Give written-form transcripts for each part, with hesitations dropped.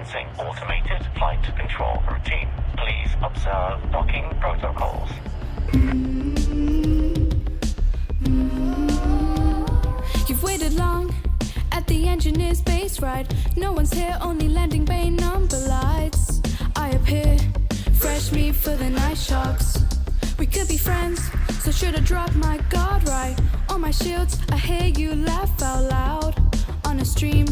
Commencing automated flight control routine. Please observe docking protocols. You've waited long at the engineer's base ride. No one's here, only landing bay number lights. I appear, fresh meat for the night sharks. We could be friends, so should I drop my guard right on my shields? I hear you laugh out loud on a stream.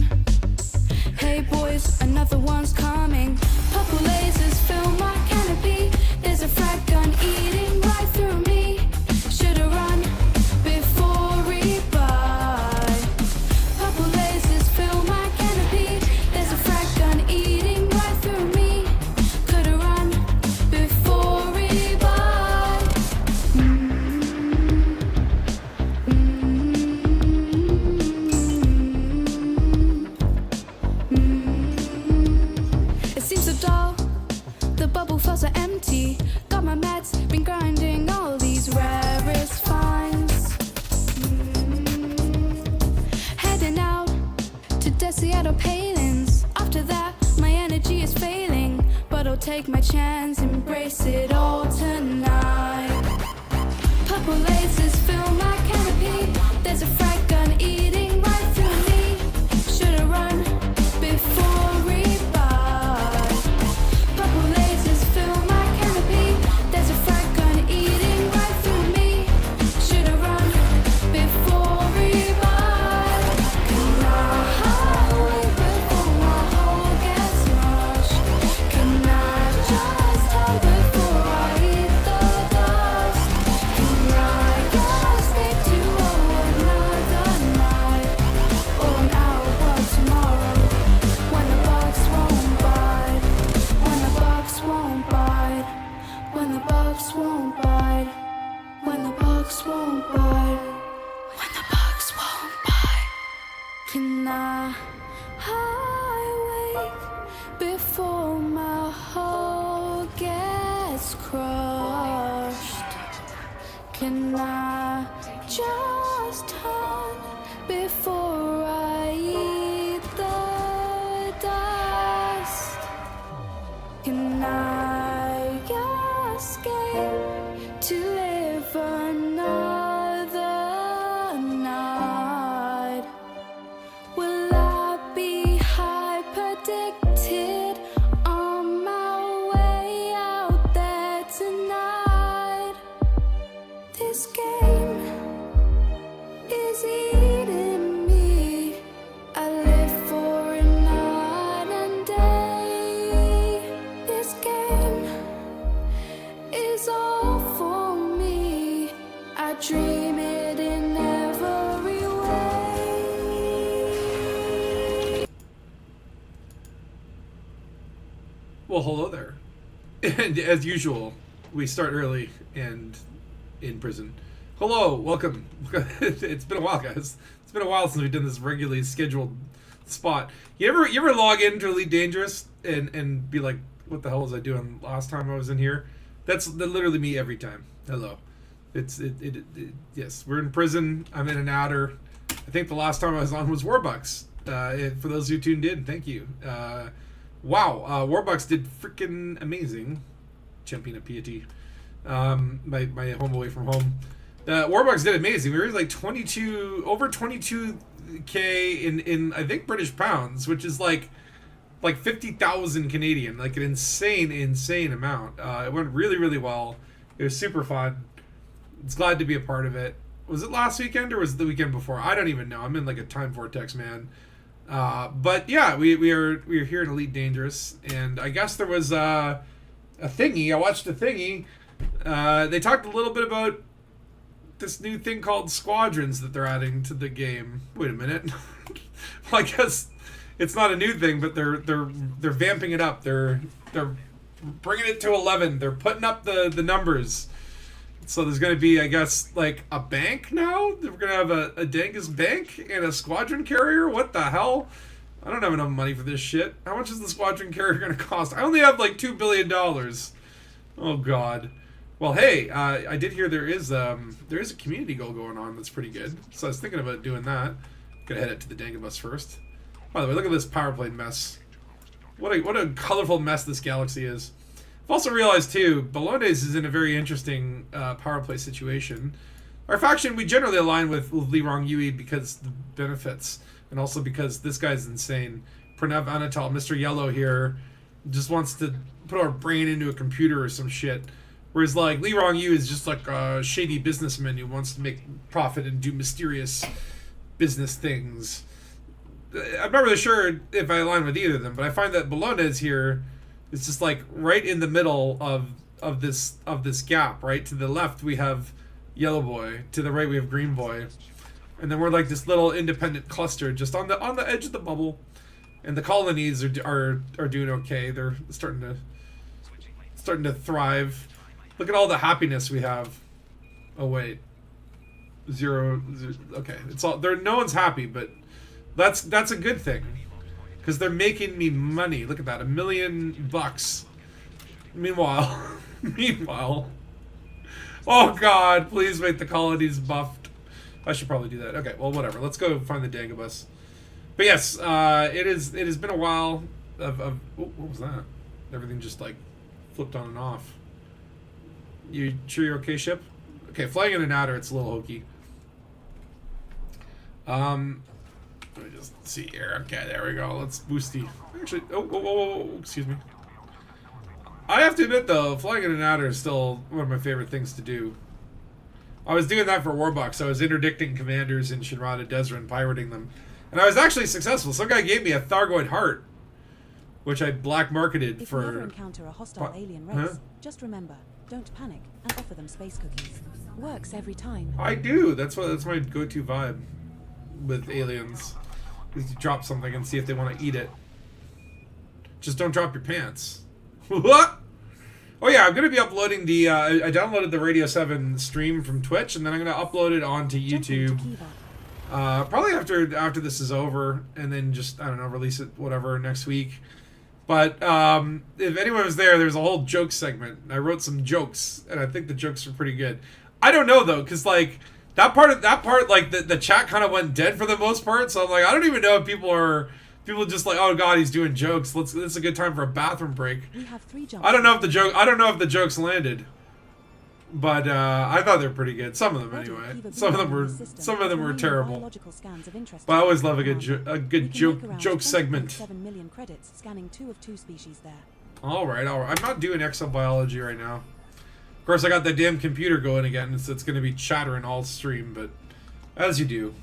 Hey boys, another one's coming. Purple lasers fill my canopy. There's a frag gun eating right through me. Should've run before we buy. Purple lasers fill my canopy. There's a frag gun eating right through me. Could've run before we buy. It seems so dull, the bubble felt so empty. Got my meds, been grinding all these rarest finds. Heading out to Seattle Palins. After that, my energy is failing, but I'll take my chance, embrace it all tonight. Purple lasers fill my canopy. There's a frag gun eating right through me. Should've run before we buy. Purple lasers fill my canopy. There's a frag gun eating right through me. Should've run before we buy. Can I wait before my hole gets rushed? Can I just hide before I eat the dust? Can I just stay to another night? Or an hour of tomorrow, when the bugs won't bite. When the bugs won't bite. When the bugs won't bite. When the bugs won't bite. When the bugs won't bite. Can I wait before my hole gets crushed? Can I just turn before I eat the dust? Can I escape to live another night? Will I be hyper-addicted on my way out there tonight? This game is eating me. I live for a night and day. This game is all for me. I dream it in every way. Well, hello there. And as usual, we start early and in prison. Hello, welcome. It's been a while, guys. It's been a while since we've done this regularly scheduled spot. You ever log into Elite Dangerous and be like, what the hell was I doing last time I was in here? That's literally me every time. Hello. Yes, we're in prison. I'm in an outer. I think the last time I was on was Warbucks. For those who tuned in, thank you. Wow, Warbucks did freaking amazing. Champion of piety. My home away from home. Warbucks did amazing. We were like over 22k in I think British pounds, which is like 50,000 Canadian, like an insane amount. It went really well. It was super fun. It's glad to be a part of it. Was it last weekend or was it the weekend before? I don't even know. I'm in like a time vortex, man. But yeah, we are here in Elite Dangerous, and I guess there was a thingy. I watched a thingy. They talked a little bit about this new thing called squadrons that they're adding to the game. Wait a minute. Well, I guess it's not a new thing, but they're vamping it up. They're bringing it to 11. They're putting up the numbers. So there's going to be, I guess, like a bank now? We're going to have a Dangus bank and a squadron carrier? What the hell? I don't have enough money for this shit. How much is the squadron carrier going to cost? I only have like $2 billion. Oh, God. Well, hey, I did hear there is a community goal going on that's pretty good. So I was thinking about doing that. Gonna head it to the Dangus first. By the way, look at this power plane mess. What a colorful mess this galaxy is. I've also realized too, Bolognese is in a very interesting power play situation. Our faction, we generally align with Li Rong Yui because the benefits, and also because this guy's insane. Pranav Anatal, Mr. Yellow here, just wants to put our brain into a computer or some shit. Whereas like Li Rong Yu is just like a shady businessman who wants to make profit and do mysterious business things. I'm not really sure if I align with either of them, but I find that Bolognese here is just like right in the middle of this gap. Right to the left we have Yellow Boy, to the right we have Green Boy, and then we're like this little independent cluster just on the edge of the bubble. And the colonies are doing okay. They're starting to thrive. Look at all the happiness we have. Oh wait, zero. Okay, it's all there. No one's happy, but that's a good thing because they're making me money. Look at that, $1 million. Meanwhile, oh god, please make the colonies buffed. I should probably do that. Okay, well whatever. Let's go find the Dangabus. But yes, it has been a while of what was that? Everything just like flipped on and off. You sure you're okay, ship? Okay, flying in an adder, it's a little hokey. Let me just see here. Okay, there we go. Let's boosty. Actually, whoa, excuse me. I have to admit though, flying in an adder is still one of my favorite things to do. I was doing that for Warbucks. I was interdicting commanders in Shinrada Desra and pirating them. And I was actually successful. Some guy gave me a Thargoid heart, which I black marketed for. If you ever encounter a hostile alien race, just remember, don't panic and offer them space cookies. Works every time. I do. That's my go-to vibe with aliens. Is to drop something and see if they want to eat it. Just don't drop your pants. What? Oh yeah, I'm gonna be uploading the. I downloaded the Radio 7 stream from Twitch, and then I'm gonna upload it onto YouTube. Probably after this is over, and then just, I don't know, release it whatever next week. But if anyone was there's a whole joke segment. I wrote some jokes, and I think the jokes are pretty good. I don't know though, because like that part like the chat kind of went dead for the most part. So I'm like, I don't even know if people just like, oh god, he's doing jokes. This is a good time for a bathroom break. We have 3 jumps. I don't know if the jokes landed. But I thought they were pretty good. Some of them, anyway. Some of them were terrible. But I always love a good joke segment. 7 million credits scanning 2 of 2 species there. All right. I'm not doing exobiology right now. Of course, I got that damn computer going again, so it's going to be chattering all stream. But as you do,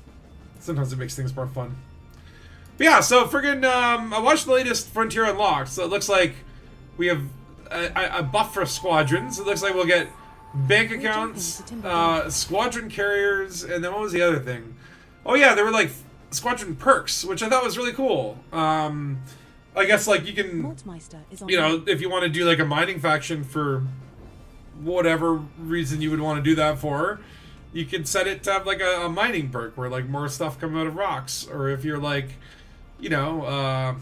sometimes it makes things more fun. But yeah, so friggin' I watched the latest Frontier Unlocked. So it looks like we have a buff for squadrons. It looks like we'll get bank accounts, squadron carriers, and then what was the other thing? Oh yeah, there were like squadron perks, which I thought was really cool. I guess like you can, you know, if you want to do like a mining faction for whatever reason you would want to do that for, you could set it to have like a mining perk where like more stuff come out of rocks, or if you're like, you know,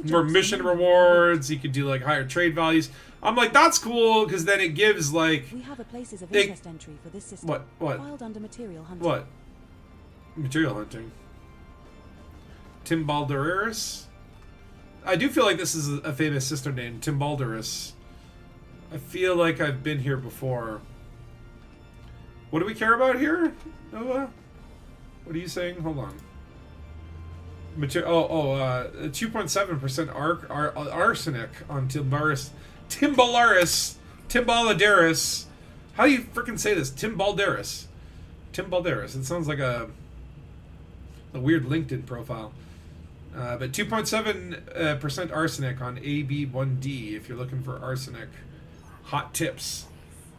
more mission rewards, you could do like higher trade values. I'm like, that's cool, because then it gives like. We have a places of interest entry for this system. What? Filed under material hunting. What? Material hunting. Timbalderis? I do feel like this is a famous system name, Timbalderis. I feel like I've been here before. What do we care about here, Nova? What are you saying? Hold on. 2.7% arsenic on Timbaladeris. How do you freaking say this? Timbalderis. It sounds like a weird LinkedIn profile. But 2.7% arsenic on AB1D if you're looking for arsenic. Hot tips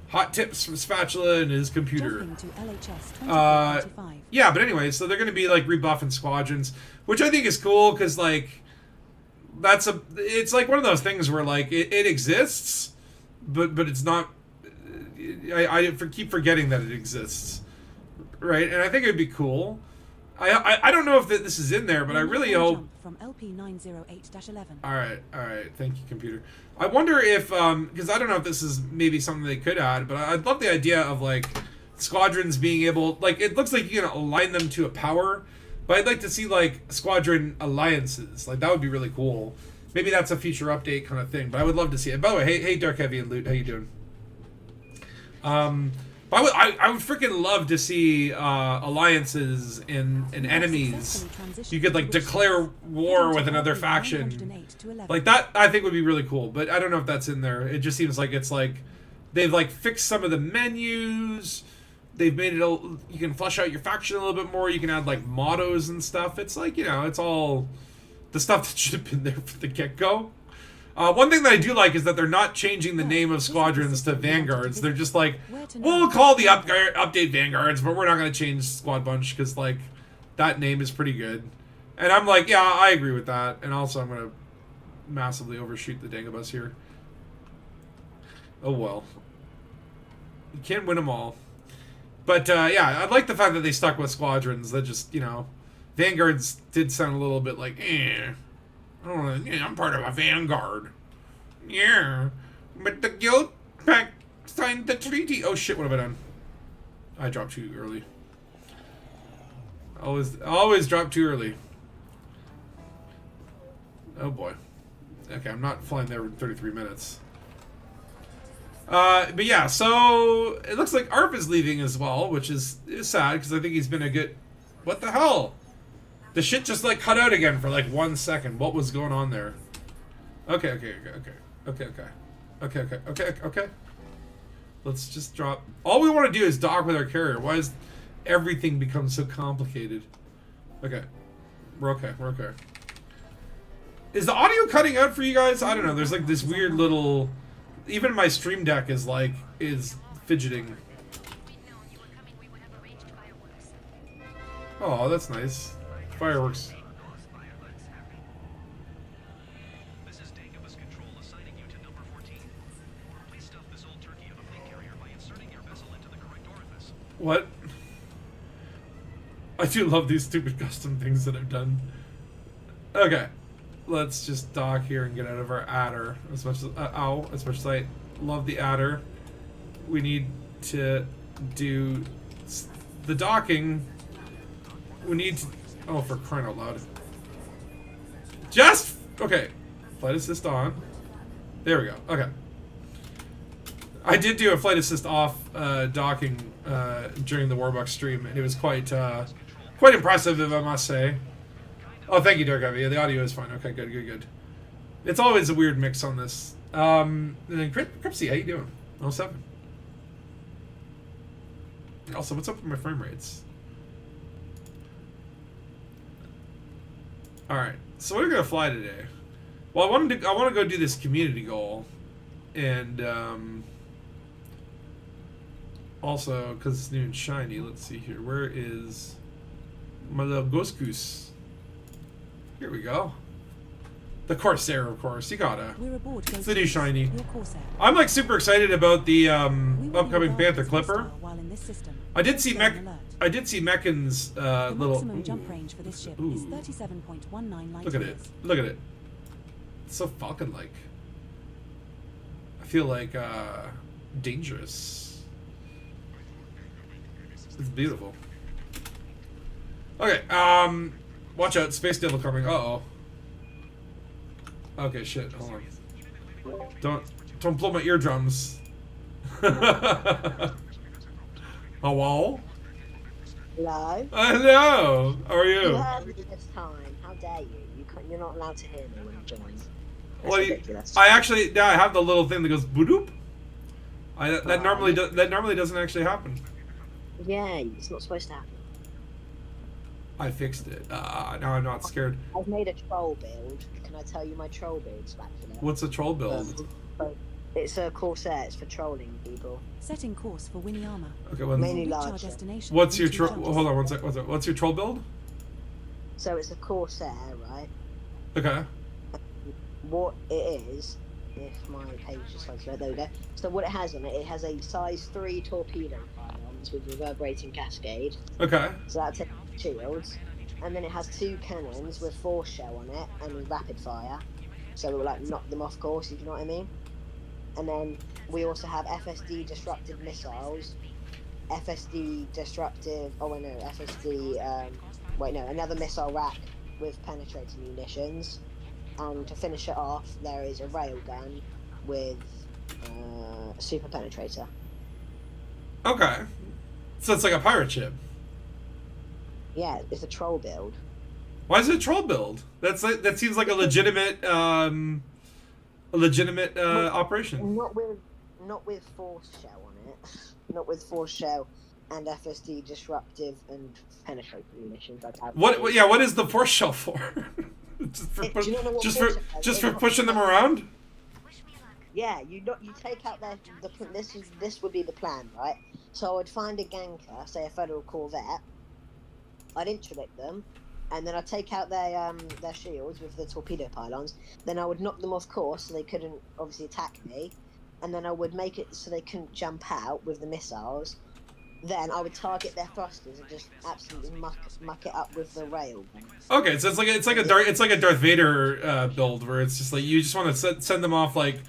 from Spatula and his computer. Yeah, but anyway, so they're going to be like rebuffing squadrons, which I think is cool because like it's like one of those things where like it exists, but it's not. I keep forgetting that it exists, right? And I think it'd be cool. I don't know if this is in there, but I really hope. From LP908-11. All right. Thank you, computer. I wonder if because I don't know if this is maybe something they could add, but I'd love the idea of like squadrons being able, like, it looks like you can align them to a power, but I'd like to see like squadron alliances. Like that would be really cool. maybe that's a future update kind of thing. But I would love to see it. By the way, hey Dark Heavy and Loot, how you doing? But I would freaking love to see alliances and enemies. You could like declare war with another faction. Like that, I think would be really cool. But I don't know if that's in there. It just seems like it's like they've like fixed some of the menus. They've made it. You can flesh out your faction a little bit more. You can add like mottos and stuff. It's like, you know, it's all the stuff that should have been there from the get-go. One thing that I do like is that they're not changing the name of squadrons to vanguards. They're just like, we'll call the update vanguards, but we're not going to change squad bunch because like that name is pretty good. And I'm like, yeah, I agree with that. And also I'm going to massively overshoot the Dangabus here. Oh well, you can't win them all. But yeah, I like the fact that they stuck with squadrons. That just, you know, vanguards did sound a little bit like, eh. Oh, yeah, I'm part of a vanguard. Yeah. But the guild pact signed the treaty. Oh shit, what have I done? I dropped too early. Always drop too early. Oh boy. Okay, I'm not flying there in 33 minutes. But yeah, so it looks like Arp is leaving as well, which is sad because I think he's been a good... What the hell? The shit just like cut out again for like 1 second. What was going on there? Okay. Let's just drop. All we want to do is dock with our carrier. Why is everything become so complicated? Okay. We're okay. Is the audio cutting out for you guys? I don't know. There's like this weird little... Even my stream deck is like, is fidgeting. Oh, that's nice. Fireworks. This is Dangus Control assigning you to number 14. Please stuff this old turkey of a fleet carrier by inserting your vessel into the correct orifice. What? I do love these stupid custom things that I've done. Okay. Let's just dock here and get out of our adder. As much as I love the adder, we need to do the docking. We need to... Oh, for crying out loud. Just... Okay. Flight assist on. There we go. Okay. I did do a flight assist off docking during the Warbucks stream, and it was quite impressive, if I must say. Oh, thank you, Dark Ivy. Yeah, the audio is fine. Okay, good. It's always a weird mix on this. And then Cripsy, how you doing? 07. Also, what's up with my frame rates? Alright, so we're gonna fly today. Well, I want to go do this community goal. And, also, because it's new and shiny, let's see here. Where is my little ghost goose? Here we go. The Corsair, of course. You gotta. It's the new shiny. I'm like super excited about the upcoming Panther Clipper. I did see Meccan's little. Jump range for this ship is 37.19 light Look at it. Look at it. It's so Falcon-like. I feel like dangerous. It's beautiful. Okay. Watch out, Space Devil coming. Uh-oh. Okay, shit, hold on. Don't blow my eardrums. Hello? Hello? Hello! How are you? You heard me this time. How dare you? You're not allowed to hear me when you join. Well, I actually, I have the little thing that goes boop. That normally doesn't actually happen. Yeah, it's not supposed to happen. I fixed it. Now I'm not scared. I've made a troll build. Can I tell you my troll build's back for that? What's a troll build? It's a Corsair. It's for trolling people. Setting course for Winiama. Okay, Mainly large. what's your troll? Hold on one sec. What's your troll build? So it's a Corsair, right? Okay. What it is, if my page just like that, there we go. So what it has on it, it has a size 3 torpedo pylons with reverberating cascade. Okay. So that takes shields, and then it has 2 cannons with force shell on it and rapid fire, so it will like knock them off course, if you know what I mean. And then we also have FSD disruptive missiles, another missile rack with penetrating munitions, And to finish it off, there is a railgun with a super penetrator. Okay. So it's like a pirate ship. Yeah, it's a troll build. Why is it a troll build? That seems like a legitimate operation. Not with force shell on it. Not with force shell and FSD disruptive and penetrating munitions. Like What? Yeah. What is the force shell for? Do you not know what just force for shell is? just for pushing them around. Yeah, you take out this would be the plan, right? So I'd find a ganker, say a Federal Corvette. I'd interdect them, and then I'd take out their shields with the torpedo pylons. Then I would knock them off course so they couldn't obviously attack me, and then I would make it so they couldn't jump out with the missiles. Then I would target their thrusters and just absolutely muck it up with the rail. Okay, so it's like a Darth Vader build where it's just like you just want to send them off like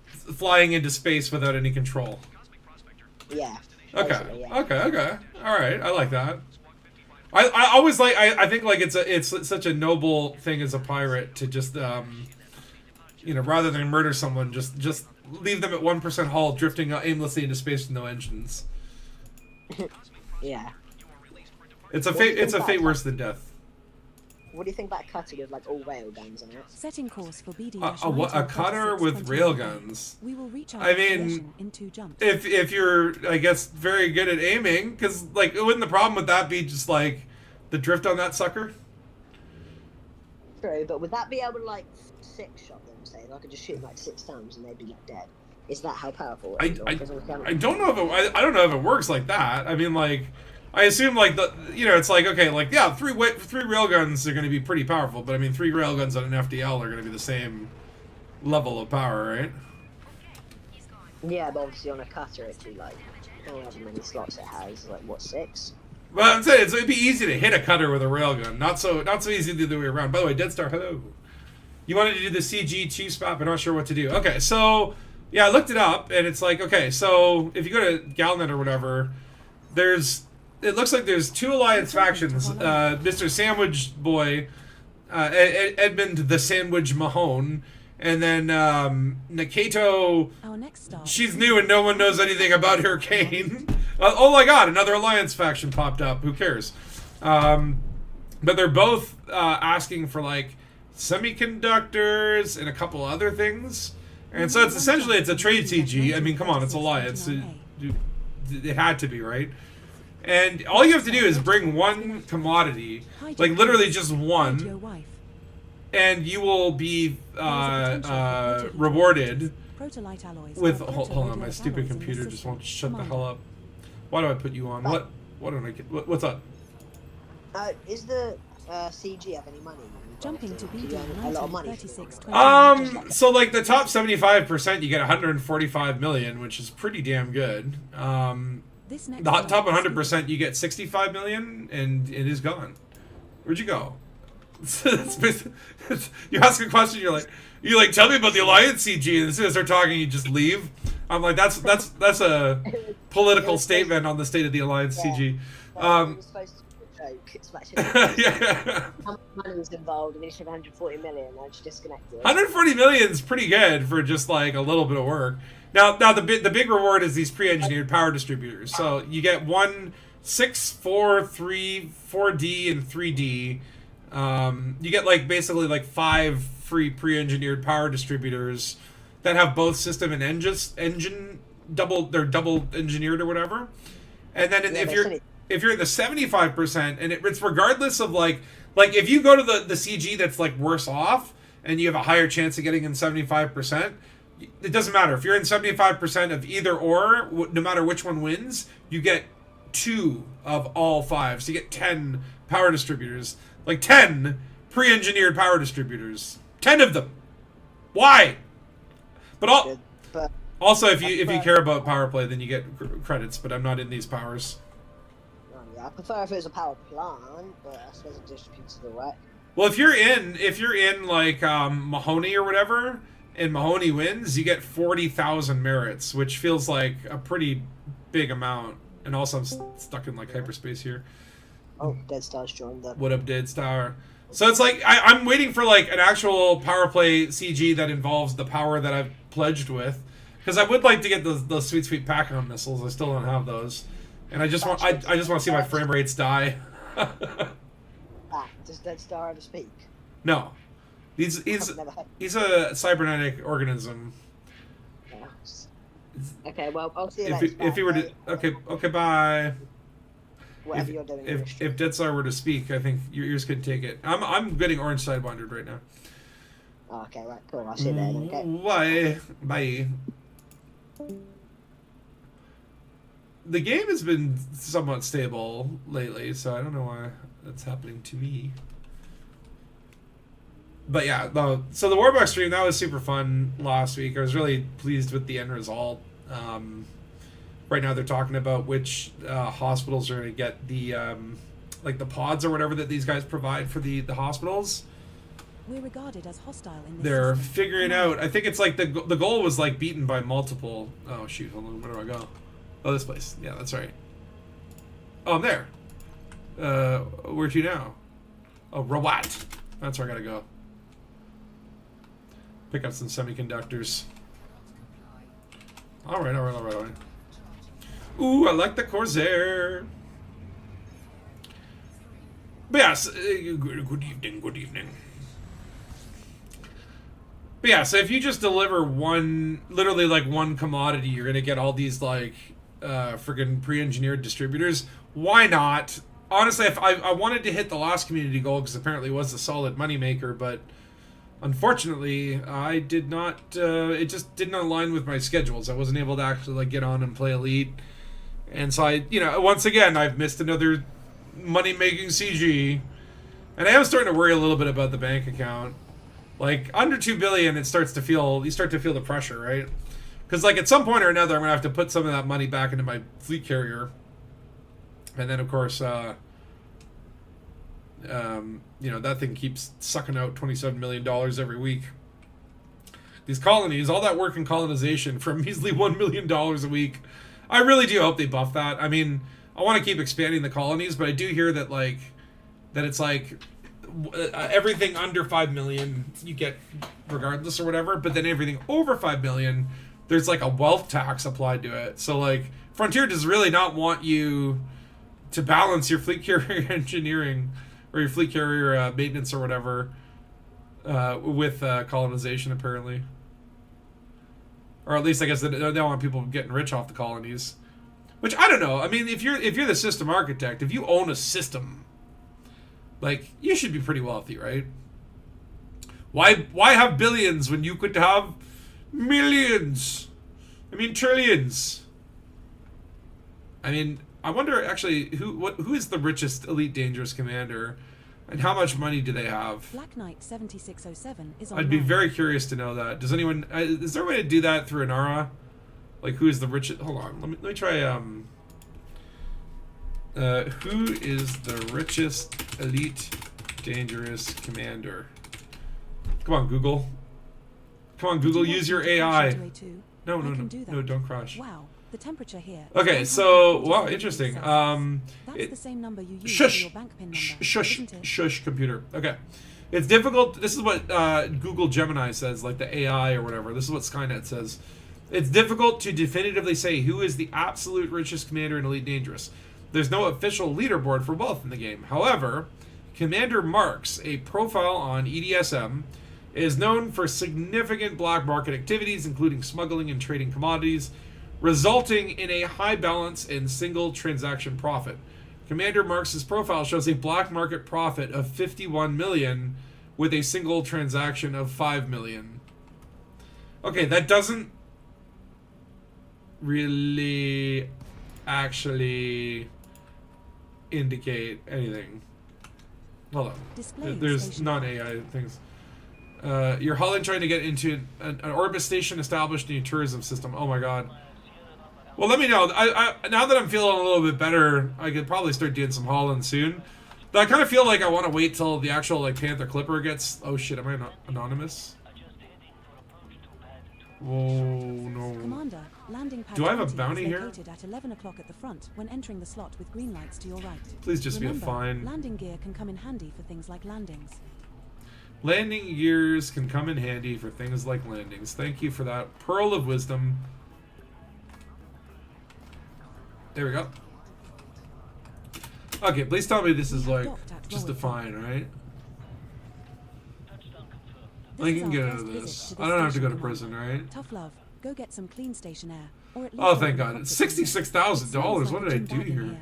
flying into space without any control. Yeah. Okay. Yeah. Okay. All right. I like that. I always like. I think like it's such a noble thing as a pirate to just rather than murder someone, just leave them at 1% hull, drifting aimlessly into space with no engines. Yeah. It's a fate worse than death. What do you think about a cutter with like all rail guns on it? Setting course for BD. A cutter with railguns. We will reach our I mean, destination in 2 jumps. If you're, I guess, very good at aiming, because like, wouldn't the problem with that be just like the drift on that sucker? True, but would that be able to like 6-shot them? Say, I could just shoot them like 6 times and they'd be like dead. Is that how powerful it is? I don't know if I don't know if it works like that. I mean, like, I assume like it's like, okay, like yeah, three railguns are going to be pretty powerful, but I mean 3 railguns on an FDL are going to be the same level of power, right? Yeah, but obviously on a cutter it'd be like however many slots it has, like what, 6? Well, I'm saying it'd be easy to hit a cutter with a railgun, not so easy the other way around. By the way, Dead Star, hello. You wanted to do the CG spot, but not sure what to do. Okay, so yeah, I looked it up, and it's like, okay, so if you go to Galnet or whatever, it looks like there's 2 alliance factions. Mr. Sandwich Boy, Edmund the Sandwich Mahone, and then Nakato. Our next stop. She's new and no one knows anything about her cane. Oh my god, another alliance faction popped up. Who cares? But they're both asking for like semiconductors and a couple other things. And so it's essentially a trade CG. I mean, come on, it's alliance. It had to be, right? And all you have to do is bring one commodity, like literally just one, and you will be rewarded with. Hold on, my stupid computer just won't shut the hell up. Why do I put you on? What don't I get? What's up? Is the CG have any money? Jumping to BD a lot of money. So like the top 75%, you get 145 million, which is pretty damn good. The top 100%, you get 65 million, and it is gone. Where'd you go? You ask a question, you like tell me about the alliance CG, and as soon as they're talking, you just leave. I'm like, that's a political statement on the state of the alliance CG. It's actually Yeah. how much money was involved, and they said 140 million. I just disconnected. 140 million is pretty good for just like a little bit of work. Now the big reward is these pre-engineered power distributors. So you get 1, 6, 4, 3, 4D, and 3D. You get like basically like 5 free pre-engineered power distributors that have both system and engine double engineered or whatever. And then if you're in the 75%, and it's regardless of like if you go to the CG that's like worse off and you have a higher chance of getting in 75%, it doesn't matter. If you're in 75% of either or, no matter which one wins, you get 2 of all 5. So you get 10 power distributors. Like 10 pre-engineered power distributors. 10 of them. Why? But also, if you care about power play, then you get credits. But I'm not in these powers. Yeah, I prefer if it was a power plant, but I suppose it distributes to the right. Well, if you're in like Mahoney or whatever, and Mahoney wins, you get 40,000 merits, which feels like a pretty big amount. And also, I'm stuck in like hyperspace here. Oh, Dead Star's joined them. What up, Dead Star? So it's like I'm waiting for like an actual power play CG that involves the power that I've pledged with, because I would like to get those sweet Pac-Man missiles. I still don't have those, and I just want to see my frame rates die. Does Dead Star ever speak? No, he's a cybernetic organism. Okay, well, I'll see you later. If he were to okay, bye. Whatever you're doing. If Dead Star were to speak, I think your ears could take it. I'm getting orange sidewindered right now. Oh, okay, right, cool. I'll see you later. Okay. Bye. The game has been somewhat stable lately, so I don't know why that's happening to me. But yeah, so the Warbucks stream, that was super fun last week. I was really pleased with the end result. Right now they're talking about which hospitals are going to get the like the pods or whatever that these guys provide for the hospitals. We're regarded as hostile in this They're system. figuring out. I think it's like the goal was like beaten by multiple. Oh shoot! Hold on. Where do I go? Oh, this place. Yeah, that's right. Oh, I'm there. Where to now? Oh, Rawat. That's where I gotta go. Pick up some semiconductors. All right. Ooh, I like the Corsair. But yes, good evening. But yeah, so if you just deliver literally like one commodity, you're gonna get all these like friggin' pre-engineered distributors. Why not? Honestly, if I wanted to hit the last community goal, because apparently it was a solid moneymaker, but unfortunately, I did not. It just didn't align with my schedules. I wasn't able to actually like get on and play Elite, and so once again, I've missed another money-making CG, and I am starting to worry a little bit about the bank account. Like under 2 billion, you start to feel the pressure, right? Because like at some point or another, I'm gonna have to put some of that money back into my fleet carrier, and then of course, that thing keeps sucking out $27 million every week. These colonies, all that work in colonization for a measly $1 million a week. I really do hope they buff that. I mean, I want to keep expanding the colonies, but I do hear that it's like everything under 5 million you get regardless or whatever, but then everything over 5 million, there's like a wealth tax applied to it. So like Frontier does really not want you to balance your fleet carrier engineering or your fleet carrier maintenance or whatever with colonization, apparently. Or at least I guess they don't want people getting rich off the colonies. Which I don't know. I mean, if you're the system architect, if you own a system, like you should be pretty wealthy, right? Why have billions when you could have millions? I mean trillions. I mean, I wonder actually who is the richest Elite Dangerous commander, and how much money do they have? Black Knight 7607 is on. I'd be very curious to know that. Does anyone? Is there a way to do that through Inara? Like, who is the richest? Hold on, let me try. Who is the richest Elite Dangerous commander? Come on, Google. Come on, Google. Use your AI. No, don't crash. Wow, the temperature here. Okay, so wow, interesting. That's the same number you use for your bank pin number. Shush, computer. Okay, it's difficult. This is what Google Gemini says, like the AI or whatever. This is what Skynet says. It's difficult to definitively say who is the absolute richest commander in Elite Dangerous. There's no official leaderboard for wealth in the game. However, Commander Marks, a profile on EDSM, is known for significant black market activities, including smuggling and trading commodities, resulting in a high balance and single transaction profit. Commander Marks' profile shows a black market profit of 51 million with a single transaction of 5 million. Okay, that doesn't really actually indicate anything. Hold on. There's non-AI things. You're hauling trying to get into an orbit station established in your tourism system. Oh my god. Well, let me know. I now that I'm feeling a little bit better, I could probably start doing some hauling soon. But I kind of feel like I want to wait till the actual like Panther Clipper gets... Oh shit, am I anonymous? Oh no. Commander, landing pad Do I have a 20 bounty is here? located at 11 o'clock at the front when entering the slot with green lights to your right. Please just Remember, be a fine. landing gear can come in handy for things like landings. Landing gears can come in handy for things like landings. Thank you for that pearl of wisdom. There we go. Okay, please tell me this is like just a fine, right? I can get out of this. I don't have to go to prison, right? Tough love. Go get some clean station air. Or at least Oh, thank God. It's $66,000. What did I do here? Here.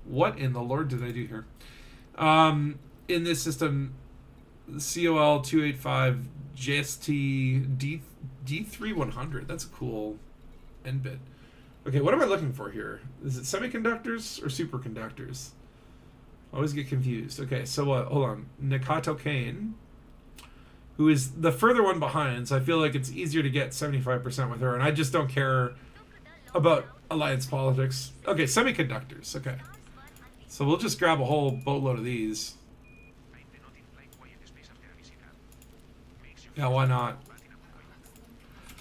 What in the Lord did I do here? In this system, COL 285 JST D3100. That's a cool end bit. Okay, what am I looking for here? Is it semiconductors or superconductors? I always get confused. Okay, so hold on. Nakato Kane, who is the further one behind, so I feel like it's easier to get 75% with her, and I just don't care about alliance politics. Okay, semiconductors. Okay. So we'll just grab a whole boatload of these. Yeah, why not?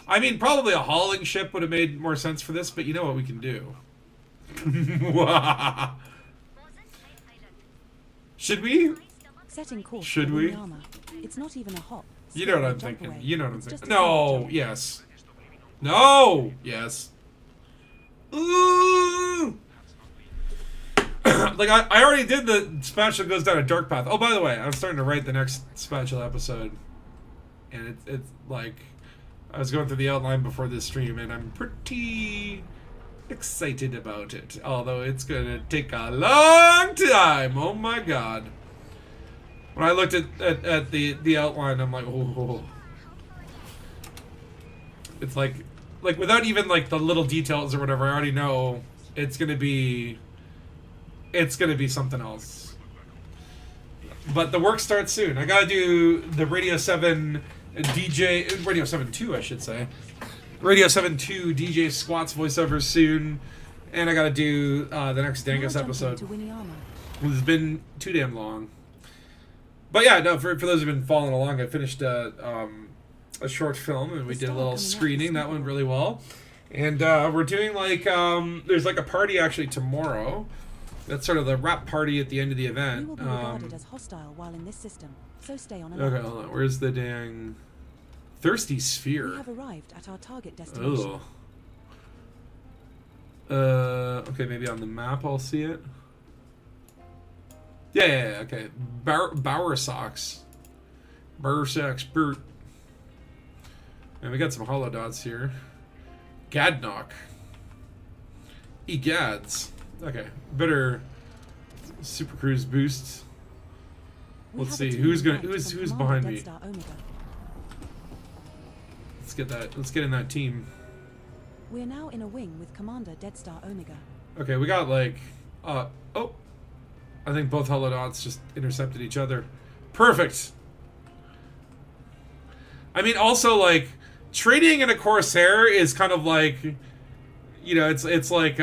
I mean, probably a hauling ship would have made more sense for this, but you know what we can do. Should we? Setting course Should for we? Winiyama. It's not even a hop. You know what I'm Jump thinking. away. You know what I'm It's thinking. just a simple No, jump. yes. No, yes. Ooh. Like, I already did the spatula goes down a dark path. Oh, by the way, I'm starting to write the next spatula episode. And it's like, I was going through the outline before this stream, and I'm pretty excited about it. Although it's going to take a long time. Oh, my God. When I looked at the outline, I'm like, oh. It's like without even like the little details or whatever, I already know it's gonna be something else. But the work starts soon. I gotta do the Radio 7 Radio 7 2, I should say. Radio 7 2 DJ Squats voiceovers soon, and I gotta do the next Dangus Now episode. jumping to Winiyama. It's been too damn long. But yeah, no, for those who've been following along, I finished a short film, and we did a little screening. That went really well. And we're doing like, there's like a party actually tomorrow. That's sort of the wrap party at the end of the We event. will be regarded as hostile while in this system, so stay on alert. Okay, hold on. Where's the dang thirsty We sphere? have arrived at our target destination. Ugh. Okay, maybe on the map I'll see it. Yeah, okay. Bower socks. Bert. And we got some hollow dots here. Gadnock. Egads. Okay, better Super Cruise boost. We Let's have a see team who's flight who's from behind Commander me. Deadstar Omega. Let's get that. Let's get in that team. We are now in a wing with Commander Deadstar Omega. Okay, we got like oh, I think both hollow dots just intercepted each other. Perfect. I mean, also like trading in a Corsair is kind of like, you know, it's like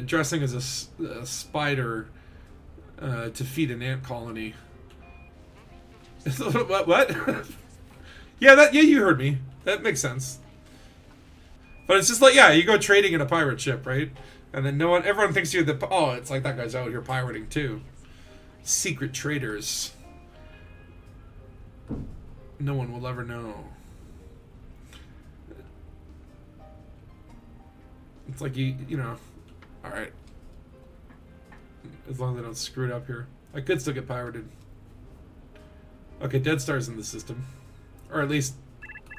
dressing as a spider to feed an ant colony. What? Yeah, you heard me. That makes sense. But it's just like, yeah, you go trading in a pirate ship, right? And then everyone thinks you're it's like that guy's out here pirating too. Secret traders. No one will ever know. It's like you know, all right. As long as I don't screw it up here, I could still get pirated. Okay, Dead Star's in the system, or at least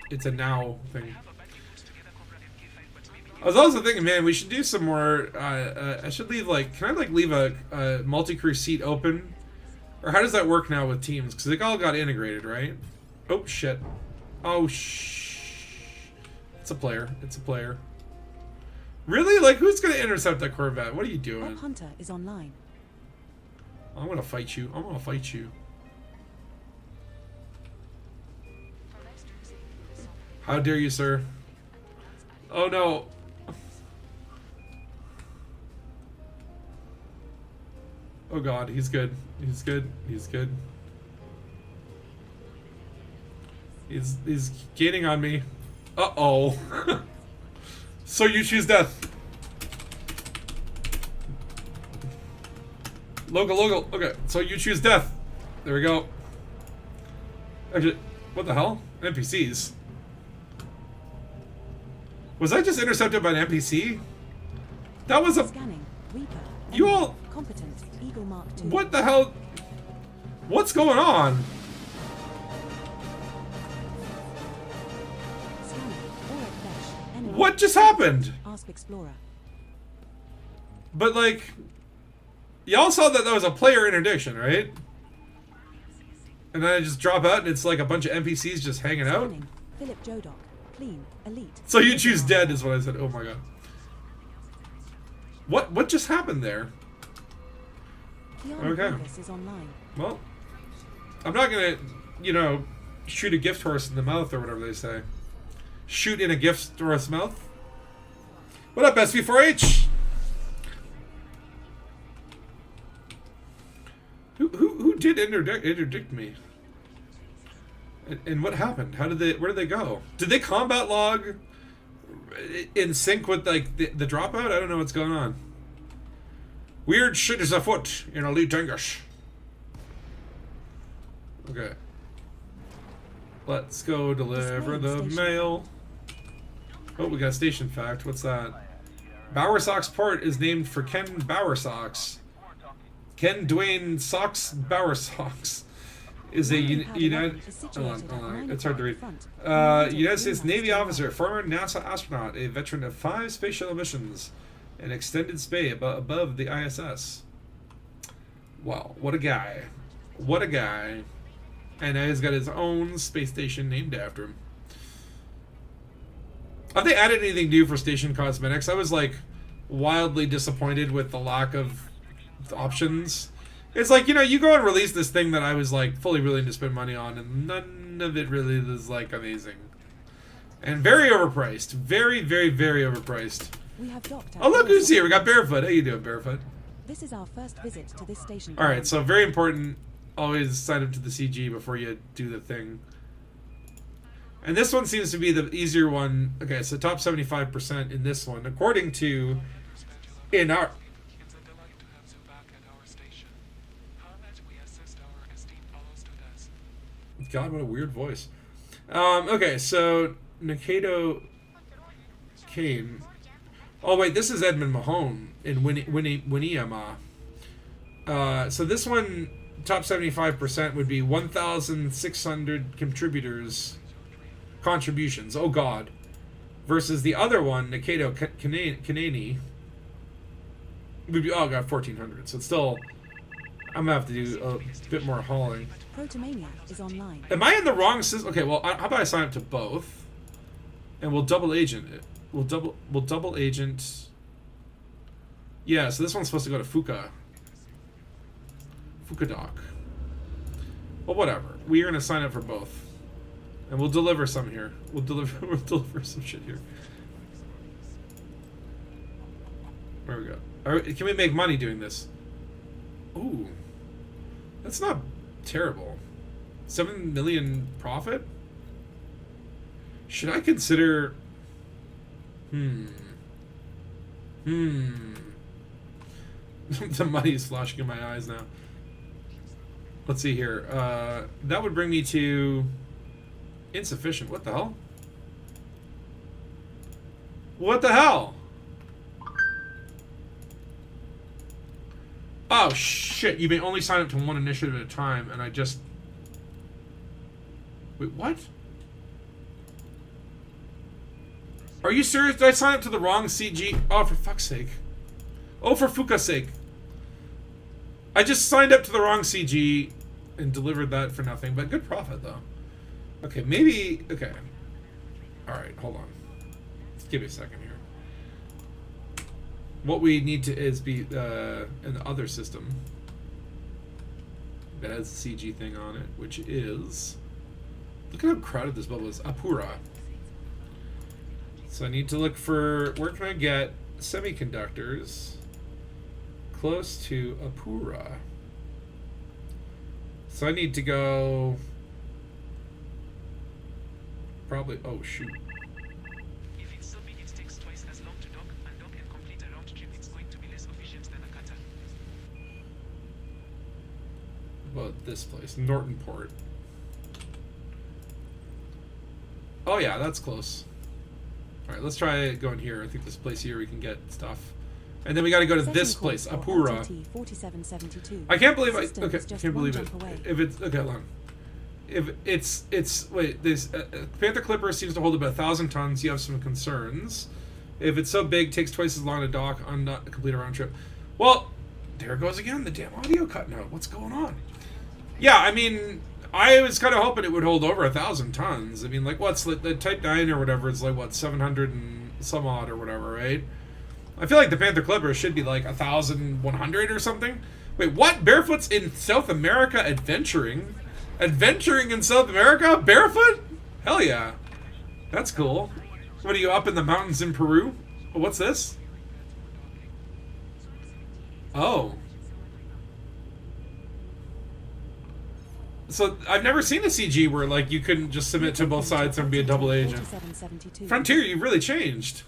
it's a now thing. I was also thinking, man, we should do some more. I should leave can I leave a multi-crew seat open, or how does that work now with teams? Because they all got integrated, right? Oh shit! Oh It's a player. It's a player. Really? Like, who's gonna intercept that Corvette? What are you Our doing? hunter is online. I'm gonna fight you. I'm gonna fight you. How dare you, sir? Oh no. Oh god, he's good. He's good. He's good. He's gaining on me. Uh-oh. So you choose death. Local. Okay, so you choose death. There we go. Actually, what the hell? NPCs. Was I just intercepted by an NPC? That was a... Scanning. Reaper. You Enemy. all... Competent. Eagle Mark II. What the hell? What's going on? Scanning. Auric Flesh. Enemy. What just happened? Asp Explorer. But like... Y'all saw that was a player interdiction, right? And then I just drop out and it's like a bunch of NPCs just hanging out? Scanning. Philip Jodoc. Clean. Elite. So you choose dead is what I said. Oh my god. What just happened there? Keanu Okay. Davis is online. Well, I'm not gonna, you know, shoot a gift horse in the mouth or whatever they say. Shoot in a gift horse mouth? What up, SB4H? Who did interdict me? And what happened? Where did they go? Did they combat log in sync with like the dropout? I don't know what's going on. Weird shit is afoot in Elite Dangus. Okay. Let's go deliver the mail. Oh, we got a station fact. What's that? Bowersox Port is named for Ken Bowersox. Ken Dwayne Sox Bowersox is a United... Hold on. It's hard to read. United States Navy officer, former NASA astronaut, a veteran of 5 space shuttle missions, an extended stay above the ISS. Wow, what a guy. What a guy. And now he's got his own space station named after him. Have they added anything new for station cosmetics? I was like wildly disappointed with the lack of options. It's like, you know, you go and release this thing that I was like fully willing to spend money on, and none of it really is like amazing. And very overpriced. Very, very, very overpriced. We have docked at Oh, look who's Warbucks. here. We got Barefoot. How you doing, Barefoot? This is our first visit to this station. Alright, so very important. Always sign up to the CG before you do the thing. And this one seems to be the easier one. Okay, so top 75% in this one, according to in our... It's a delight to have you back at our station. How might we assist our esteemed fellow students? God, what a weird voice. Okay, so Nikado came. Oh wait, this is Edmund Mahone in Winiyama. So this one, top 75% would be 1,600 contributions. Oh God. Versus the other one, Nikado Kanani, would be, oh God, 1,400. So it's still, I'm gonna have to do a bit more hauling. Protomania is online. Am I in the wrong system? Okay, well, how about I sign up to both, and we'll double agent it. We'll double agent. Yeah, so this one's supposed to go to Fukadoc. Well, whatever. We're gonna sign up for both, and we'll deliver some here. We'll deliver some shit here. There we go. All right, can we make money doing this? Ooh, that's not terrible. 7 million profit? Should I consider... The money's flashing in my eyes now. Let's see here. That would bring me to... insufficient. What the hell? What the hell? Oh, shit. You may only sign up to one initiative at a time, and I just... Wait, what? Are you serious? Did I sign up to the wrong CG? Oh, for fuck's sake. Oh, for Fuka's sake. I just signed up to the wrong CG and delivered that for nothing, but good profit, though. Okay, maybe... Okay. Alright, hold on. Just give me a second here. What we need to is be an other system that has a CG thing on it, which is... Look at how crowded this bubble is. Apura. So I need to look for... Where can I get semiconductors close to Apura? So I need to go... Probably... Oh, shoot. about this place? Nortonport. Oh yeah, that's close. Alright, let's try going here. I think this place here we can get stuff. And then we gotta go to this place, Apura. I can't believe I... Okay, can't believe it. If it's... Okay, hold on. If it's... Wait, this... Panther Clipper seems to hold about 1,000 tons. You have some concerns. If it's so big, takes twice as long to dock on not complete a round trip. Well, there it goes again. The damn audio cutting out. What's going on? Yeah, I mean... I was kind of hoping it would hold over 1,000 tons. I mean, like, what's the Type 9 or whatever is like, what, 700 and some odd or whatever, right? I feel like the Panther Clipper should be like 1,100 or something. Wait, what? Barefoot's in South America adventuring? Adventuring in South America? Barefoot? Hell yeah. That's cool. What are you, up in the mountains in Peru? Oh, what's this? Oh. So, I've never seen a CG where, like, you couldn't just submit to both sides and be a double agent. Frontier, you've really changed.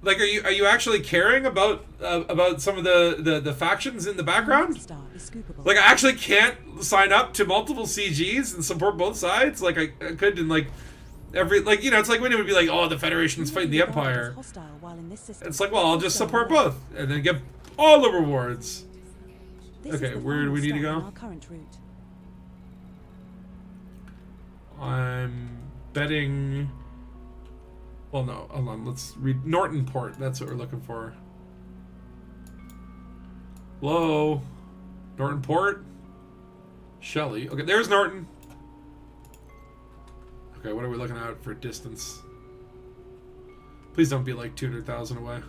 Like, are you actually caring about some of the factions in the background? Like, I actually can't sign up to multiple CGs and support both sides? Like, I could in, like, every... Like, you know, it's like when it would be like, oh, the Federation's fighting the Empire. It's like, well, I'll just support both. And then get all the rewards. Okay, where do we need to go? I'm betting... Well, no, hold on. Let's read Nortonport. That's what we're looking for. Hello? Nortonport? Shelley. Okay, there's Norton. Okay, what are we looking at for distance? Please don't be like 200,000 away.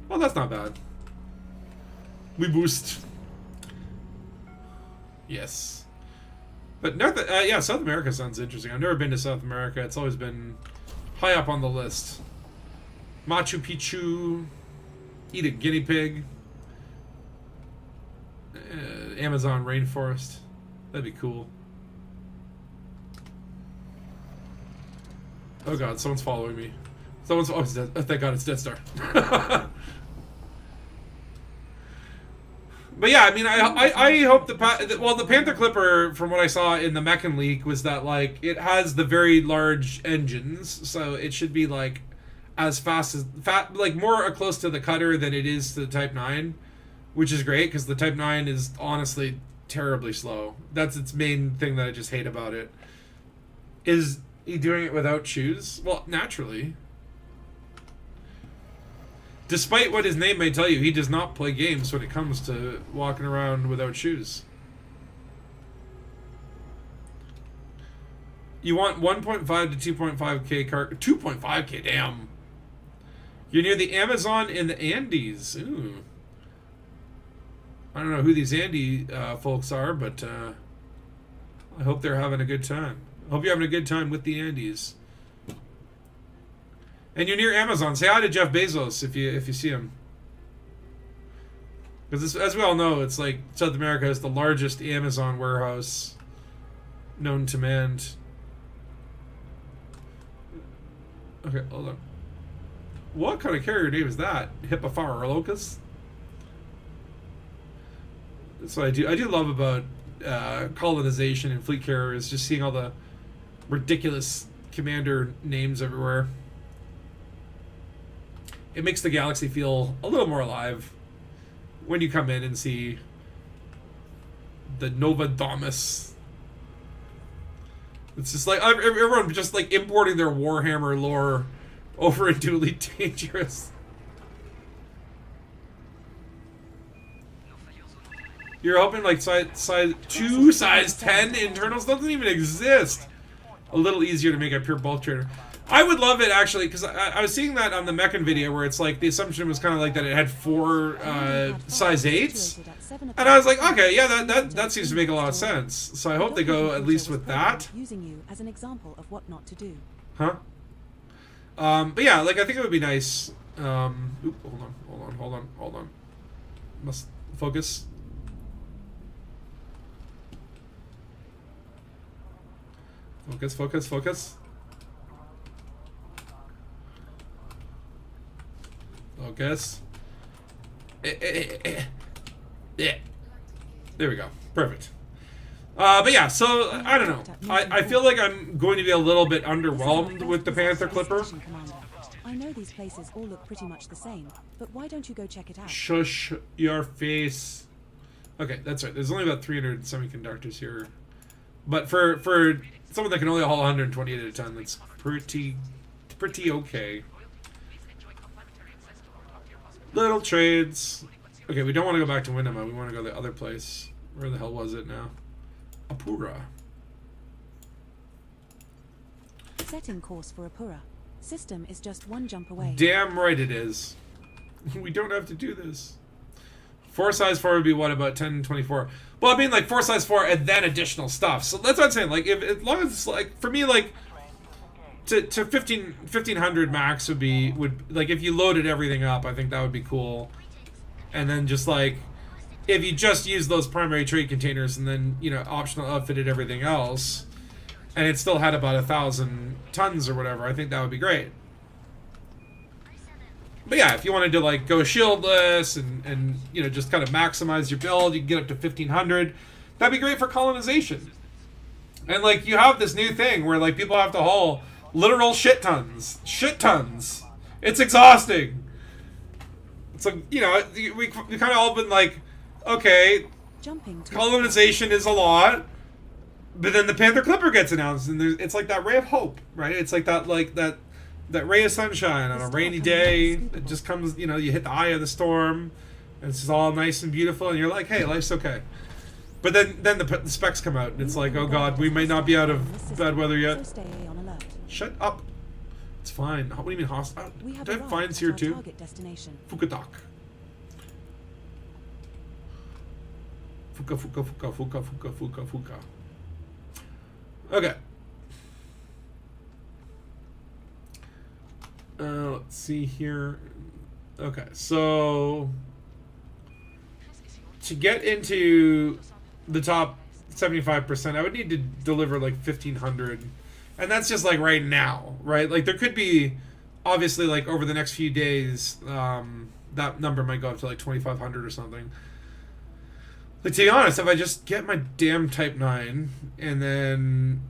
Well, that's not bad. We boost. Yes. But yeah, South America sounds interesting. I've never been to South America. It's always been high up on the list. Machu Picchu. Eat a guinea pig. Amazon rainforest. That'd be cool. Oh god, someone's following me. Someone's... Oh, it's dead. Oh, thank god, it's Death Star. But yeah, I mean, I hope the Panther Clipper, from what I saw in the Mechan leak, was that, like, it has the very large engines, so it should be, like, as fast as... like, more close to the Cutter than it is to the Type 9, which is great, because the Type 9 is honestly terribly slow. That's its main thing that I just hate about it. Is he doing it without shoes? Well, naturally. Despite what his name may tell you, he does not play games when it comes to walking around without shoes. You want 1.5 to 2.5k car... 2.5k, damn. You're near the Amazon in the Andes. Ooh. I don't know who these Andy folks are, but I hope they're having a good time. I hope you're having a good time with the Andes. And you're near Amazon. Say hi to Jeff Bezos if you see him. Because as we all know, it's like South America is the largest Amazon warehouse known to man. Okay, hold on. What kind of carrier name is that? Hippophorolocus? So I do love about colonization and fleet carriers, just seeing all the ridiculous commander names everywhere. It makes the galaxy feel a little more alive when you come in and see the Nova Domus. It's just like everyone just like importing their Warhammer lore over into Elite Dangerous. You're hoping like size 2, size 10 internals doesn't even exist. A little easier to make a pure bulk trader. I would love it actually, because I was seeing that on the Mechan video where it's like the assumption was kind of like that it had 4 size 8s, and I was like, okay, yeah, that seems to make a lot of sense. So I hope they go at least with that. Using you as an example of what not to do. Huh? But yeah, like I think it would be nice. Oop, hold on. Must focus. Focus. Focus. There we go. Perfect. But yeah, so I don't know. I feel like I'm going to be a little bit underwhelmed with the Panther Clipper. I know these places all look pretty much the same, but why don't you go check it out? Shush your face. Okay, that's right. There's only about 300 semiconductors here. But for someone that can only haul 128 at a time, that's pretty okay. Little trades. Okay, we don't want to go back to Windham. We want to go the other place. Where the hell was it now? Apura. Setting course for Apura. System is just one jump away. Damn right it is. We don't have to do this. 4 size 4 would be what, about 1024? Well, I mean, like 4 size 4 and then additional stuff. So that's what I'm saying. Like, if as long as it's like, for me, like to 1500 max would like, if you loaded everything up, I think that would be cool. And then just like, if you just use those primary trade containers and then, you know, optional outfitted everything else, and it still had about 1,000 tons or whatever, I think that would be great. But yeah, if you wanted to like go shieldless and you know, just kind of maximize your build, you can get up to 1500. That'd be great for colonization. And like, you have this new thing where like people have to haul literal shit tons. Shit tons. It's exhausting. It's like, you know, we kind of all been like, okay, colonization is a lot, but then the Panther Clipper gets announced, and it's like that ray of hope, right? It's like that ray of sunshine on a rainy day. It just comes, you know, you hit the eye of the storm, and it's just all nice and beautiful, and you're like, hey, life's okay. But then the specs come out, and it's like, oh god, we may not be out of bad weather yet. Shut up. It's fine. What do you mean hostile? Do I have fines here too? Fukadak. Fuka. Okay. Let's see here. Okay, so to get into the top 75%, I would need to deliver like 1,500, and that's just like right now, right? Like there could be, obviously, like over the next few days, that number might go up to like 2,500 or something. Like, to be honest, if I just get my damn Type 9 and then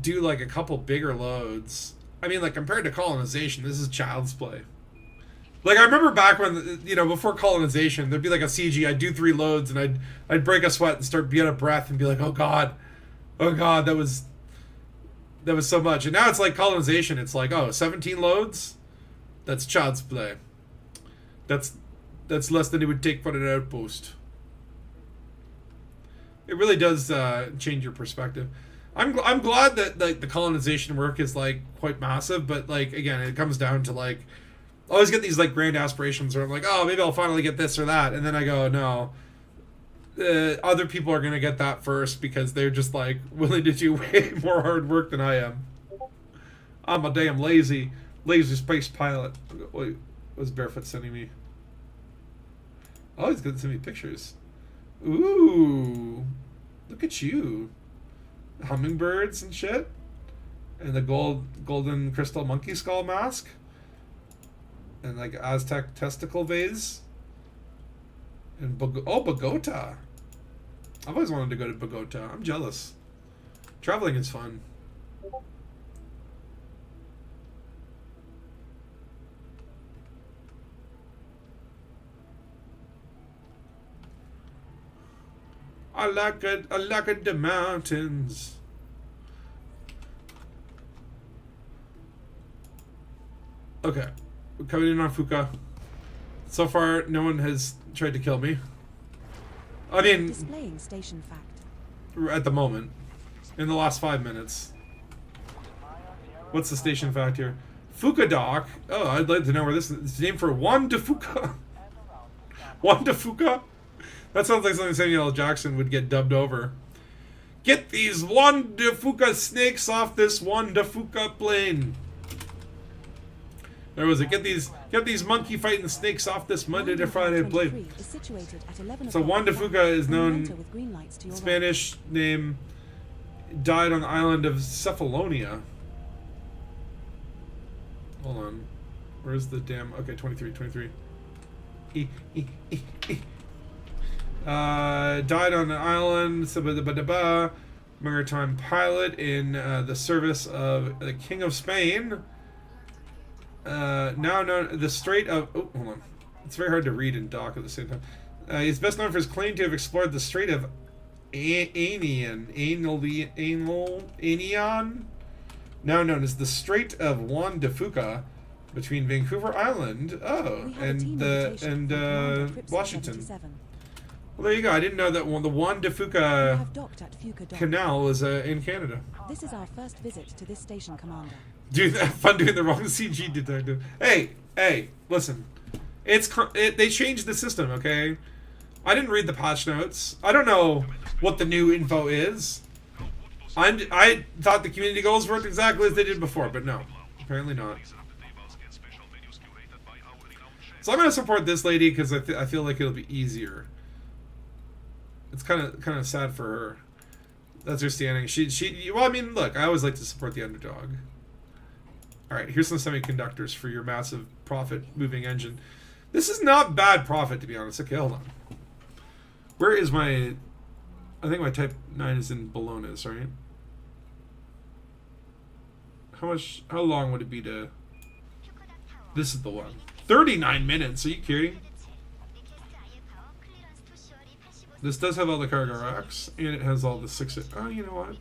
do like a couple bigger loads, I mean, like compared to colonization, this is child's play. Like I remember back when, you know, before colonization, there'd be like a CG, I'd do 3 loads and I'd break a sweat and start be out of breath and be like, oh god, that was so much. And now it's like colonization, it's like, oh, 17 loads? That's child's play. That's less than it would take for an outpost. It really does change your perspective. I'm glad that like the colonization work is like quite massive, but like again, it comes down to like, I always get these like grand aspirations where I'm like, oh, maybe I'll finally get this or that, and then I go, no, other people are gonna get that first because they're just like willing to do way more hard work than I am. I'm a damn lazy space pilot. Wait, what's Barefoot sending me? Oh, he's gonna send me pictures. Ooh, look at you. Hummingbirds and shit. And the golden crystal monkey skull mask. And like Aztec testicle vase. And Bogota. I've always wanted to go to Bogota. I'm jealous. Traveling is fun. I like it, the mountains. Okay, we're coming in on Fuka. So far, no one has tried to kill me. I mean, displaying station fact. At the moment, in the last 5 minutes. What's the station fact here? Fuka Dock. Oh, I'd like to know where this is. It's named for Juan de Fuca. Juan de Fuca? That sounds like something Samuel L. Jackson would get dubbed over. Get these Juan de Fuca snakes off this Juan de Fuca plane. There was it. Get these monkey fighting snakes off this Monday to Friday plane. So Juan de Fuca is known, Spanish name, died on the island of Cephalonia. Hold on. Where's the damn... Okay, 23. Died on an island. Maritime pilot in the service of the King of Spain. Now known the Strait of. Oh, hold on. It's very hard to read and dock at the same time. He's best known for his claim to have explored the Strait of Anian, now known as the Strait of Juan de Fuca, between Vancouver Island, and Washington. Well, there you go. I didn't know that the Juan de Fuca Canal was in Canada. This is our first visit to this station, Commander. Dude, have fun doing the wrong CG detective. Hey, listen. They changed the system, okay? I didn't read the patch notes. I don't know what the new info is. I thought the community goals worked exactly as they did before, but no. Apparently not. So I'm going to support this lady because I feel like it'll be easier. It's kind of sad for her. That's her standing. Well, I mean, look, I always like to support the underdog. Alright, here's some semiconductors for your massive profit moving engine. This is not bad profit, to be honest. Okay, hold on. Where is my... I think my Type 9 is in Bologna's, right? How long would it be to... This is the one. 39 minutes, are you kidding? This does have all the cargo racks, and it has all the 6... Oh, you know what?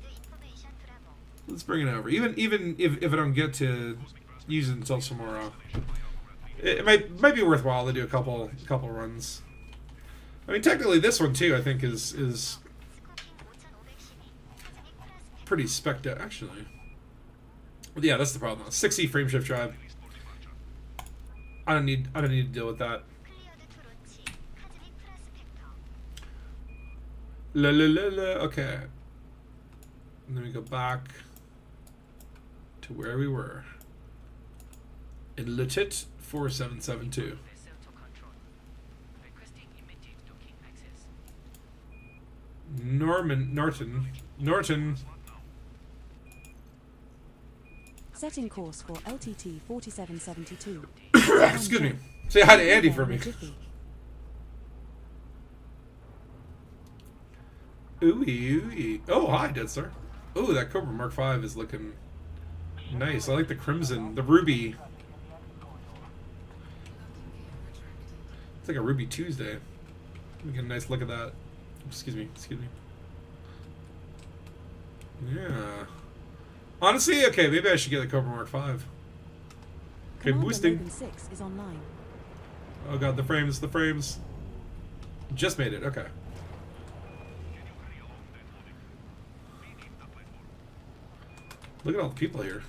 Let's bring it over. Even if I don't get to use it until tomorrow. It might be worthwhile to do a couple runs. I mean, technically, this one too, I think, is pretty spectacular. Actually, yeah, that's the problem. 60 frame shift drive. I don't need to deal with that. La la la la. Okay. And then we go back to where we were. In Letit 4772. Norton. Setting course for LTT 4772. Excuse me. Say hi to Andy for me. Ooh. Oh, hi, Dead Star. Oh, that Cobra Mark V is looking nice. I like the crimson, the ruby. It's like a Ruby Tuesday. Let me get a nice look at that. Excuse me. Yeah. Honestly, okay, maybe I should get the Cobra Mark V. Okay, Commander boosting. Logan 6 is online. Oh god, the frames. Just made it, okay. Look at all the people here.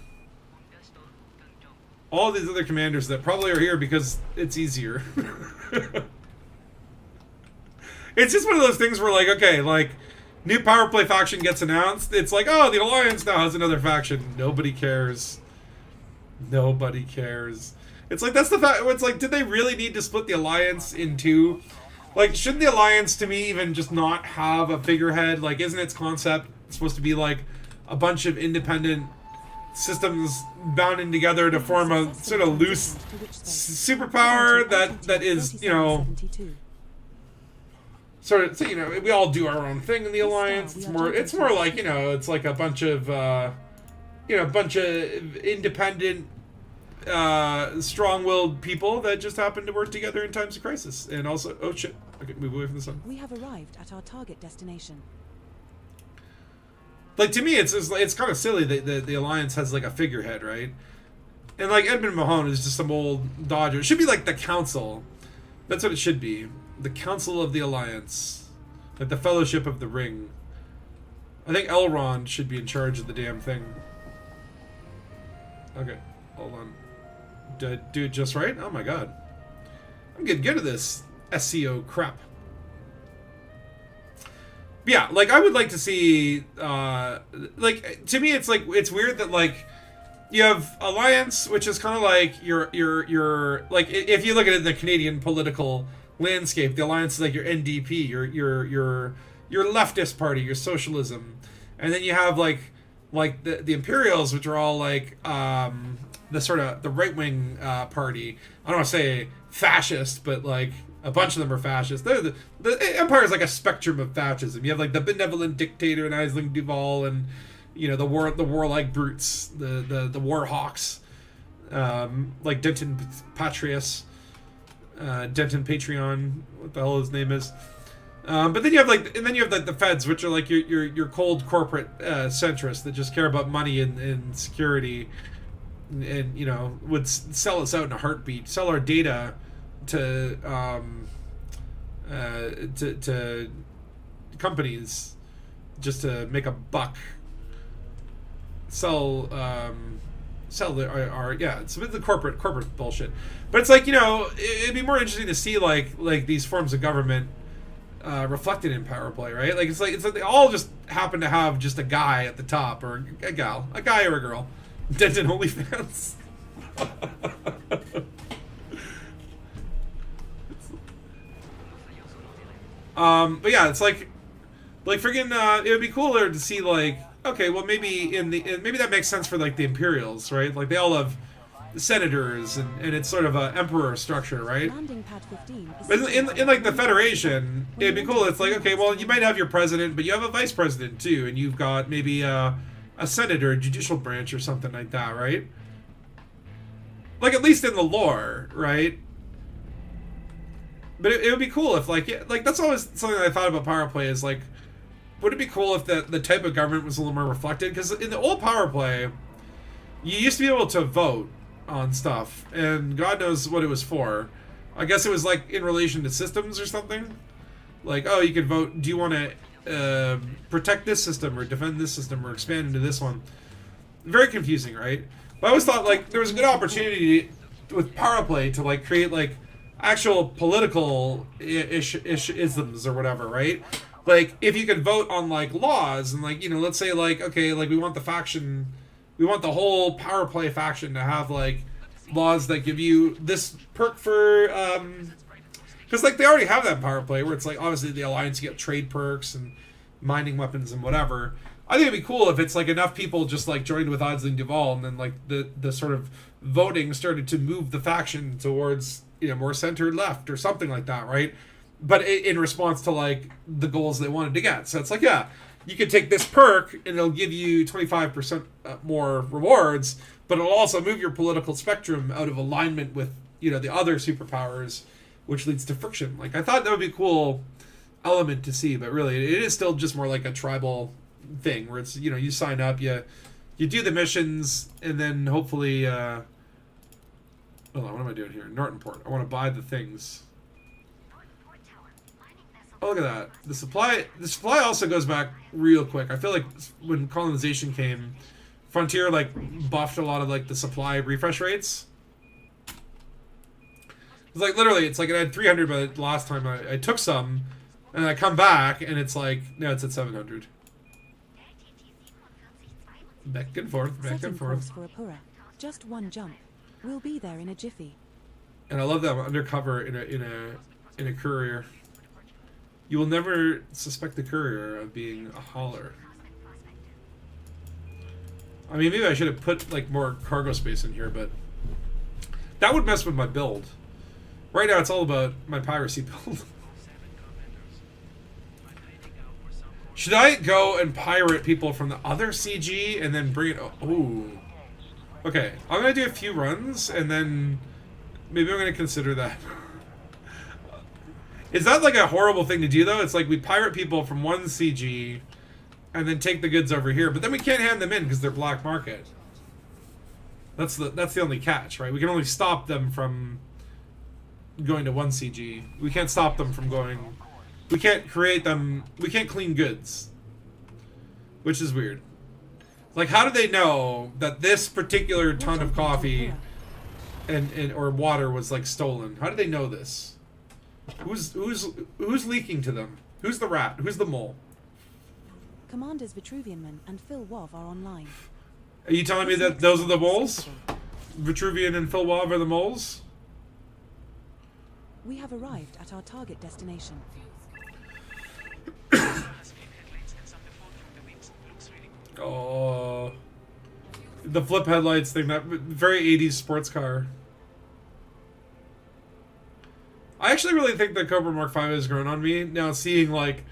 All these other commanders that probably are here because it's easier. It's just one of those things where, like, okay, like, new power play faction gets announced. It's like, oh, the Alliance now has another faction. Nobody cares. It's like, that's the fact. It's like, did they really need to split the Alliance in two? Like, shouldn't the Alliance, to me, even just not have a figurehead? Like, isn't its concept supposed to be, like, a bunch of independent systems bounding together to form a sort of loose superpower that is, you know, sort of, so, you know, we all do our own thing in the Alliance. It's more like, you know, it's like a bunch of independent, strong-willed people that just happen to work together in times of crisis. And also, oh shit, okay, move away from the sun. We have arrived at our target destination. Like, to me, it's kind of silly that the Alliance has, like, a figurehead, right? And, like, Edmund Mahone is just some old dodger. It should be, like, the Council. That's what it should be. The Council of the Alliance. Like, the Fellowship of the Ring. I think Elrond should be in charge of the damn thing. Okay, hold on. Did I do it just right? Oh, my God. I'm getting good at this SEO crap. Yeah, like, I would like to see, like, to me, it's like, it's weird that, like, you have Alliance, which is kind of like your, like, if you look at it in the Canadian political landscape, the Alliance is like your NDP, your leftist party, your socialism, and then you have, like the Imperials, which are all, like, the sort of the right wing party. I don't want to say fascist, but like a bunch of them are fascist. The empire is like a spectrum of fascism. You have like the benevolent dictator in Aisling Duval, and you know the warlike brutes, the war hawks, like Denton Patrius, Denton Patreon, what the hell his name is. But then you have like the feds, which are like your cold corporate centrists that just care about money and security, and you know would sell us out in a heartbeat, sell our data to companies just to make a buck. Sell our yeah, it's the corporate bullshit. But it's like, you know, it'd be more interesting to see like these forms of government reflected in power play, right? Like it's like they all just happen to have just a guy at the top, or a guy or a girl. Denton OnlyFans. But yeah, it's like friggin' it would be cooler to see like, okay, well maybe maybe that makes sense for like the Imperials, right? Like they all have senators and it's sort of a emperor structure, right? But in like the Federation, it'd be cool. It's like, okay, well you might have your president, but you have a vice president too, and you've got maybe a senate or a judicial branch or something like that, right? Like at least in the lore, right? But it would be cool if like that's always something I thought about power play is like, would it be cool if the type of government was a little more reflected? Because in the old power play, you used to be able to vote on stuff, and God knows what it was for. I guess it was like in relation to systems or something. Like, oh, you could vote. Do you want to protect this system or defend this system or expand into this one? Very confusing, right? But I always thought like there was a good opportunity with power play to like create like actual political isms or whatever, right? Like if you could vote on like laws and like, you know, let's say like, okay, like we want the whole power play faction to have like laws that give you this perk for because like they already have that in power play where it's like obviously the alliance, you get trade perks and mining weapons and whatever. I think it'd be cool if it's like enough people just like joined with Aisling Duval and then like the sort of voting started to move the faction towards, you know, more centered left or something like that, right? But in response to like the goals they wanted to get. So it's like, yeah, you could take this perk and it'll give you 25% more rewards, but it'll also move your political spectrum out of alignment with, you know, the other superpowers, which leads to friction. Like I thought that would be a cool element to see, but really it is still just more like a tribal thing where it's, you know, you sign up, you do the missions, and then hopefully hold on, what am I doing here? Nortonport. I want to buy the things. Oh, look at that. The supply also goes back real quick. I feel like when colonization came, Frontier like buffed a lot of like the supply refresh rates. It's like literally, it's like it had 300 by the last time I took some, and I come back and it's like, no, it's at 700. Back and forth, back and forth. For Apura. Just one jump. We'll be there in a jiffy. And I love that I'm undercover in a courier. You will never suspect the courier of being a hauler. I mean, maybe I should have put like more cargo space in here, but that would mess with my build. Right now, it's all about my piracy build. Should I go and pirate people from the other CG and then bring it? Oh, okay. I'm gonna do a few runs and then maybe I'm gonna consider that. Is that like a horrible thing to do though? It's like we pirate people from one CG and then take the goods over here, but then we can't hand them in because they're black market. That's the only catch, right? We can only stop them from going to one CG. We can't stop them from going. We can't create them. We can't clean goods, which is weird. Like, how do they know that this particular ton of coffee and or water was like stolen? How do they know this? Who's leaking to them? Who's the rat? Who's the mole? Commanders Vitruvianman and Phil Wav are online. Are you telling me that those are the moles? Vitruvian and Phil Wav are the moles? We have arrived at our target destination. Oh, The flip headlights thing, that very 80s sports car. I actually really think that Cobra Mark V has grown on me now. Seeing like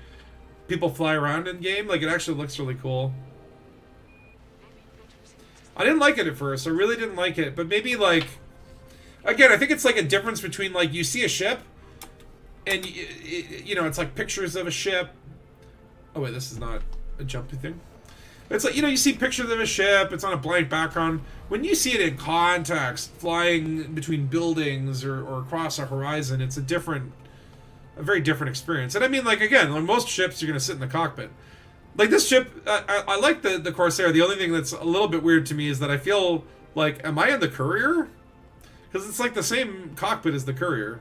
people fly around in game, like it actually looks really cool. I didn't like it at first. I really didn't like it, but maybe like, again, I think it's like a difference between like you see a ship, and you know it's like pictures of a ship. Oh wait, this is not a jumpy thing. It's like, you know, you see pictures of a ship, it's on a blank background. When you see it in context, flying between buildings or across a horizon, it's a very different experience. And I mean, like, again, on most ships, you're going to sit in the cockpit. Like, this ship, I like the Corsair. The only thing that's a little bit weird to me is that I feel like, am I in the Courier? Because it's like the same cockpit as the Courier.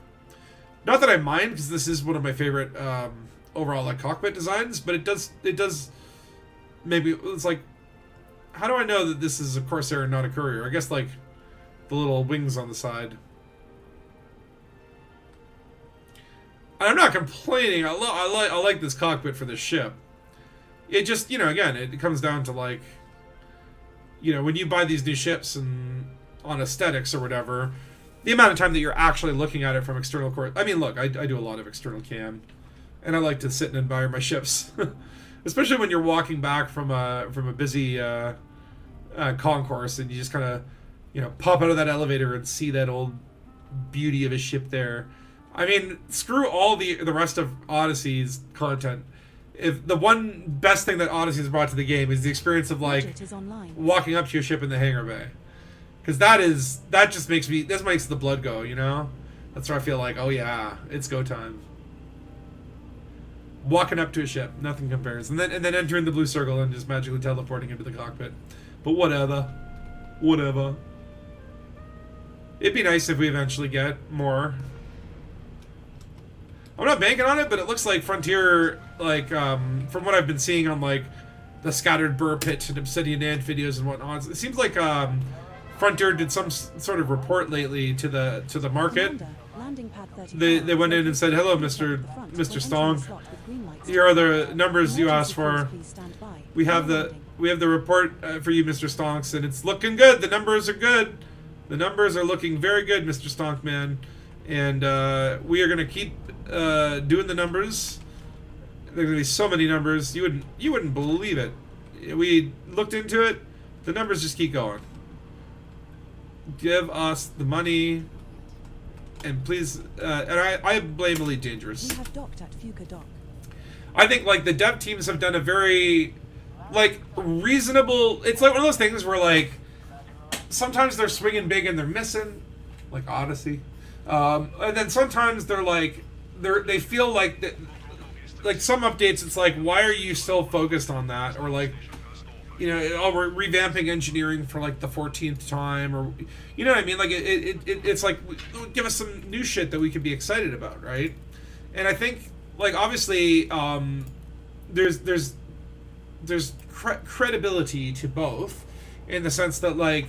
Not that I mind, because this is one of my favorite overall like cockpit designs, but it does maybe it's like, how do I know that this is a Corsair and not a Courier? I guess like the little wings on the side. And I'm not complaining. I like this cockpit for this ship. It just, you know, again, it comes down to like, you know, when you buy these new ships and on aesthetics or whatever, the amount of time that you're actually looking at it from external I mean, look, I do a lot of external cam, and I like to sit and admire my ships. Especially when you're walking back from a busy concourse, and you just kind of, you know, pop out of that elevator and see that old beauty of a ship there. I mean, screw all the rest of Odyssey's content. If the one best thing that Odyssey has brought to the game is the experience of like walking up to your ship in the hangar bay, because that just makes the blood go. You know, that's where I feel like, oh yeah, it's go time. Walking up to a ship, nothing compares. And then entering the blue circle and just magically teleporting into the cockpit. But whatever. It'd be nice if we eventually get more. I'm not banking on it, but it looks like Frontier, like, from what I've been seeing on, like, the Scattered Burr Pit and Obsidian Ant videos and whatnot, it seems like, Frontier did some sort of report lately to the market. They went in and said, "Hello, Mr. Stong. Here are the numbers you asked for. We have the report for you, Mr. Stonks, and it's looking good. The numbers are good. The numbers are looking very good, Mr. Stonk man. And we are gonna keep doing the numbers. There's gonna be so many numbers. You wouldn't believe it. We looked into it. The numbers just keep going. Give us the money." And please, and I blame Elite Dangerous. We have docked at Fuka Dock. I think like the dev teams have done a very, like, reasonable. It's like one of those things where like sometimes they're swinging big and they're missing, like Odyssey, and then sometimes they're like they feel like that, like some updates. It's like, why are you still focused on that? Or like, you know, oh, we're revamping engineering for like the 14th time, or you know what I mean? Like it's like, give us some new shit that we can be excited about, right? And I think like obviously there's credibility to both, in the sense that like,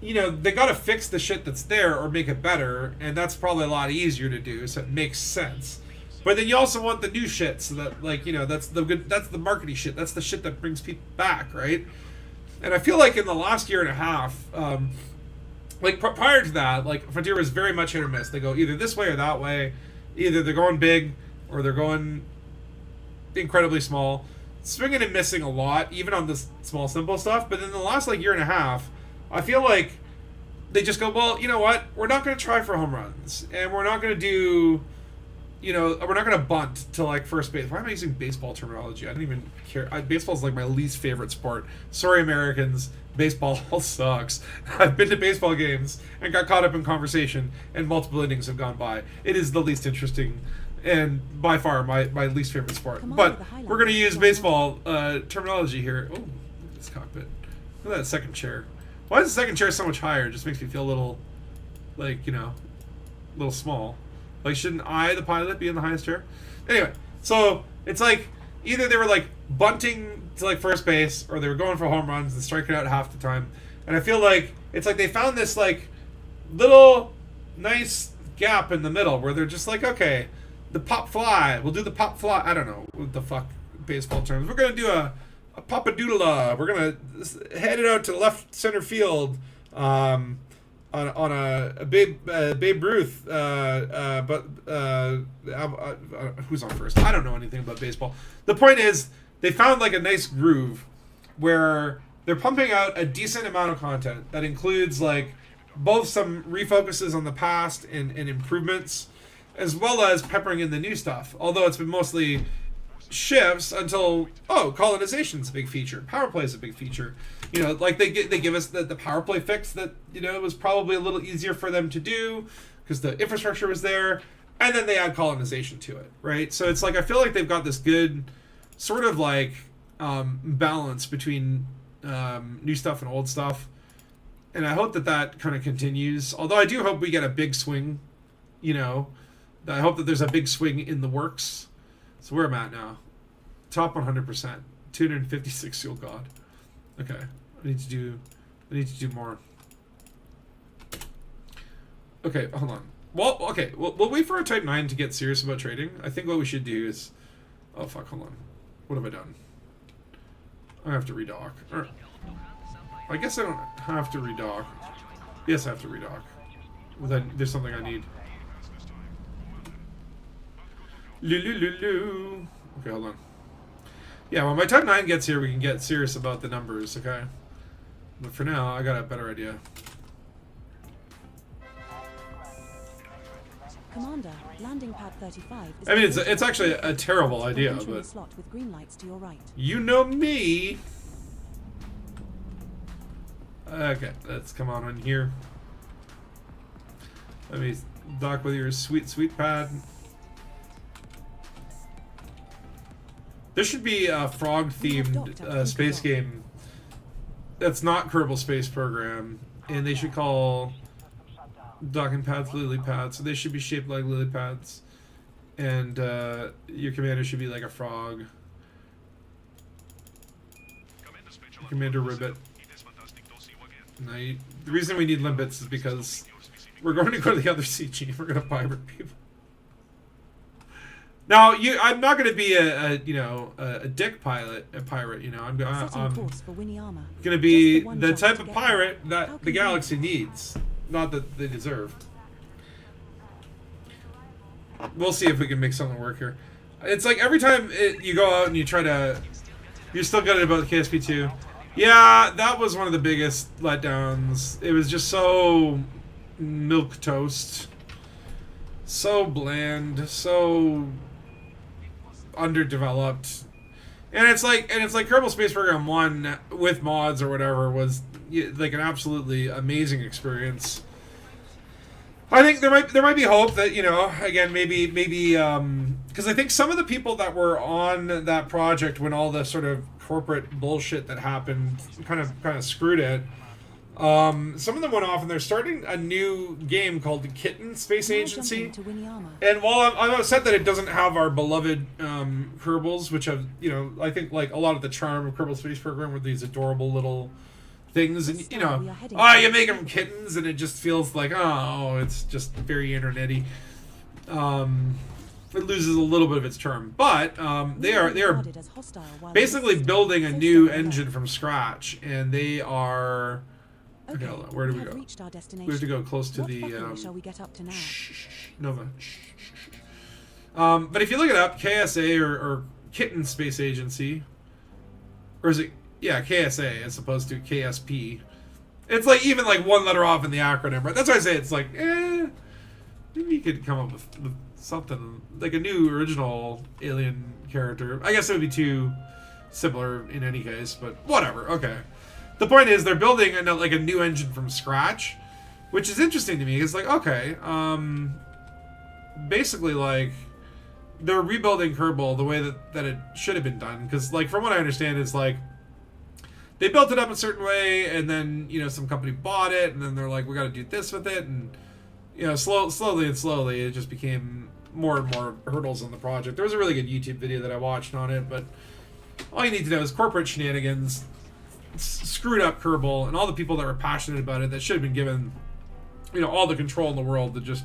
you know, they got to fix the shit that's there or make it better, and that's probably a lot easier to do, so it makes sense. But then you also want the new shit, so that, like, you know, that's the marketing shit. That's the shit that brings people back, right? And I feel like in the last year and a half, like prior to that, like Frontier was very much hit or miss. They go either this way or that way. Either they're going big or they're going incredibly small, swinging and missing a lot, even on this small simple stuff. But in the last like year and a half, I feel like they just go, well, you know what? We're not going to try for home runs, and we're not going to do. You know, we're not going to bunt to, like, first base. Why am I using baseball terminology? I don't even care. Baseball's, like, my least favorite sport. Sorry, Americans. Baseball sucks. I've been to baseball games and got caught up in conversation, and multiple innings have gone by. It is the least interesting and, by far, my least favorite sport. But we're going to use baseball terminology here. Oh, look at this cockpit. Look at that second chair. Why is the second chair so much higher? It just makes me feel a little, like, you know, a little small. Like, shouldn't I, the pilot, be in the highest chair? Anyway, so it's like either they were like bunting to like first base, or they were going for home runs and striking out half the time. And I feel like it's like they found this like little nice gap in the middle where they're just like, okay, the pop fly, we'll do the pop fly. I don't know what the fuck baseball terms. We're gonna do a Papadoodle. We're gonna head it out to left center field. On a Babe Ruth. Who's on first? I don't know anything about baseball. The point is, they found like a nice groove where they're pumping out a decent amount of content that includes like both some refocuses on the past and improvements, as well as peppering in the new stuff. Although it's been mostly shifts until colonization's a big feature, power play is a big feature. You know, like they give us the power play fix that, you know, was probably a little easier for them to do because the infrastructure was there, and then they add colonization to it, right? So it's like I feel like they've got this good sort of like balance between new stuff and old stuff, and I hope that kind of continues. Although I do hope we get a big swing, you know. I hope that there's a big swing in the works. So where am I at now? Top 100%. 256 Seal God. Okay. I need to do more. Okay, hold on. Well, okay. We'll wait for our Type 9 to get serious about trading. I think what we should do is... Oh, fuck. Hold on. What have I done? I have to redock. Or, I guess I don't have to redock. Yes, I have to redock. Then there's something I need. Lulu. Okay, hold on. Yeah, when my Type 9 gets here, we can get serious about the numbers, okay? But for now, I got a better idea. Commander, landing pad 35 is I mean, it's actually a terrible idea, but slot with green lights to your right. You know me. Okay, let's come on in here. Let me dock with your sweet pad. There should be a frog-themed space game that's not Kerbal Space Program, and they should call docking pads lily pads, so they should be shaped like lily pads, and your commander should be like a frog. Commander Ribbit. Now the reason we need limpets is because we're going to go to the other CG. We're going to pirate people. Now, I'm not going to be a dick pirate. You know, I'm going to be the type of pirate that the galaxy needs, not that they deserve. We'll see if we can make something work here. It's like every time you go out and you try to, you're still gutted about the KSP2. Yeah, that was one of the biggest letdowns. It was just so milk toast, so bland, so underdeveloped, and it's like Kerbal Space Program 1 with mods or whatever was like an absolutely amazing experience. I think there might be hope that, you know, again, maybe because I think some of the people that were on that project when all the sort of corporate bullshit that happened kind of screwed it. Some of them went off and they're starting a new game called the Kitten Space Agency. And while I'm upset that it doesn't have our beloved Kerbals, which have, you know, I think like a lot of the charm of Kerbal Space Program were these adorable little things, and you know, you make them kittens and it just feels like, it's just very internet-y. It loses a little bit of its charm, but they are basically building a new engine from scratch, and they are. Okay, hold on. Where do we go? We have to go close to the. Shall we get up to now? Nova. But if you look it up, KSA or Kitten Space Agency, or is it? Yeah, KSA as opposed to KSP. It's like even like one letter off in the acronym, right? That's why I say it's like, maybe you could come up with something like a new original alien character. I guess it would be too similar in any case, but whatever. Okay. The point is they're building a new engine from scratch, which is interesting to me. It's like, okay, basically like they're rebuilding Kerbal the way that it should have been done. Because like from what I understand, it's like they built it up a certain way, and then, you know, some company bought it, and then they're like, we got to do this with it, and, you know, slowly it just became more and more hurdles on the project. There was a really good YouTube video that I watched on it, but all you need to know is corporate shenanigans screwed up Kerbal, and all the people that were passionate about it that should have been given, you know, all the control in the world to just,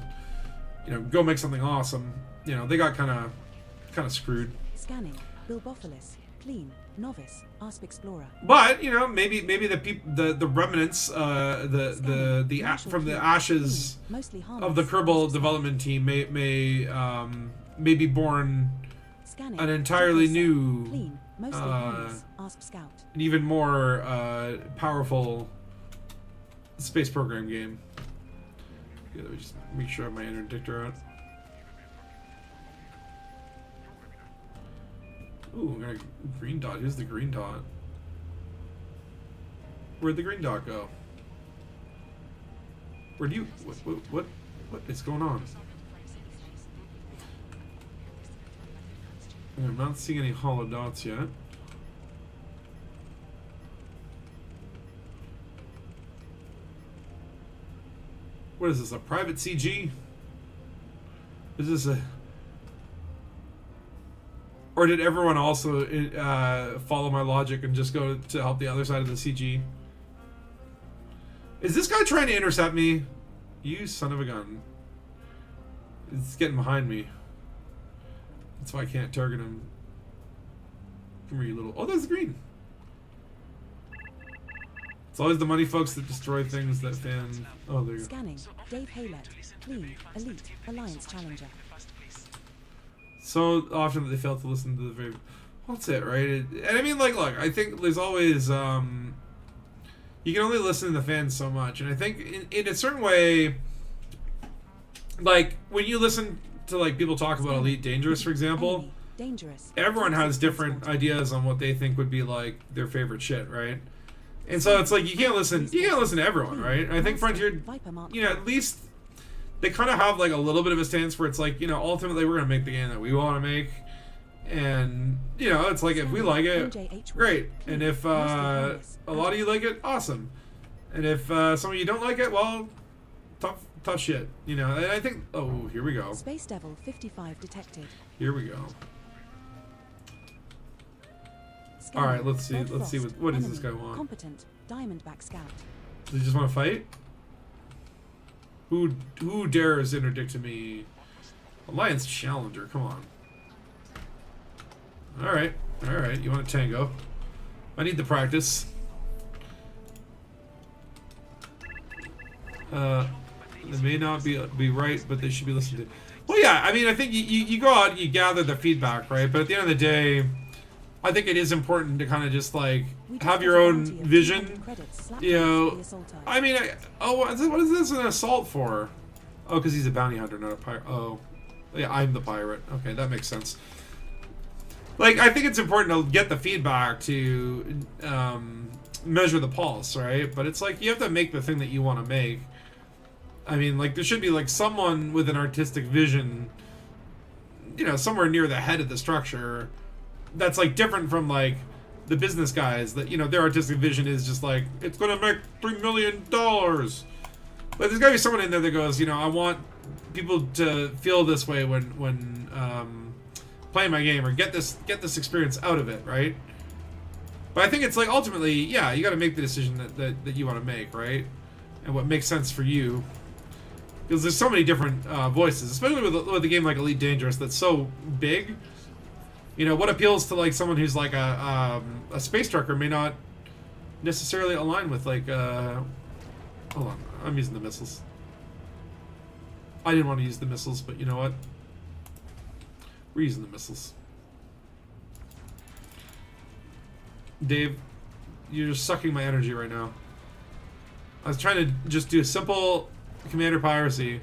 you know, go make something awesome. You know, they got kind of screwed. Scanning. Bilbopholis. Clean. Novice. Asp Explorer. But you know, maybe the remnants, from the ashes Mostly of the Kerbal development team may be born Scanning. an entirely new, Clean. Mostly harmless. Asp Scout. an even more powerful space program game. Okay, let me just make sure I have my interdictor out. Ooh, I got a green dot. Who's the green dot? Where'd the green dot go? Where do you... What is going on? I'm not seeing any hollow dots yet. What is this, a private CG? Is this a... Or did everyone also follow my logic and just go to help the other side of the CG? Is this guy trying to intercept me? You son of a gun. It's getting behind me. That's why I can't target him. Come here, you little... Oh, there's the green. It's always the money folks that destroy things that fans... Oh, there you go. Scanning. Dave Haylett. Clean. Elite. Alliance Challenger. So often that they fail to listen to the very... What's it, right? And I mean, like, look, I think there's always... you can only listen to the fans so much. And I think in a certain way... Like, when you listen to, like, people talk about Elite Dangerous, for example... Enemy. Dangerous. Everyone has different ideas on what they think would be, like, their favorite shit, right? And so it's like, you can't listen to everyone, right? And I think Frontier, you know, at least... They kind of have like a little bit of a stance where it's like, you know, ultimately we're gonna make the game that we want to make, and you know, it's like if we like it, great, and if a lot of you like it, awesome, and if some of you don't like it, well, tough shit, you know. And I think, oh, here we go. Space Devil 55 detected. Here we go. Scanning. All right, let's see what does Enemy. this guy want? Competent. Diamondback Scout. Does he just want to fight? Who dares interdict to me? Alliance Challenger, come on. Alright, you want a tango. I need the practice. They may not be right, but they should be listened to. Well, yeah, I mean, I think you go out, you gather the feedback, right? But at the end of the day, I think it is important to kind of just, like, have your own vision. You know, I mean, what is this an assault for? Oh, because he's a bounty hunter, not a pirate. Oh, yeah, I'm the pirate. Okay, that makes sense. Like, I think it's important to get the feedback to measure the pulse, right? But it's like, you have to make the thing that you want to make. I mean, like, there should be, like, someone with an artistic vision, you know, somewhere near the head of the structure that's, like, different from, like, the business guys that, you know, their artistic vision is just like, it's gonna make $3 million. But there's gotta be someone in there that goes, you know, I want people to feel this way when playing my game, or get this experience out of it, right? But I think it's like, ultimately, yeah, you gotta make the decision that you want to make, right? And what makes sense for you. Because there's so many different voices, especially with a game like Elite Dangerous that's so big. You know, what appeals to, like, someone who's, like, a space trucker may not necessarily align with, like, hold on, I'm using the missiles. I didn't want to use the missiles, but you know what? We're using the missiles. Dave, you're just sucking my energy right now. I was trying to just do simple commander piracy,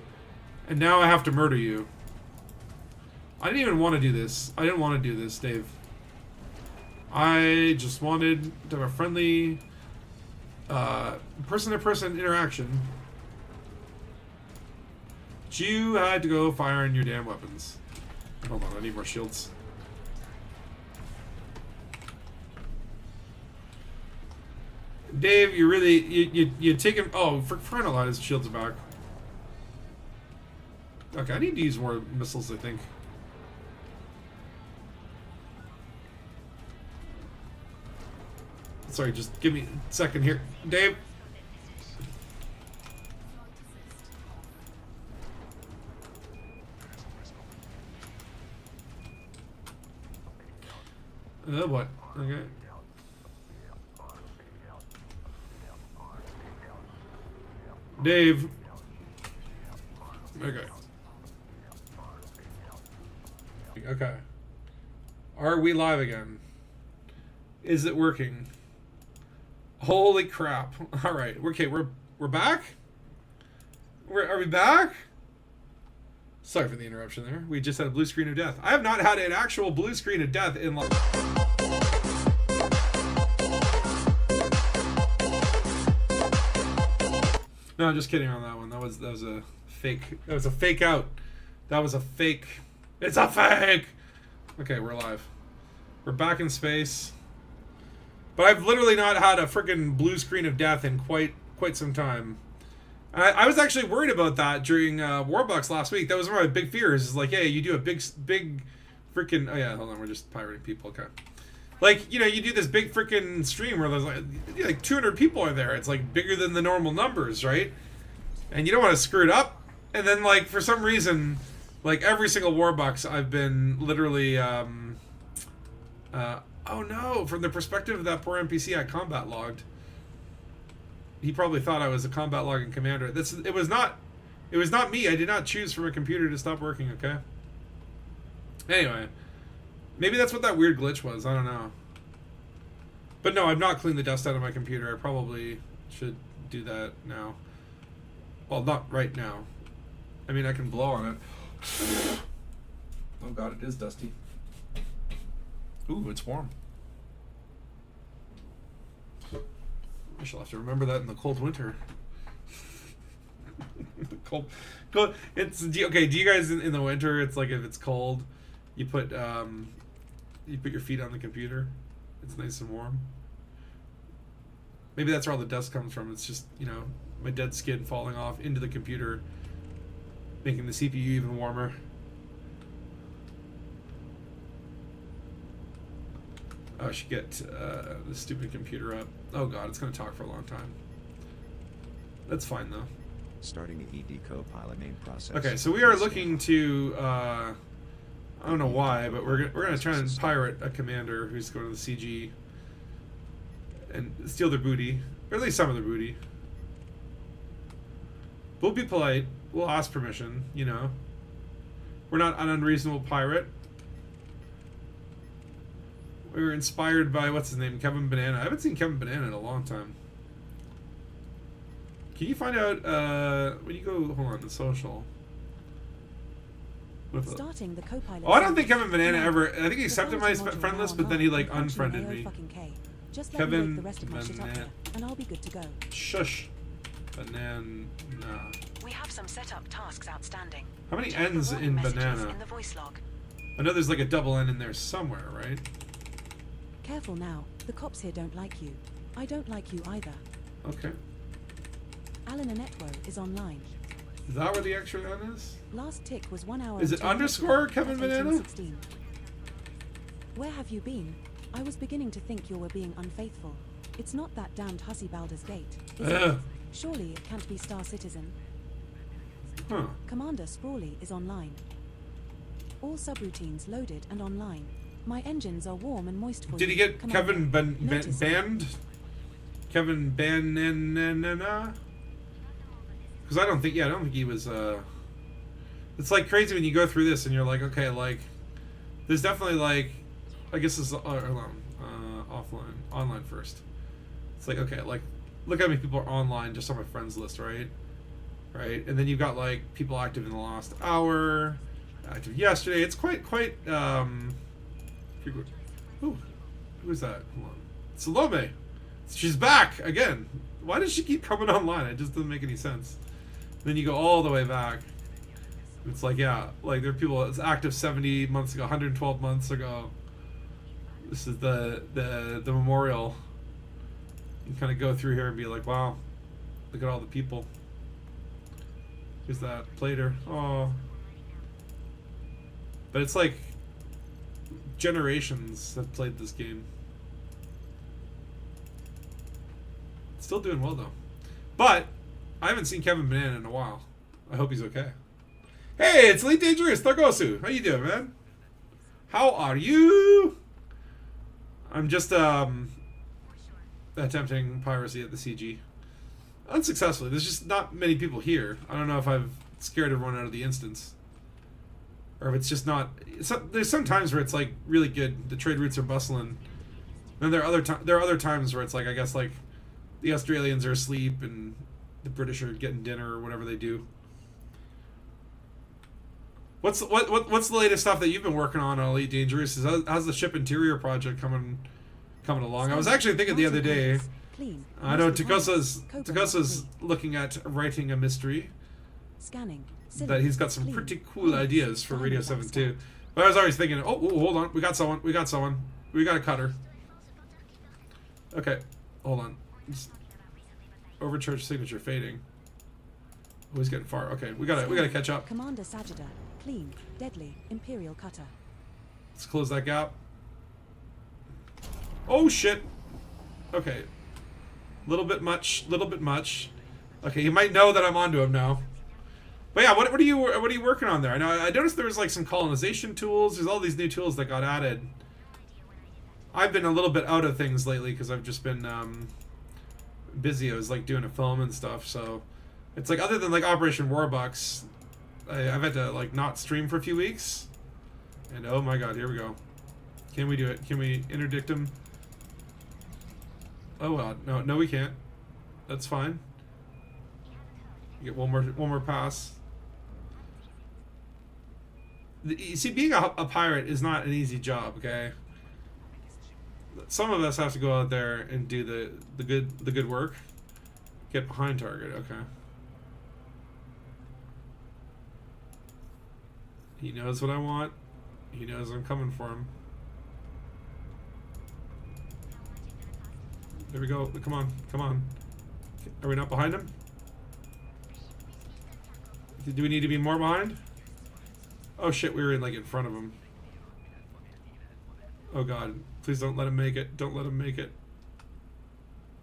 and now I have to murder you. I didn't even want to do this. I didn't want to do this, Dave. I just wanted to have a friendly person-to-person interaction. But you had to go firing your damn weapons. Hold on, I need more shields. Dave, you really you take him. Oh, for crying out loud, his shields are back. Okay, I need to use more missiles, I think. Sorry, just give me a second here. Dave. Oh boy. Okay. Dave. Okay. Okay. Are we live again? Is it working? Holy crap. Alright. Okay, we're back? Are we back? Sorry for the interruption there. We just had a blue screen of death. I have not had an actual blue screen of death in like... No, just kidding on that one. That was a fake. That was a fake out. That was a fake. It's a fake! Okay, we're live. We're back in space. But I've literally not had a freaking blue screen of death in quite some time. I was actually worried about that during Warbucks last week. That was one of my big fears. Is like, hey, you do a big freaking... Oh yeah, hold on, we're just pirating people. Okay. Like, you know, you do this big freaking stream where there's like 200 people are there. It's like bigger than the normal numbers, right? And you don't want to screw it up. And then like for some reason, like every single Warbucks, I've been literally, oh no, from the perspective of that poor NPC I combat logged. He probably thought I was a combat logging commander. It was not me. I did not choose for my computer to stop working, okay? Anyway. Maybe that's what that weird glitch was. I don't know. But no, I've not cleaned the dust out of my computer. I probably should do that now. Well, not right now. I mean, I can blow on it. Oh god, it is dusty. Ooh, it's warm. I shall have to remember that in the cold winter. cold. It's okay. Do you guys in the winter? It's like if it's cold, you put your feet on the computer. It's nice and warm. Maybe that's where all the dust comes from. It's just, you know, my dead skin falling off into the computer, making the CPU even warmer. Oh, I should get the stupid computer up. Oh god, it's going to talk for a long time. That's fine though. Starting the ED Copilot main process. Okay, so we are looking to I don't know why, but we're gonna try and pirate a commander who's going to the CG and steal their booty, or at least some of their booty. We'll be polite. We'll ask permission. You know, we're not an unreasonable pirate. We were inspired by what's his name, Kevin Banana. I haven't seen Kevin Banana in a long time. Can you find out when you go? Hold on, the social. Starting the Copilot. Oh, I don't think Kevin Banana ever. I think he accepted my friend list, but then he like unfriended me. Just let Kevin me make the rest of my shit up Banana. there, and I'll be good to go. Shush. Banana. We have some setup tasks outstanding. How many Check the N's work in messages banana? in the voice log. I know there's like a double N in there somewhere, right? Careful now. The cops here don't like you. I don't like you either. Okay. Alan Anetwo is online. Is that where the extra N is? Last tick was 1 hour. Is and it 2 minutes underscore ago, Kevin Banana? F1816. Where have you been? I was beginning to think you were being unfaithful. It's not that damned hussy Baldur's Gate, is it? Ugh. Surely it can't be Star Citizen. Huh. Commander Sprawley is online. All subroutines loaded and online. My engines are warm and moist for Did he you, get Commander. Kevin Notice- banned? Kevin Banana? Because I don't think he was. It's like crazy when you go through this and you're like, okay, like, there's definitely like, I guess it's online first. It's like, okay, like, look how many people are online just on my friends list, right? Right, and then you've got like people active in the last hour, active yesterday. It's quite. Ooh, who's that? Hold on. Salome. She's back again. Why does she keep coming online? It just doesn't make any sense. Then you go all the way back. It's like, yeah, like there are people that's active 70 months ago, 112 months ago. This is the memorial. You kind of go through here and be like, wow, look at all the people. Who's that? Plater. Oh. But it's like generations have played this game. Still doing well though. But I haven't seen Kevin Banana in a while. I hope he's okay. Hey, it's Elite Dangerous Thargosu. How you doing, man? How are you? I'm just attempting piracy at the CG. Unsuccessfully. There's just not many people here. I don't know if I've scared everyone out of the instance. Or if it's just not... there's some times where it's like really good. The trade routes are bustling. And there are other times where it's like, I guess like the Australians are asleep and the British are getting dinner or whatever they do. What's the latest stuff that you've been working on Elite Dangerous? How's the ship interior project coming along? I was actually thinking the other day. I know Takosa's looking at writing a mystery. Scanning. That he's got some pretty cool ideas for Radio 7 too. But I was always thinking, oh, hold on, we got someone. We got a cutter. Okay, hold on. Just overcharged signature fading. Oh, he's getting far. Okay, we gotta catch up. Commander Sajida, clean, deadly, Imperial cutter. Let's close that gap. Oh shit. Okay. Little bit much. Okay, you might know that I'm onto him now. But yeah, what are you working on there? I know I noticed there was like some colonization tools. There's all these new tools that got added. I've been a little bit out of things lately because I've just been busy. I was like doing a film and stuff, so it's like other than like Operation Warbucks, I've had to like not stream for a few weeks. And oh my god, here we go. Can we do it? Can we interdict him? Oh well, no we can't. That's fine. You get one more pass. You see, being a pirate is not an easy job, okay? Some of us have to go out there and do the good work. Get behind target, okay. He knows what I want. He knows I'm coming for him. There we go. Come on. Are we not behind him? Do we need to be more behind? Oh shit, we were in front of him. Oh god, please don't let him make it. Don't let him make it.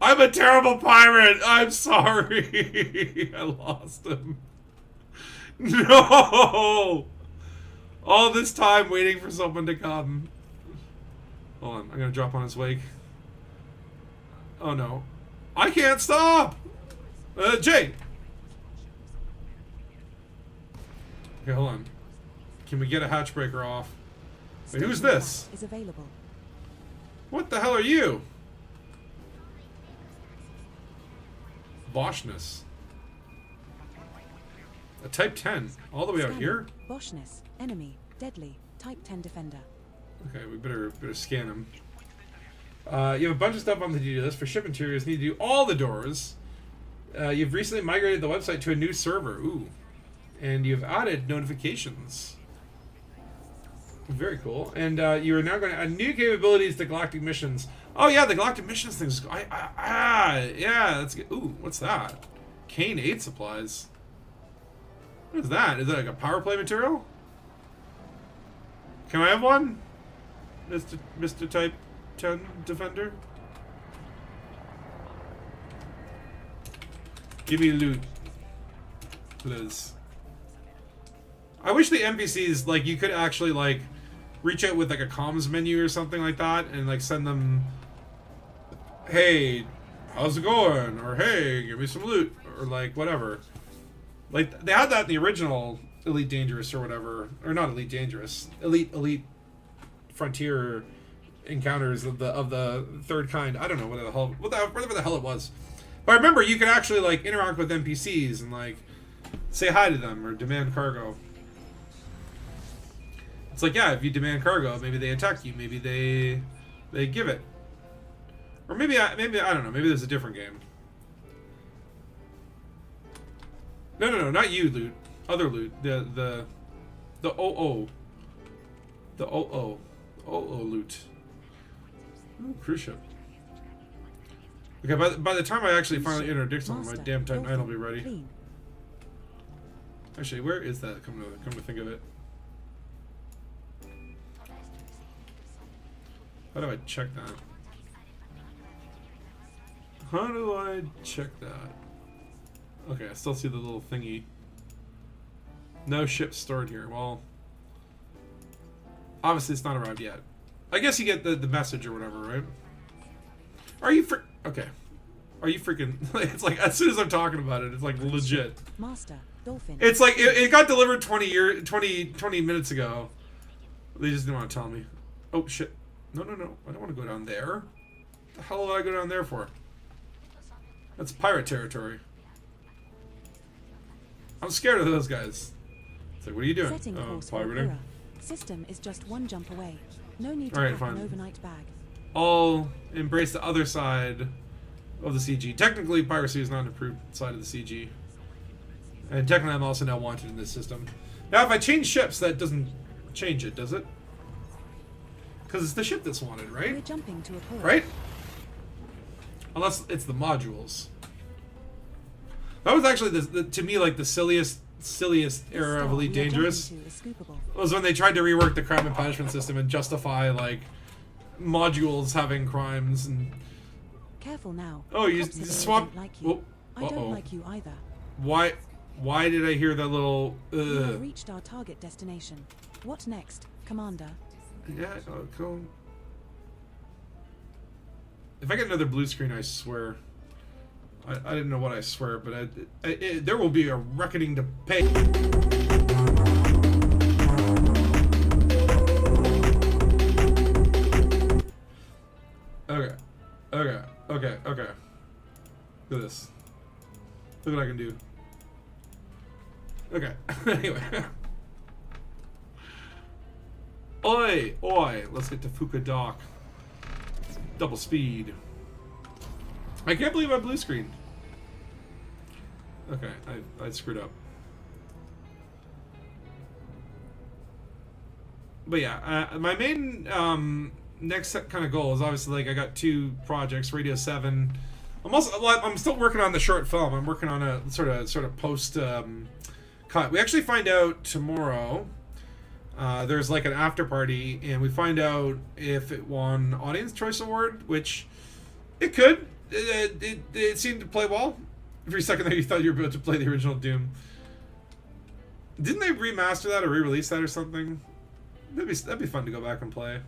I'm a terrible pirate! I'm sorry! I lost him. No! All this time waiting for someone to come. Hold on, I'm gonna drop on his wake. Oh no. I can't stop! Jay! Okay, hold on. Can we get a hatch breaker off? Wait, who's this? Is available. What the hell are you? Boshness. A Type 10. All the way out here? Boshness. Enemy. Deadly. Type 10 defender. Okay, we better scan him. You have a bunch of stuff on the to-do list. For ship interiors, need to do all the doors. You've recently migrated the website to a new server. Ooh. And you've added notifications. Very cool. And you are now going to add new capabilities to Galactic Missions. Oh yeah, the Galactic Missions things. Yeah, that's good. Ooh, what's that? Kane 8 supplies. What is that? Is that like a power play material? Can I have one? Mr. Type 10 Defender? Give me loot. Please. I wish the NPCs, like, you could actually, like, reach out with, like, a comms menu or something like that and, like, send them, hey, how's it going? Or, hey, give me some loot. Or, like, whatever. Like, they had that in the original Elite Dangerous or whatever. Or not Elite Dangerous. Elite Frontier encounters of the third kind. I don't know whatever the hell it was. But I remember you could actually, like, interact with NPCs and, like, say hi to them or demand cargo. It's like, yeah, if you demand cargo, maybe they attack you, maybe they give it. Or maybe I don't know, maybe there's a different game. No, not you loot. Other loot. The OO. The OO. OO loot. Ooh, cruise ship. Okay, by the time I actually finally interdict someone, my damn Type 9 will be ready. Actually, where is that? Come to think of it. How do I check that? How do I check that? Okay, I still see the little thingy. No ship stored here. Well, obviously it's not arrived yet. I guess you get the message or whatever, right? Are you okay? Are you freaking? It's like as soon as I'm talking about it, it's like legit. Master, dolphin. It's like it got delivered 20 minutes ago. They just didn't want to tell me. Oh shit! No. I don't want to go down there. What the hell would I go down there for? That's pirate territory. I'm scared of those guys. It's like, what are you doing? Setting course for pirating. Kura. System is just one jump away. No need to Alright, pack fine. an overnight bag. I'll embrace the other side of the CG. Technically, piracy is not an approved side of the CG. And technically, I'm also now wanted in this system. Now, if I change ships, that doesn't change it, does it? Because it's the ship that's wanted, We're right? jumping to a Kura. Right? Unless it's the modules. That was actually, to me, like the silliest era of Elite Dangerous. Was when they tried to rework the crime and punishment system and justify, like, modules having crimes and... Careful now. Oh, you Cops here swap... don't like you. Oh, I don't like you either. Why did I hear that little... We have reached our target destination. What next, Commander? Yeah, cool. If I get another blue screen, I swear... I didn't know what I swear, but there will be a reckoning to pay. Okay. Look at this. Look what I can do. Okay. Anyway. Oi! Let's get to Fuka Dock. Double speed. I can't believe I blue screened. Okay, I screwed up. But yeah, my main next kind of goal is obviously, like, I got 2 projects, Radio 7. I'm still working on the short film. I'm working on a sort of post cut. We actually find out tomorrow. There's like an after party, and we find out if it won Audience Choice Award, which it could. It seemed to play well. For a second there, you thought you were about to play the original Doom. Didn't they remaster that or re-release that or something? That'd be fun to go back and play.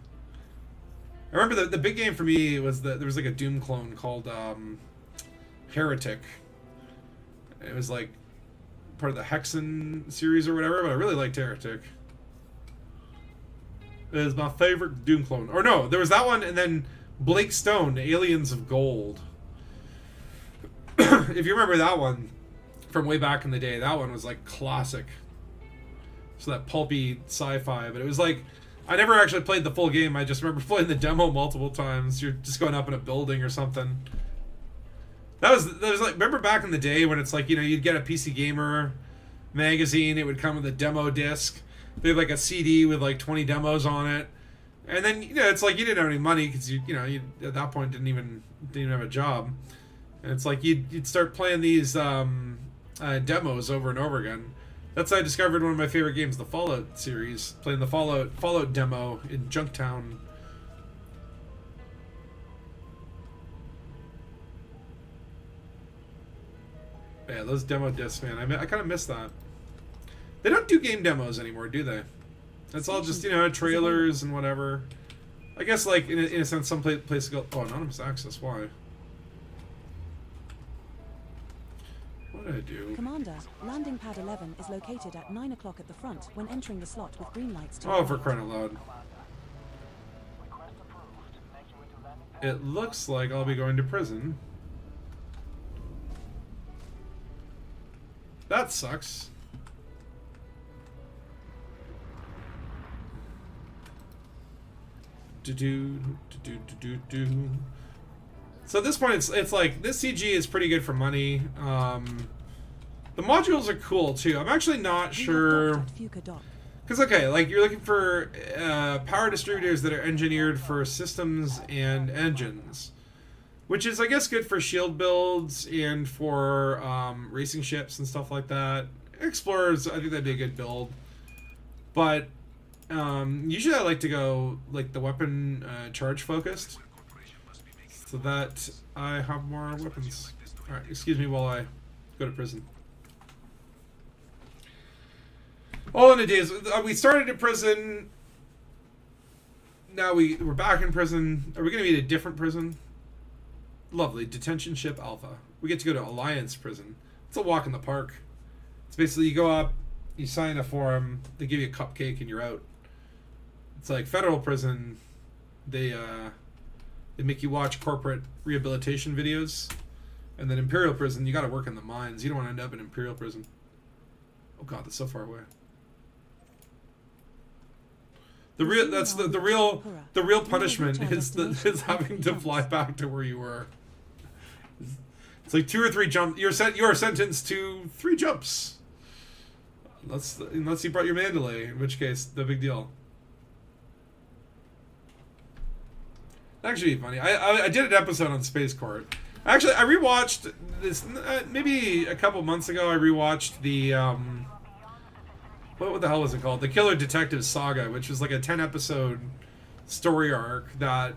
I remember the big game for me was that there was like a Doom clone called Heretic. It was like part of the Hexen series or whatever, but I really liked Heretic. It is my favorite Doom clone. Or no, there was that one, and then Blake Stone, Aliens of Gold. If you remember that one from way back in the day, that one was like classic. So that pulpy sci-fi, but it was like, I never actually played the full game. I just remember playing the demo multiple times. You're just going up in a building or something. That was like, remember back in the day when it's like, you know, you'd get a PC Gamer magazine, it would come with a demo disc. They had like a CD with like 20 demos on it. And then, you know, it's like you didn't have any money because you at that point didn't even have a job. And it's like you'd start playing these demos over and over again. That's how I discovered one of my favorite games, the Fallout series. Playing the Fallout demo in Junktown. Yeah, those demo discs, man. I kind of miss that. They don't do game demos anymore, do they? It's all just, you know, trailers and whatever. I guess, like, in a sense, some place to go... Oh, anonymous access, why? What did I do? Commander, landing pad 11 is located at 9 o'clock at the front when entering the slot with green lights to Oh, for crying out loud. It looks like I'll be going to prison. That sucks. So at this point, it's like, this CG is pretty good for money. The modules are cool too. I'm actually not sure, because okay, like you're looking for power distributors that are engineered for systems and engines, which is, I guess, good for shield builds and for racing ships and stuff like that. Explorers, I think that'd be a good build, but usually I like to go like the weapon charge focused, so that I have more weapons. All right, excuse me while I go to prison. All in a days. We started in prison. now we're back in prison. Are we going to be at a different prison? Lovely. Detention ship Alpha. We get to go to Alliance prison. It's a walk in the park. It's basically you go up, you sign a form, they give you a cupcake, and you're out. It's like federal prison. They make you watch corporate rehabilitation videos, and then Imperial prison, you got to work in the mines. You don't want to end up in Imperial prison. Oh God, that's so far away. The real punishment is having to fly back to where you were. It's like 2 or 3 jumps. You are sentenced to 3 jumps. Unless you brought your Mandalay, in which case, no big deal. Actually, funny. I did an episode on Space Court. Actually, I rewatched this maybe a couple months ago. I rewatched the what the hell was it called? The Killer Detective Saga, which was like a 10-episode story arc that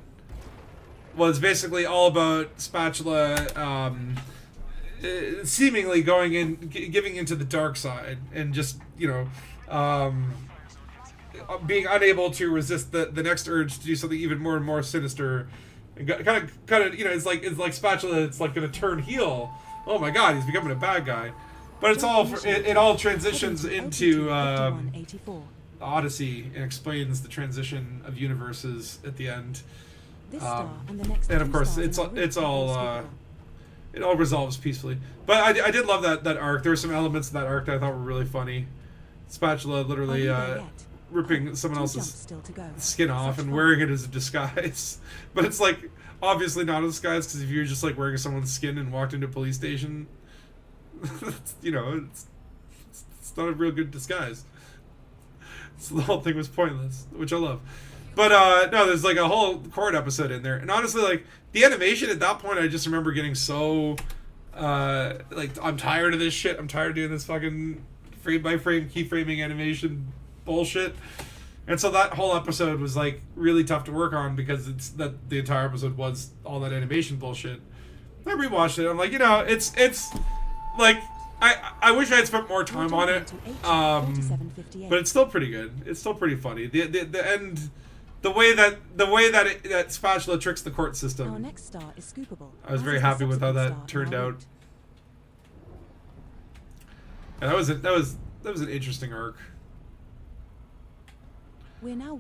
was basically all about Spatula seemingly giving into the dark side and just, you know, being unable to resist the next urge to do something even more and more sinister. And kind of, you know, it's like Spatula. It's like going to turn heel. Oh my God, he's becoming a bad guy. But it's all it all transitions into Odyssey and explains the transition of universes at the end. And of course, it all resolves peacefully. But I did love that arc. There were some elements of that arc that I thought were really funny. Spatula literally ripping someone else's skin off and wearing it as a disguise. But it's like obviously not a disguise, because if you're just like wearing someone's skin and walked into a police station, you know, it's not a real good disguise. So the whole thing was pointless, which I love. But no, there's like a whole court episode in there, and honestly, like the animation at that point, I just remember getting so like, I'm tired of this shit. I'm tired of doing this fucking frame by frame keyframing animation bullshit. And so that whole episode was like really tough to work on, because the entire episode was all that animation bullshit. I rewatched it. I'm like, you know, it's like I wish I had spent more time on it. But it's still pretty good. It's still pretty funny. The end, the way that Spatula tricks the court system. Our next star is scoopable. I was very happy with how that turned out. And that was an interesting arc. We're now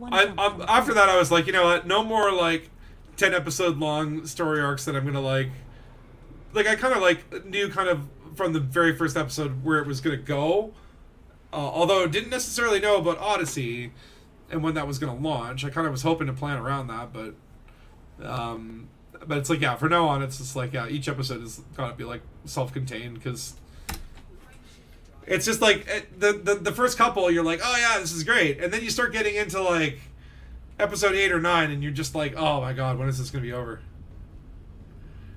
after that, I was like, you know what? No more like 10-episode long story arcs that I'm gonna like. Like I kind of like knew kind of from the very first episode where it was gonna go. Although didn't necessarily know about Odyssey and when that was gonna launch. I kind of was hoping to plan around that, but it's like, yeah, for now on, it's just like, yeah, each episode has gotta be like self-contained, because it's just like the first couple, you're like, oh yeah, this is great, and then you start getting into like episode 8 or 9, and you're just like, oh my God, when is this gonna be over?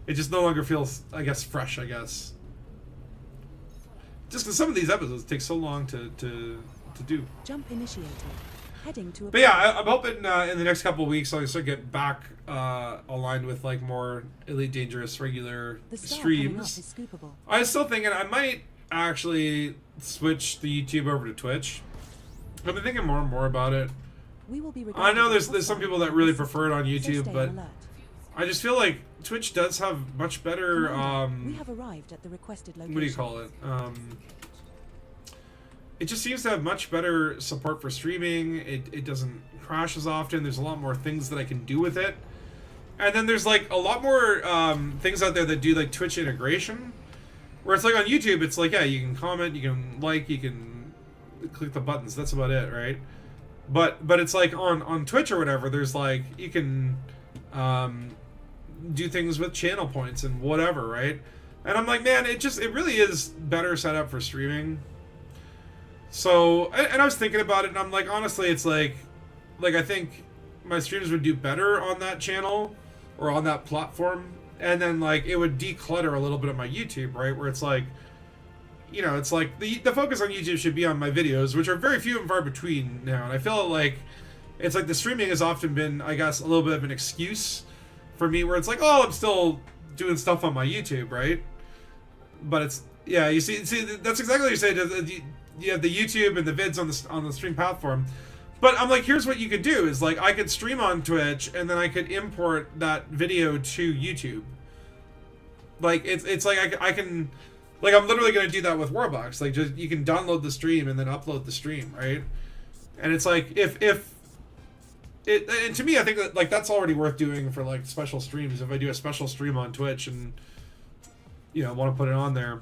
It just no longer feels, I guess, fresh. I guess just because some of these episodes take so long to do. Jump initiated. Heading to a. But yeah, I'm hoping in the next couple of weeks I'll start get back aligned with like more Elite Dangerous regular streams. I was still thinking I might actually switch the YouTube over to Twitch. I've been thinking more and more about it. I know there's some people that really prefer it on YouTube, but I just feel like Twitch does have much better we have arrived at the requested location. what do you call it? It just seems to have much better support for streaming. It doesn't crash as often. There's a lot more things that I can do with it. And then there's like a lot more things out there that do like Twitch integration. Where it's like on YouTube, it's like, yeah, you can comment, you can like, you can click the buttons. That's about it, right? But it's like on Twitch or whatever, there's like, you can do things with channel points and whatever, right? And I'm like, man, it really is better set up for streaming. So, and I was thinking about it, and I'm like, honestly, it's like I think my streams would do better on that channel or on that platform, and then like it would declutter a little bit of my YouTube, right? Where it's like, you know, it's like the focus on YouTube should be on my videos, which are very few and far between now, and I feel like it's like the streaming has often been, I guess, a little bit of an excuse for me, where it's like, oh, I'm still doing stuff on my YouTube, right? But it's, yeah, you see, that's exactly what you say. You have the YouTube and the vids on the stream platform, But I'm like, here's what you could do is like I could stream on Twitch and then I could import that video to YouTube. Like it's like I can, like I'm literally gonna do that with Warbucks. Like just you can download the stream and then upload the stream, right? And it's like if it, and to me I think that like that's already worth doing for like special streams. If I do a special stream on Twitch and you know want to put it on there,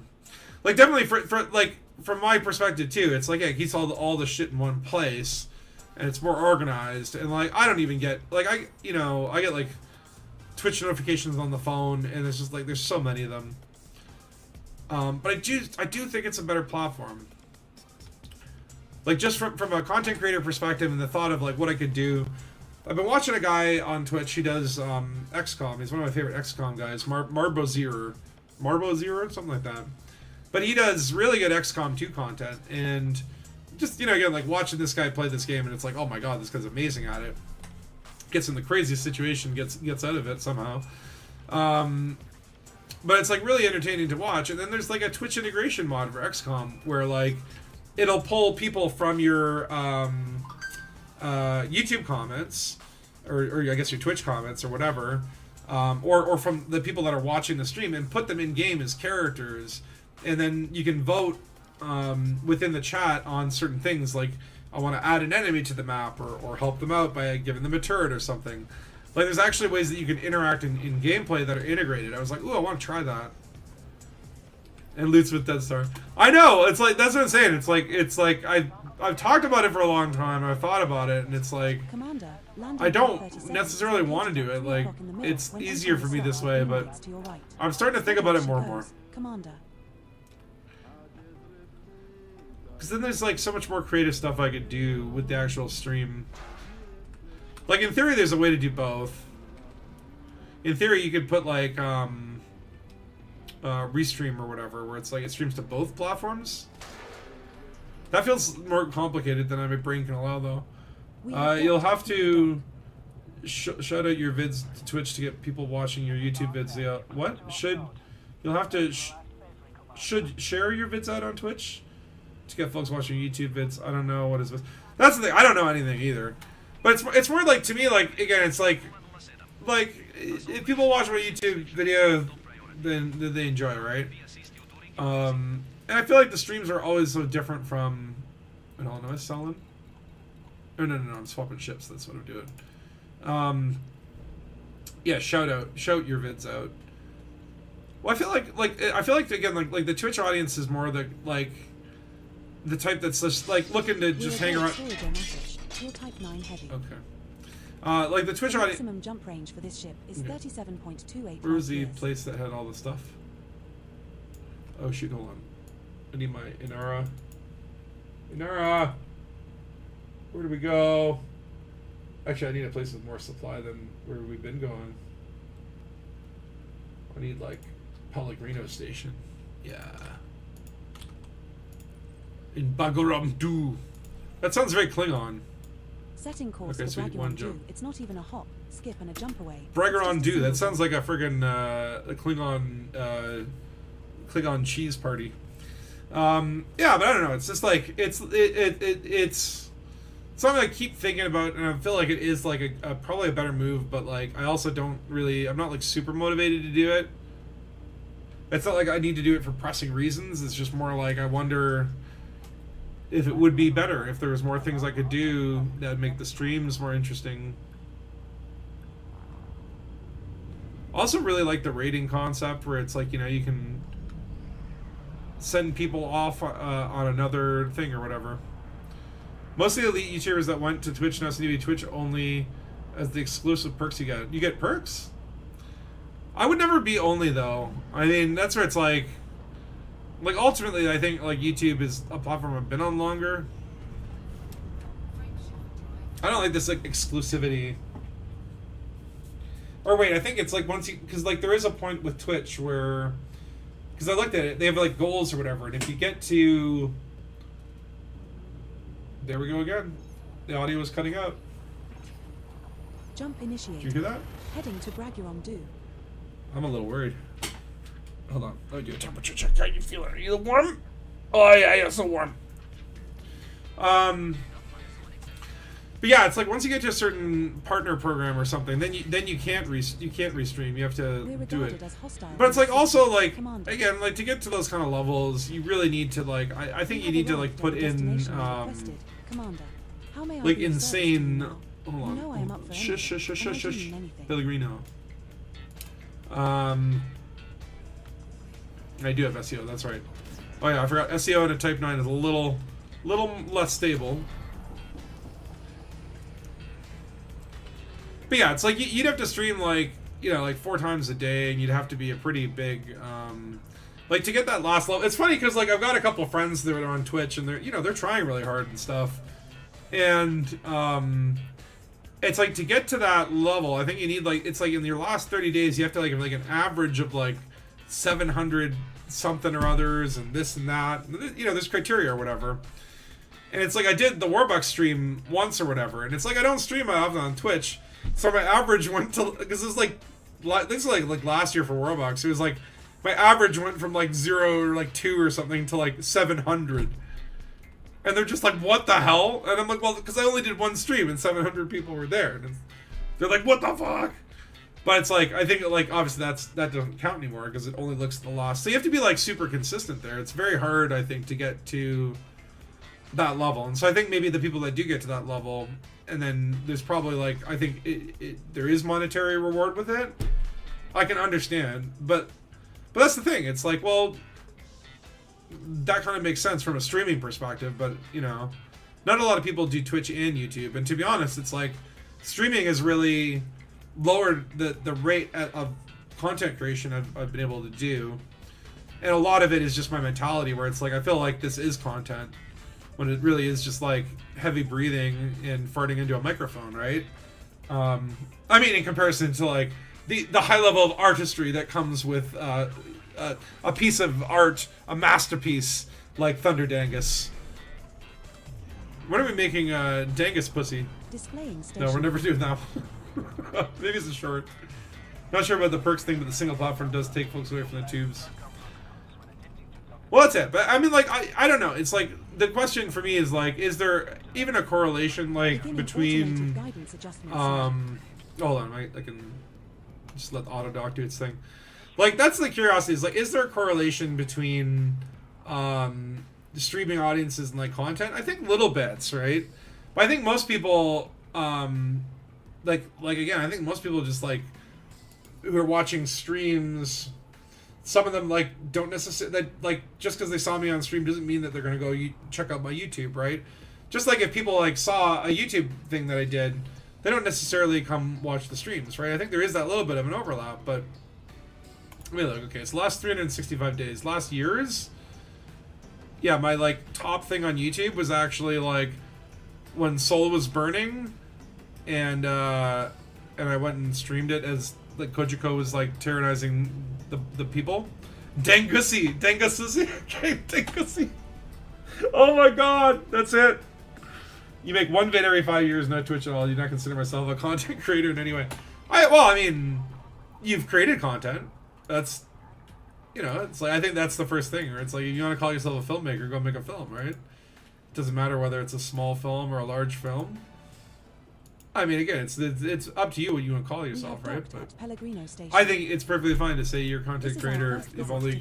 like definitely for like from my perspective too, it's like yeah, it keeps all the shit in one place. And it's more organized, and like I don't even get like I get like Twitch notifications on the phone, and it's just like there's so many of them. But I do think it's a better platform. Like just from a content creator perspective, and the thought of like what I could do. I've been watching a guy on Twitch. He does XCOM. He's one of my favorite XCOM guys, Marbo Zero, something like that. But he does really good XCOM 2 content, and just, again, like watching this guy play this game, and it's like, oh my god, this guy's amazing at it. Gets in the craziest situation, gets out of it somehow. But it's like really entertaining to watch. And then there's like a Twitch integration mod for XCOM where like it'll pull people from your YouTube comments, or I guess your Twitch comments or whatever, or from the people that are watching the stream and put them in game as characters, and then you can vote within the chat on certain things, like I want to add an enemy to the map or help them out by giving them a turret or something. Like there's actually ways that you can interact in gameplay that are integrated. I was like, ooh, I want to try that. And loots with Dead Star. I know, it's like, that's what I'm saying. It's like I've talked about it for a long time. I've thought about it, and it's like Commander, I don't necessarily want to do it. Like it's easier for me this way, but I'm starting to think about it more and more. Commander. Because then there's like so much more creative stuff I could do with the actual stream. Like in theory, there's a way to do both. In theory, you could put like restream or whatever, where it's like it streams to both platforms. That feels more complicated than my brain can allow, though. You'll have to shout out your vids to Twitch to get people watching your YouTube vids. Yeah, what? You'll have to should share your vids out on Twitch to get folks watching YouTube vids. I don't know what is this. That's the thing. I don't know anything either. But it's more like, to me, like, again, it's like if people watch my YouTube video, then they enjoy it, right? And I feel like the streams are always so different from. Am I selling? Oh no, I'm swapping ships. That's what I'm doing. Yeah, shout your vids out. Well, I feel like again, like the Twitch audience is more the type that's just like looking to just hang around. Type 9 heavy. Okay. Like the Twitch audience. Maximum jump range for this ship is 37.28. Where was the place that had all the stuff? Oh shoot! Hold on. I need my Inara. Inara. Where do we go? Actually, I need a place with more supply than where we've been going. I need like Pellegrino Station. Yeah. In Bagaram-Du. That sounds very Klingon. Setting course okay, so for one Bragaron-Du. jump. It's not even a hop, skip, and a jump away. Bragaron-Du. That sounds like a friggin' Klingon cheese party. Yeah, but I don't know. It's just like it's something I keep thinking about, and I feel like it is like a probably a better move. But like I also don't really. I'm not like super motivated to do it. It's not like I need to do it for pressing reasons. It's just more like I wonder if it would be better if there was more things I could do that would make the streams more interesting. Also really like the rating concept where it's like, you can send people off on another thing or whatever. Most of the elite YouTubers that went to Twitch now seem to be Twitch only as the exclusive perks you get. You get perks? I would never be only though. I mean, that's where it's like ultimately I think like YouTube is a platform I've been on longer. I don't like this like exclusivity. Or wait, I think it's like once you, because like there is a point with Twitch where, because I looked at it, they have like goals or whatever, and if you get to, there we go again. The audio is cutting out. Jump initiated. Did you hear that? Heading to Bragaron-Du. I'm a little worried. Hold on. Let me do a temperature check. How you feeling? Are you warm? Oh yeah, so warm. But yeah, it's like once you get to a certain partner program or something, then you can't restream. You have to We're do it. regarded as hostile. But it's like also like Commander. again, like to get to those kind of levels, you really need to like I think you need to like put in Commander, how may I like be of service to you insane. now? Hold on. You know I am up for Shush, anything. shush, shush, I'm shush, not shush. doing anything. Pellegrino. I do have SEO. That's right. Oh yeah, I forgot. SEO in a Type 9 is a little less stable. But yeah, it's like you'd have to stream like like 4 times a day, and you'd have to be a pretty big like to get that last level. It's funny because like I've got a couple friends that are on Twitch, and they're trying really hard and stuff, and it's like to get to that level, I think you need like it's like in your last 30 days you have to like have like an average of like 700 something or others, and this and that. There's criteria or whatever. And it's like I did the Warbucks stream once or whatever, and it's like I don't stream often on Twitch. So my average went to, because it was like, this is like last year for Warbucks, it was like, my average went from like 0 or like 2 or something to like 700. And they're just like, what the hell? And I'm like, well, because I only did one stream and 700 people were there. And they're like, what the fuck? But it's like, I think like, obviously that doesn't count anymore because it only looks at the loss. So you have to be like super consistent there. It's very hard, I think, to get to that level. And so I think maybe the people that do get to that level, and then there's probably like, I think there is monetary reward with it. I can understand, but that's the thing. It's like, well, that kind of makes sense from a streaming perspective, but not a lot of people do Twitch and YouTube. And to be honest, it's like streaming has really lowered the rate of content creation I've been able to do. And a lot of it is just my mentality, where it's like I feel like this is content when it really is just like heavy breathing and farting into a microphone, right? I mean, in comparison to like the high level of artistry that comes with a piece of art, a masterpiece like Thunder Dangus. When are we making Dangus pussy? Displaying station. No, we're never doing that. Maybe it's a short. Not sure about the perks thing, but the single platform does take folks away from the tubes. Well, that's it. But I mean, like, I don't know. It's like the question for me is like, is there even a correlation like between hold on, I can just let the autodoc do its thing. Like, that's the curiosity, is like, is there a correlation between streaming audiences and like content? I think little bits, right? But I think most people like again, I think most people just like who are watching streams, some of them like don't necessarily, that like just because they saw me on stream doesn't mean that they're gonna go check out my YouTube, right? Just like if people like saw a YouTube thing that I did, they don't necessarily come watch the streams, right? I think there is that little bit of an overlap, but I mean, look, okay, so last 365 days, last year's, yeah, my like top thing on YouTube was actually like when Soul was burning, and I went and streamed it as like Kojiko was like terrorizing the people. Dangussy, okay, Dangussy. Oh my god, that's it. You make one vid every 5 years, no Twitch at all. You do not consider myself a content creator in any way. I mean, you've created content. That's, it's like, I think that's the first thing. Or it's like, if you want to call yourself a filmmaker, go make a film, right? It doesn't matter whether it's a small film or a large film. I mean, again, it's up to you what you want to call yourself, right? But I think it's perfectly fine to say you're a content creator if you've only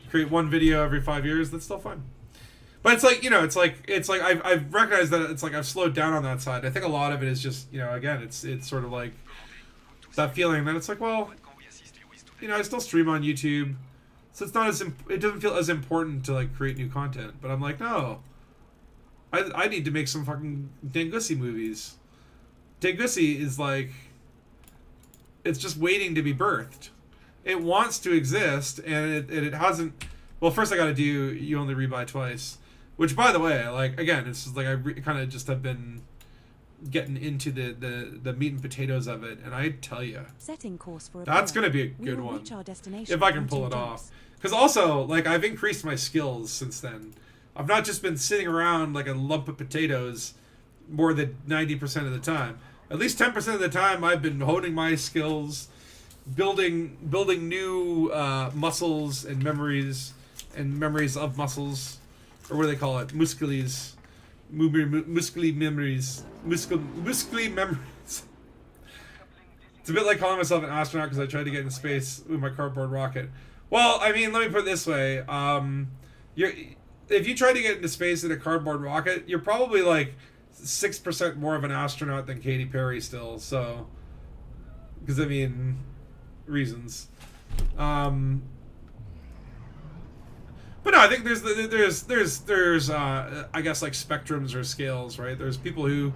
create one video every 5 years. That's still fine. But it's like, it's like I've recognized that it's like I've slowed down on that side. I think a lot of it is just, again, it's sort of like that feeling that it's like, well, I still stream on YouTube, so it's not it doesn't feel as important to like create new content. But I'm like, no, I need to make some fucking Dangussy movies. Dangussy is like, it's just waiting to be birthed. It wants to exist, and it hasn't. Well, first I got to do You Only Rebuy Twice, which, by the way, like, again, it's just like I kind of just have been getting into the meat and potatoes of it, and I tell you, setting course for that's gonna be a good one if I can pull it off. Because also, like, I've increased my skills since then. I've not just been sitting around like a lump of potatoes more than 90% of the time. At least 10% of the time, I've been honing my skills, building new muscles and memories of muscles, or what do they call it, muscles, muscly memories. Muscly memories. It's a bit like calling myself an astronaut because I tried to get into space with my cardboard rocket. Well, I mean, let me put it this way. If you try to get into space in a cardboard rocket, you're probably like 6% more of an astronaut than Katy Perry still. So, because I mean, reasons. But no, I think there's I guess like spectrums or scales, right? There's people who,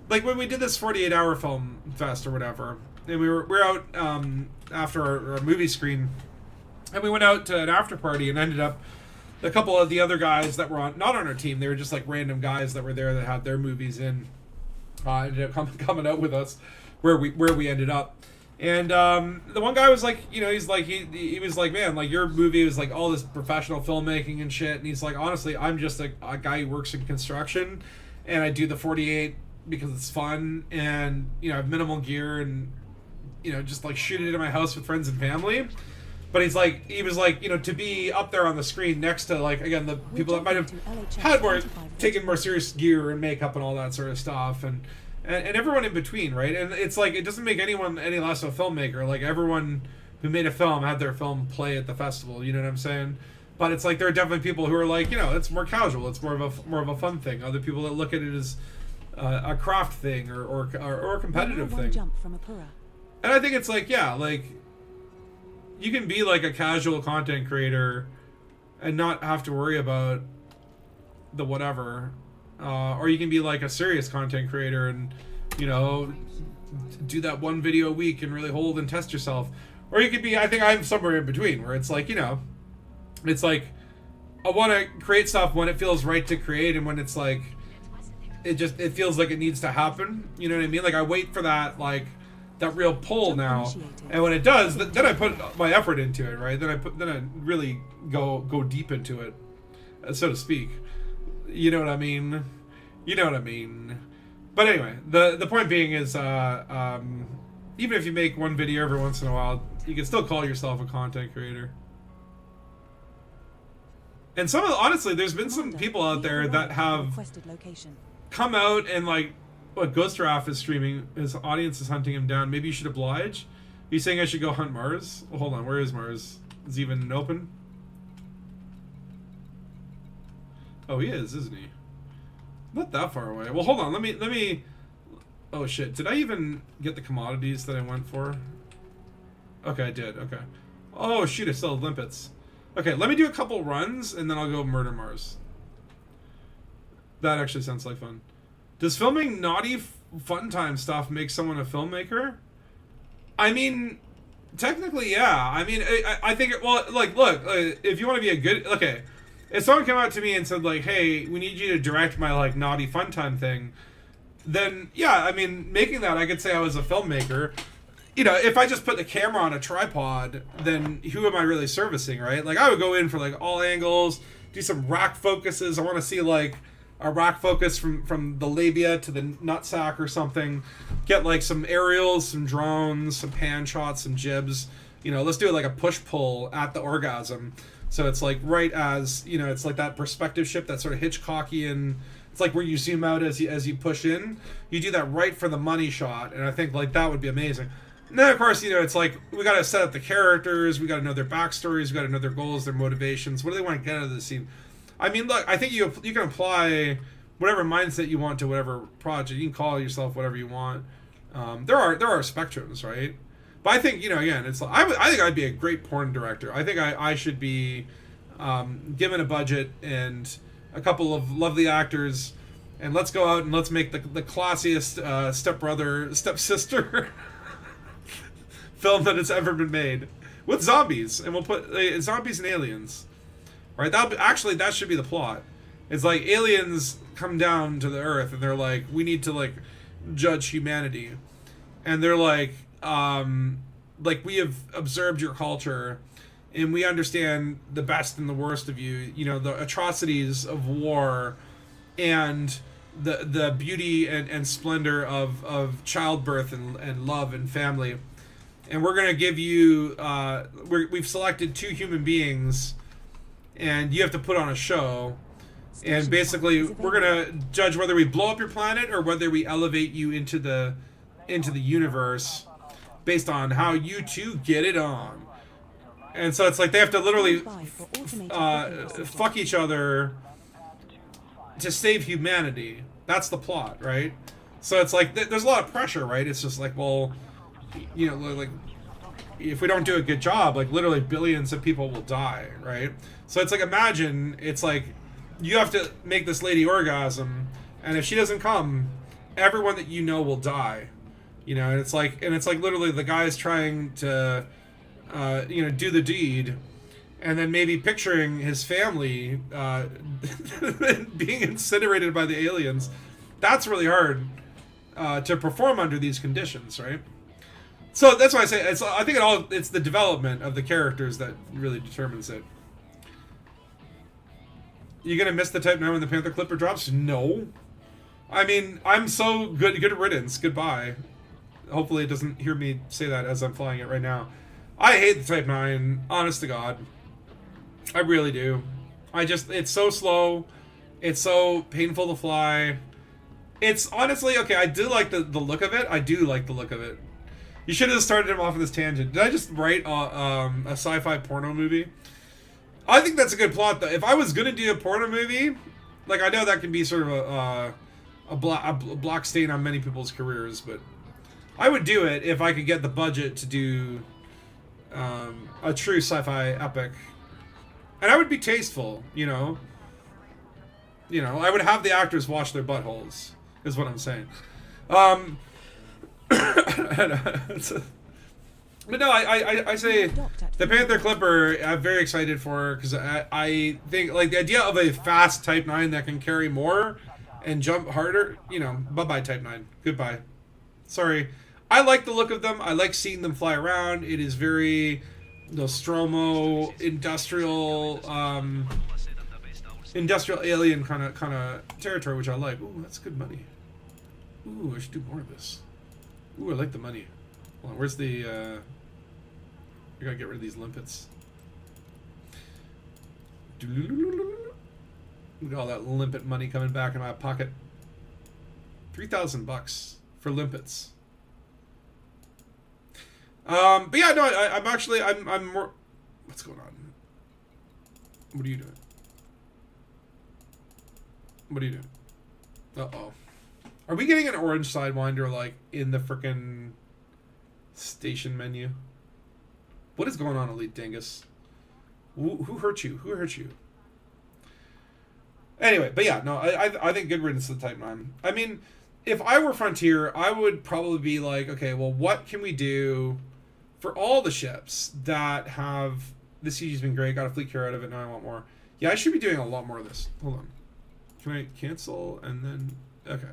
like when we did this 48-hour film fest or whatever, and we're out after our movie screen, and we went out to an after party and ended up a couple of the other guys that were not on our team. They were just like random guys that were there that had their movies in. Ended up coming out with us where we ended up. And the one guy was like, you know, he's like, he was like, man, like your movie was like all this professional filmmaking and shit. And he's like, honestly, I'm just a guy who works in construction, and I do the 48 because it's fun, and you know, I have minimal gear, and you know, just like shoot it in my house with friends and family. But he was like, you know, to be up there on the screen next to like, again, the people that might have had taken more serious gear and makeup and all that sort of stuff, and everyone in between, right? And it's like, it doesn't make anyone any less of a filmmaker. Like everyone who made a film had their film play at the festival, you know what I'm saying? But it's like there are definitely people who are like, you know, it's more casual, it's more of a fun thing. Other people that look at it as a craft thing or a competitive thing. And I think it's like, yeah, like you can be like a casual content creator and not have to worry about the whatever. Or you can be like a serious content creator and, you know, do that one video a week and really hold and test yourself. Or you could be, I think I'm somewhere in between, where it's like, you know, it's like I want to create stuff when it feels right to create, and when it's like it feels like it needs to happen. You know what I mean? Like I wait for that, like that real pull now, and when it does, then I put my effort into it, right? Then I really go deep into it, so to speak. You know what I mean? You know what I mean? But anyway, the point being is, even if you make one video every once in a while, you can still call yourself a content creator. And honestly, there's been some people out there that have come out and like, what, Ghost Raff is streaming, his audience is hunting him down. Maybe you should oblige. Are you saying I should go hunt Mars? Well, hold on, where is Mars? Is he even open? Oh, he is, isn't he? Not that far away. Well, hold on. Let me. Oh shit! Did I even get the commodities that I went for? Okay, I did. Okay. Oh shoot! I still have limpets. Okay, let me do a couple runs and then I'll go murder Mars. That actually sounds like fun. Does filming naughty fun time stuff make someone a filmmaker? I mean, technically, yeah. I mean, I think well, like, look, if you want to be a good, okay. If someone came out to me and said like, "Hey, we need you to direct my like naughty fun time thing," then yeah, I mean, making that, I could say I was a filmmaker. You know, if I just put the camera on a tripod, then who am I really servicing, right? Like, I would go in for like all angles, do some rack focuses. I want to see like a rack focus from the labia to the nutsack or something. Get like some aerials, some drones, some pan shots, some jibs. You know, let's do it like a push pull at the orgasm. So it's like right as, you know, it's like that perspective shift, that sort of Hitchcockian. It's like where you zoom out as you push in. You do that right for the money shot, and I think like that would be amazing. And then of course, you know, it's like we got to set up the characters, we got to know their backstories, we got to know their goals, their motivations. What do they want to get out of the scene? I mean, look, I think you can apply whatever mindset you want to whatever project. You can call yourself whatever you want. There are spectrums, right? But I think, you know, again, it's I think I'd be a great porn director. I think I should be given a budget and a couple of lovely actors, and let's go out and let's make the classiest stepbrother, stepsister film that has ever been made with zombies, and we'll put zombies and aliens, right? That should be the plot. It's like aliens come down to the earth and they're like, we need to like judge humanity, and they're like we have observed your culture and we understand the best and the worst of you, you know, the atrocities of war and the beauty and splendor of childbirth and love and family. And we're going to give you, we've selected 2 human beings, and you have to put on a show. And basically, we're gonna judge whether we blow up your planet or whether we elevate you into the universe based on how you two get it on. And so it's like they have to literally fuck each other to save humanity. That's the plot, right? So it's like there's a lot of pressure, right? It's just like, well, you know, like if we don't do a good job, like literally billions of people will die, right? So it's like, imagine it's like you have to make this lady orgasm, and if she doesn't come, everyone that you know will die, you know. And it's like literally the guy's trying to you know, do the deed, and then maybe picturing his family being incinerated by the aliens. That's really hard to perform under these conditions, right? So that's why I say I think it's the development of the characters that really determines it. You gonna miss the Type 9 when the Panther Clipper drops? No. I mean, I'm so good riddance. Goodbye. Hopefully it doesn't hear me say that as I'm flying it right now. I hate the Type 9, honest to God. I really do. It's so slow. It's so painful to fly. It's honestly, okay, I do like the look of it. I do like the look of it. You should have started him off on this tangent. Did I just write a sci-fi porno movie? I think that's a good plot, though. If I was gonna do a porno movie, like, I know that can be sort of a black stain on many people's careers, but I would do it if I could get the budget to do a true sci-fi epic. And I would be tasteful, you know. You know, I would have the actors wash their buttholes, is what I'm saying. But no, I say the Panther Clipper, I'm very excited for, because I think, like, the idea of a fast Type 9 that can carry more and jump harder, you know, bye-bye Type 9. Goodbye. Sorry. I like the look of them. I like seeing them fly around. It is very Nostromo, industrial alien kind of territory, which I like. Ooh, that's good money. Ooh, I should do more of this. Ooh, I like the money. Hold on, where's the I gotta get rid of these limpets. Look at all that limpet money coming back in my pocket. $3,000 for limpets. But yeah, no, I'm more. What's going on? What are you doing? What are you doing? Uh-oh. Are we getting an orange Sidewinder, like, in the frickin' station menu? What is going on, Elite Dangus? Who hurt you? Who hurt you? Anyway, but yeah, no, I think good riddance to the Type 9. I mean, if I were Frontier, I would probably be like, okay, well, what can we do for all the ships that have... The CG's been great, got a fleet carrier out of it, now I want more. Yeah, I should be doing a lot more of this. Hold on. Can I cancel and then... Okay.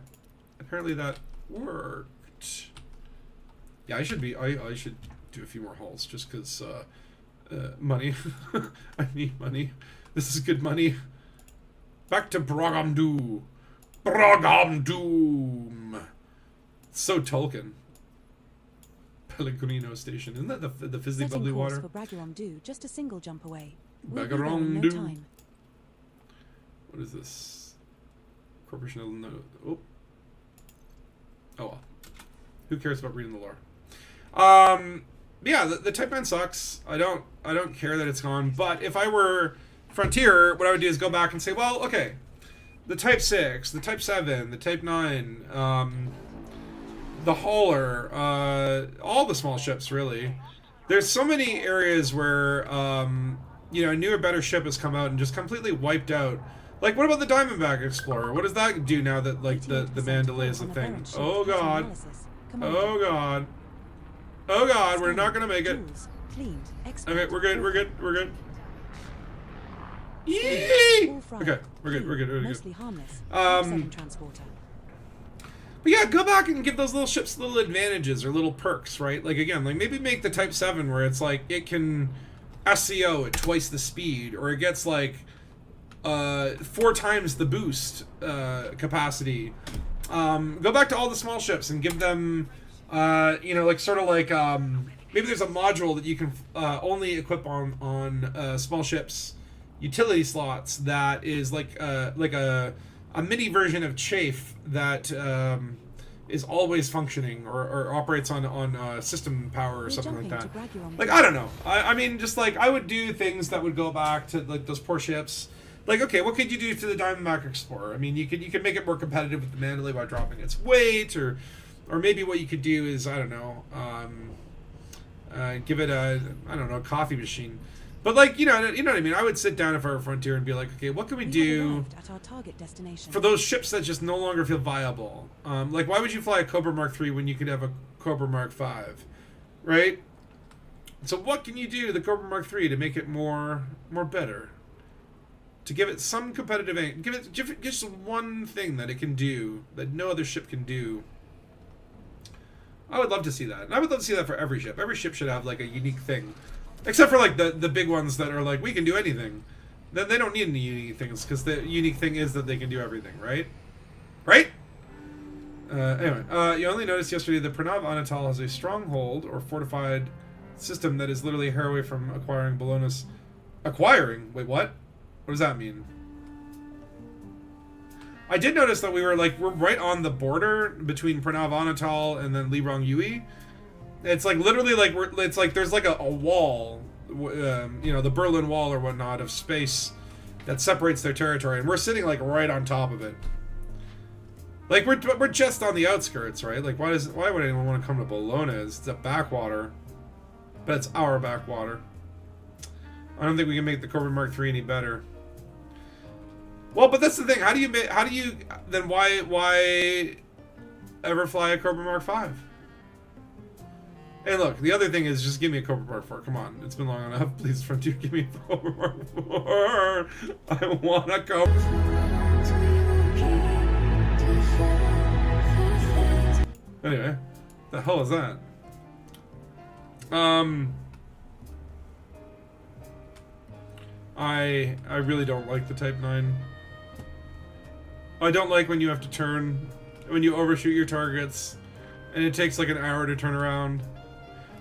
Apparently that worked. Yeah, I should do a few more hauls just because money. I need money. This is good money. Back to Brogamdu. Brogamdoom. So Tolkien. Pellegrino Station. Isn't that the fizzy bubbly water? For Braggaromdu, just a single jump away. Braggaromdu. No time. What is this? Corporation of no. Oh. Oh well. Who cares about reading the lore? Yeah, the Type 9 sucks. I don't care that it's gone. But if I were Frontier, what I would do is go back and say, well, okay, the Type 6, the Type 7, the Type 9, the Hauler, all the small ships, really. There's so many areas where, you know, a newer, better ship has come out and just completely wiped out. Like, what about the Diamondback Explorer? What does that do now that, like, the Mandalay is a thing? Oh, God. Oh, God. Oh, God, we're not gonna make it. Okay, we're good. Yee! Okay, we're good. Mostly harmless. Transporter. But yeah, go back and give those little ships little advantages or little perks, right? Like, again, like, maybe make the Type 7 where it's like, it can SCO at twice the speed, or it gets, like, 4 times the boost capacity. Go back to all the small ships and give them, you know, like, sort of like, maybe there's a module that you can only equip on small ships utility slots that is like a mini version of Chafe that is always functioning or operates on system power or We're something like jumping that. to brag you're on Like, board. I don't know. I mean, just like, I would do things that would go back to like those poor ships. Like, okay, what could you do to the Diamondback Explorer? I mean, you could make it more competitive with the Mandalay by dropping its weight, or maybe what you could do is, I don't know, give it a coffee machine. But like, you know what I mean. I would sit down if I were Frontier and be like, okay, what can we We have do arrived at our target destination. for those ships that just no longer feel viable? Like, why would you fly a Cobra Mark III when you could have a Cobra Mark V, right? So what can you do to the Cobra Mark III to make it more better? To give it some competitive aim, give it just one thing that it can do that no other ship can do. I would love to see that, and I would love to see that for every ship. Every ship should have like a unique thing, except for like the big ones that are like, we can do anything. Then they don't need any unique things, because the unique thing is that they can do everything, right? Right? Anyway, you only noticed yesterday that Pranav Anatal has a stronghold or fortified system that is literally a hair away from acquiring Bologna's. Acquiring? Wait, what? What does that mean? I did notice that we're right on the border between Pranav Anatal and then Librang Yui. It's like literally like it's like there's like a wall, you know, the Berlin Wall or whatnot of space that separates their territory, and we're sitting like right on top of it. Like we're just on the outskirts, right? Like why would anyone want to come to Bologna? It's a backwater, but it's our backwater. I don't think we can make the Cobra Mark III any better. Well, but that's the thing. How do you then why ever fly a Cobra Mark V? Hey, look, the other thing is just give me a Cobra Mark IV. Come on, it's been long enough. Please, Frontier, give me a Cobra Mark IV. I want a Cobra. Anyway, the hell is that? I really don't like the Type 9. I don't like when you have to turn, when you overshoot your targets, and it takes like an hour to turn around.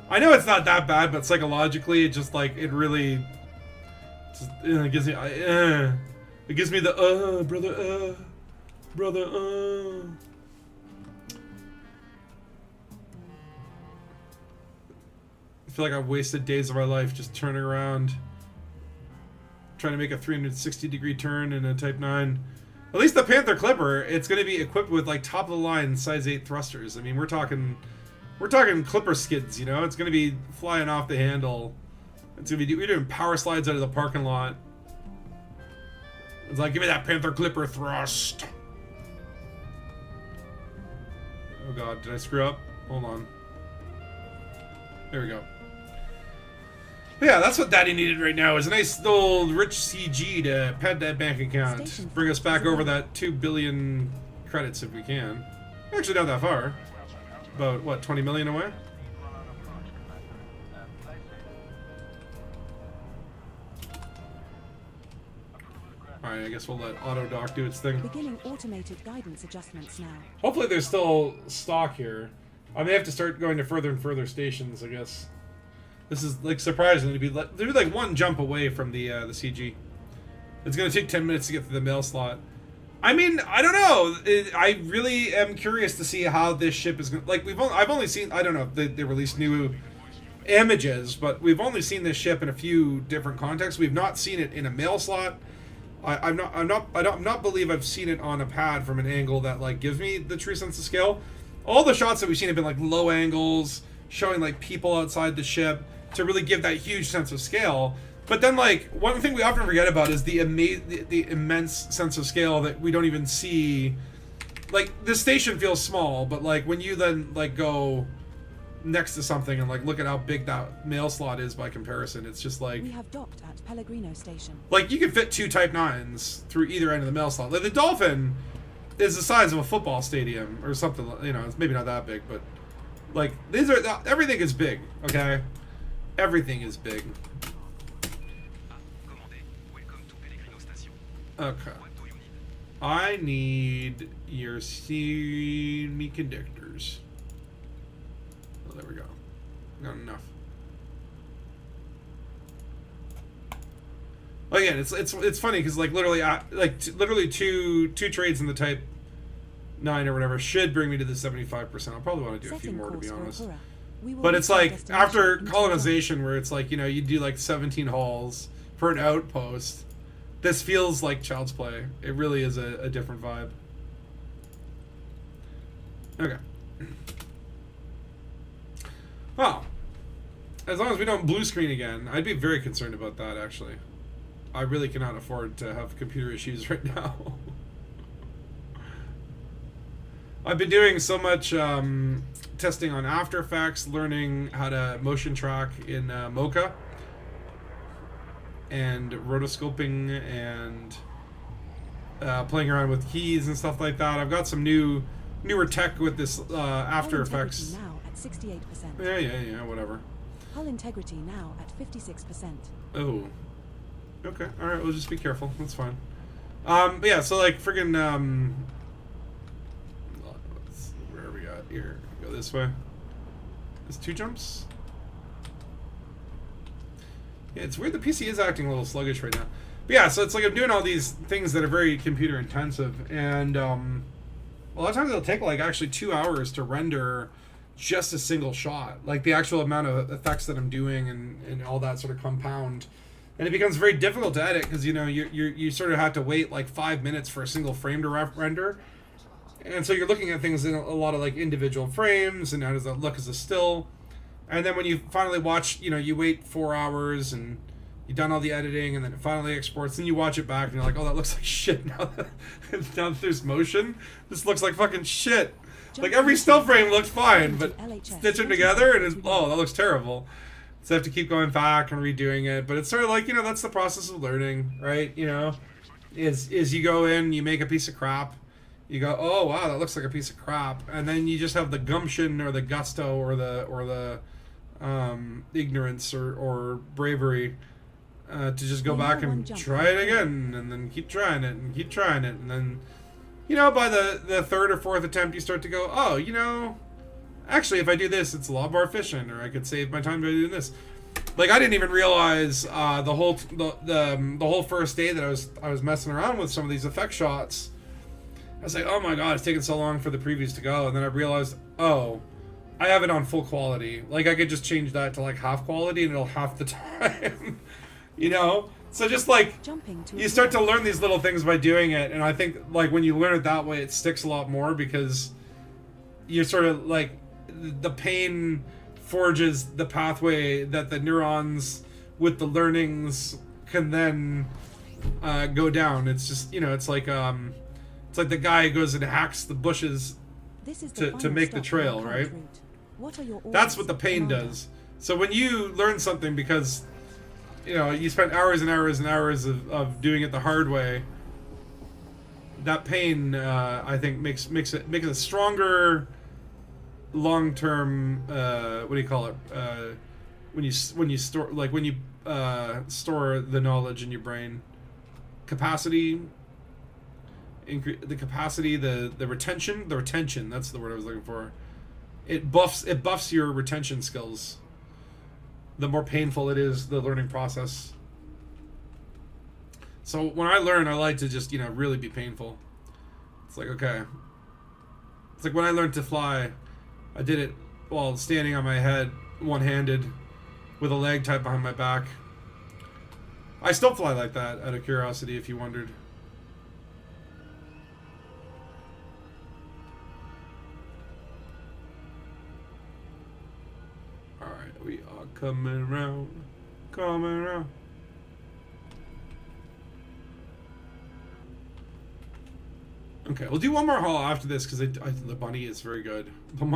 I know it's not that bad, but psychologically, it just like, it really just, it gives me, it gives me the, brother, I feel like I've wasted days of my life just turning around, trying to make a 360-degree turn in a Type 9. At least the Panther Clipper, it's going to be equipped with like top-of-the-line size 8 thrusters. I mean, we're talking Clipper skids, you know? It's going to be flying off the handle. It's going to be, we're doing power slides out of the parking lot. It's like, give me that Panther Clipper thrust. Oh god, did I screw up? Hold on. There we go. Yeah, that's what Daddy needed right now, is a nice little rich CG to pad that bank account. Bring us back over that 2 billion credits if we can. Actually, not that far. About, what, 20 million away? Alright, I guess we'll let AutoDock do its thing. Beginning automated guidance adjustments now. Hopefully there's still stock here. I may have to start going to further and further stations, I guess. This is like surprising to be like one jump away from the CG. It's gonna take 10 minutes to get to the mail slot. I mean, I don't know. I really am curious to see how this ship is gonna. Like I've only seen. I don't know if they released new images, but we've only seen this ship in a few different contexts. We've not seen it in a mail slot. I don't believe I've seen it on a pad from an angle that like gives me the true sense of scale. All the shots that we've seen have been like low angles, showing like people outside the ship to really give that huge sense of scale. But then like one thing we often forget about is the immense sense of scale that we don't even see. Like the station feels small, but like when you then like go next to something and like look at how big that mail slot is by comparison, it's just like We have docked at Pellegrino Station. like you could fit 2 Type 9s through either end of the mail slot. Like the Dolphin is the size of a football stadium or something, you know, it's maybe not that big, but like these are, everything is big, okay? Everything is big. Okay. I need your semiconductors. Oh, there we go. Not enough. Like, again, it's funny because like literally literally two trades in the Type 9 or whatever should bring me to the 75%. I'll probably want to do a few more, to be honest. But it's like after colonization, where it's like, you know, you do like 17 hauls for an outpost. This feels like Child's Play. It really is a different vibe. Okay. Well, as long as we don't blue screen again, I'd be very concerned about that, actually. I really cannot afford to have computer issues right now. I've been doing so much testing on After Effects, learning how to motion track in Mocha, and rotoscoping, and playing around with keys and stuff like that. I've got some newer tech with this After Effects. Now at 68%. Yeah, whatever. Hull integrity now at 56%. Oh. Okay, alright, we'll just be careful. That's fine. But yeah, so like friggin' where are we at here? Go this way. There's 2 jumps? Yeah, it's weird the PC is acting a little sluggish right now. But yeah, so it's like I'm doing all these things that are very computer intensive, and a lot of times it'll take like actually 2 hours to render just a single shot. Like the actual amount of effects that I'm doing and all that sort of compound. And it becomes very difficult to edit because, you know, you sort of have to wait like 5 minutes for a single frame to render. And so you're looking at things in a lot of like individual frames, and how does that look as a still. And then when you finally watch, you know, you wait 4 hours and you've done all the editing, and then it finally exports, and you watch it back and you're like, oh, that looks like shit now that there's motion. This looks like fucking shit. Like every still frame looked fine, but stitch them together and oh, that looks terrible. So I have to keep going back and redoing it. But it's sort of like, you know, that's the process of learning, right? You know, is you go in, you make a piece of crap, you go, oh wow, that looks like a piece of crap, and then you just have the gumption or the gusto or the ignorance or bravery to just go back and try it again, and then keep trying it and keep trying it, and then, you know, by the third or fourth attempt, you start to go, oh, you know, actually, if I do this, it's a lot more efficient, or I could save my time by doing this. Like I didn't even realize the whole first day that I was messing around with some of these effect shots. I was like, oh my god, it's taking so long for the previews to go, and then I realized, oh, I have it on full quality. Like I could just change that to like half quality, and it'll half the time. You know? So just like you start to learn these little things by doing it, and I think like when you learn it that way, it sticks a lot more because you're sort of like the pain forges the pathway that the neurons with the learnings can then go down. It's just, you know, it's like the guy who goes and hacks the bushes to make the trail, right? That's what the pain does. So when you learn something because, you know, you spent hours and hours and hours of doing it the hard way, that pain, I think, makes it a stronger long-term, what do you call it? When you store, like when you store the knowledge in your brain, capacity, the capacity, the retention, that's the word I was looking for. It buffs your retention skills. The more painful it is, the learning process. So when I learn, I like to just, you know, really be painful. It's like, okay. It's like when I learned to fly, I did it while standing on my head, one-handed, with a leg tied behind my back. I still fly like that, out of curiosity, if you wondered. Alright, we are coming around. Okay, we'll do one more haul after this because the money is very good.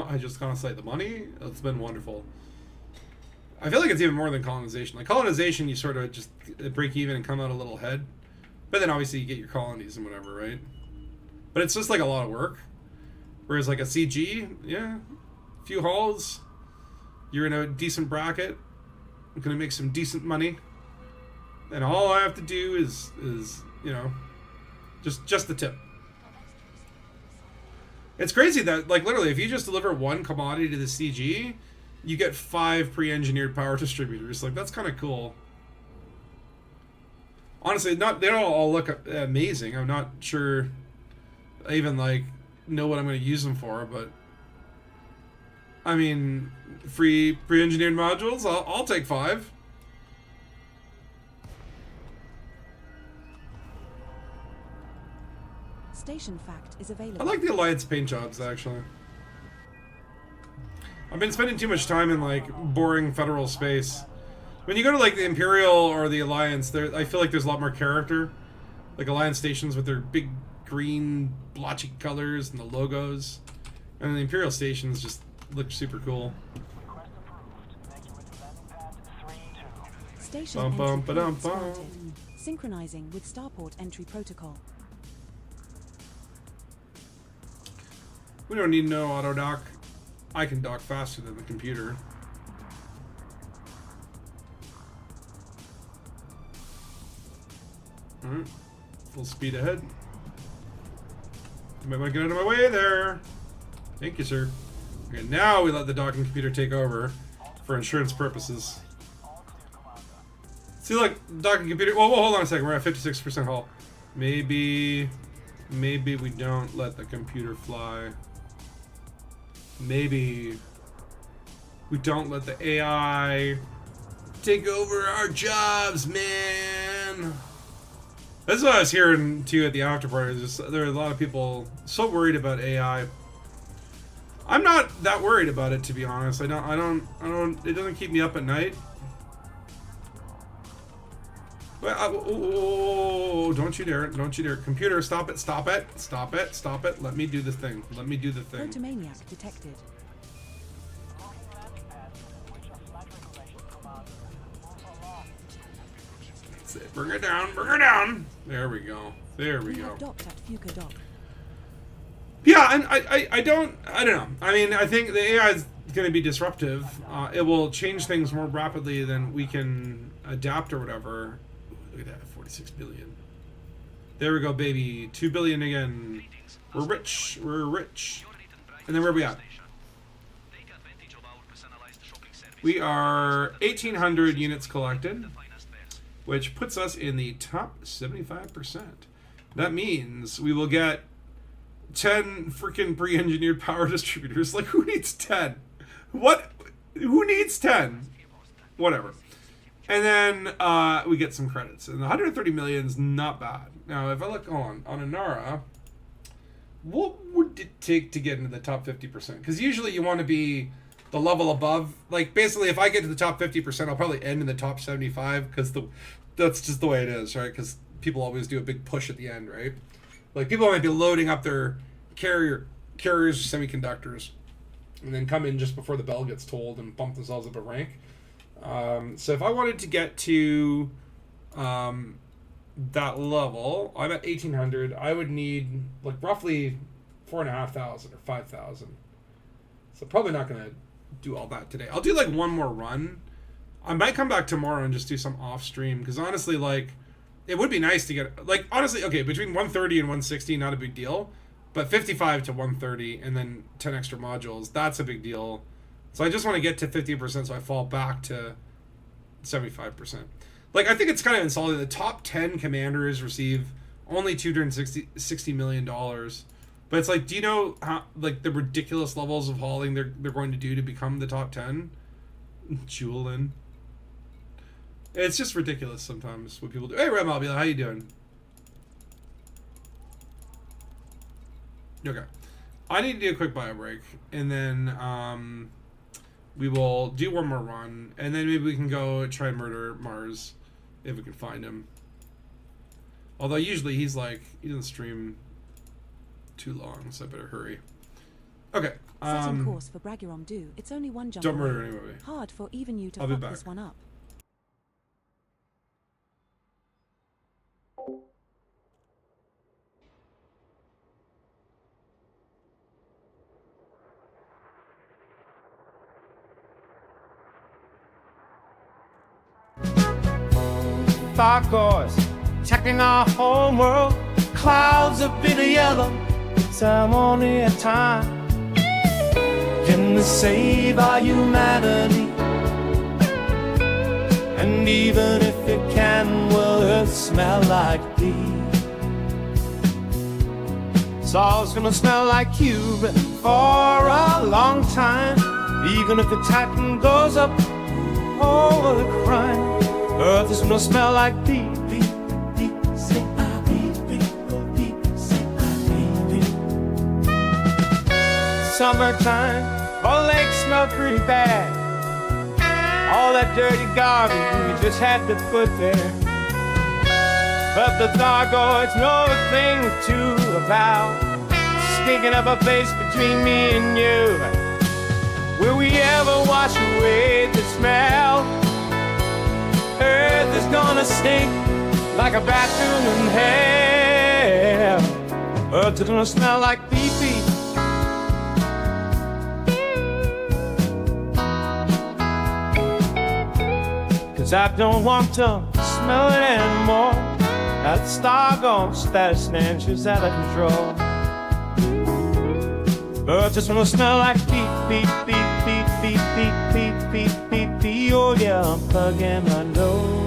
I just gotta say, the money, it's been wonderful. I feel like it's even more than colonization. Like colonization, you sort of just break even and come out a little ahead, but then obviously you get your colonies and whatever, right? But it's just like a lot of work. Whereas like a CG, yeah, a few hauls, you're in a decent bracket, I'm gonna make some decent money, and all I have to do is you know, just the tip. It's crazy that, like, literally, if you just deliver one commodity to the CG, you get 5 pre-engineered power distributors. Like, that's kind of cool. honestly, they don't all look amazing. I'm not sure I even like know what I'm going to use them for, but I mean, free pre-engineered modules. I'll take 5. Station fact is available. I like the Alliance paint jobs actually. I've been spending too much time in like boring federal space. When you go to like the Imperial or the Alliance, I feel like there's a lot more character. Like Alliance stations with their big green blotchy colors and the logos, and the Imperial stations just look super cool. Station Bum, bum, entry ba-dum, code bum. started. Synchronizing with starport entry protocol. We don't need no auto dock. I can dock faster than the computer. Alright, full speed ahead. You might want to get out of my way there. Thank you, sir. Okay, now we let the docking computer take over for insurance purposes. See, look, docking computer. Whoa, hold on a second. We're at 56% hull. Maybe we don't let the computer fly. Maybe we don't let the AI take over our jobs, man. That's what I was hearing too at the after party. There are a lot of people so worried about AI. I'm not that worried about it, to be honest. I don't. It doesn't keep me up at night. But don't you dare! Don't you dare! Computer, stop it! Stop it! Stop it! Stop it! Let me do the thing. Let me do the thing. Protomaniac detected. That's it. Bring her down! Bring her down! There we go. There we We go. have docked at Fuka Dock. Yeah, and I don't know. I mean, I think the AI is going to be disruptive. It will change things more rapidly than we can adapt or whatever. Look at that, 46 billion. There we go, baby. 2 billion again. We're rich. We're rich. And then where are we at? We are 1,800 units collected, which puts us in the top 75%. That means we will get 10 freaking pre-engineered power distributors. Like, who needs 10? What? Who needs 10? Whatever. And then we get some credits. And 130 million is not bad. Now, if I look on Inara, what would it take to get into the top 50%? Because usually you want to be the level above. Like, basically, if I get to the top 50%, I'll probably end in the top 75, because that's just the way it is, right? Because people always do a big push at the end, right? Like, people might be loading up their carriers or semiconductors and then come in just before the bell gets tolled and bump themselves up a rank. So if I wanted to get to that level, I'm at 1,800. I would need like roughly 4,500 or 5,000. So probably not going to do all that today. I'll do like one more run. I might come back tomorrow and just do some off stream, because honestly, like, it would be nice to get, like, honestly, okay, between 130 and 160, not a big deal. But 55 to 130 and then 10 extra modules, that's a big deal. So I just want to get to 50% so I fall back to 75%. Like, I think it's kind of insulting. The top 10 commanders receive only $260 million. But it's like, do you know how, like, the ridiculous levels of hauling they're going to do to become the top 10? Julian. It's just ridiculous sometimes what people do. Hey, Red Mobile, how you doing? Okay. I need to do a quick bio break, and then we will do one more run, and then maybe we can go try and murder Mars if we can find him. Although usually he doesn't stream too long, so I better hurry. Okay. Setting course for Bragurom do. It's only one jump Don't away. murder anybody. Hard for even you to I'll be fuck back. this one up. Far checking our home world. Clouds up in the yellow. Ceremony of time. Can we save our humanity And even if it can, well, it'll smell like thee. It's always gonna smell like you for a long time. Even if the Titan goes up over the crime, earth is gonna smell like thee. Summertime, all lakes smell pretty bad. All that dirty garbage we just had to put there. But the Thargoids know a thing or two about stinking up a place between me and you. Will we ever wash away the smell? Earth is gonna stink like a bathroom in hell. Earth is gonna smell like pee-pee. Cause I don't want to smell it anymore. That Stargone status snatches out of control. Earth just wanna smell like beep, beep, beep, beep, beep, beep, beep, beep, beep, beep. Oh yeah, I'm plugging my nose.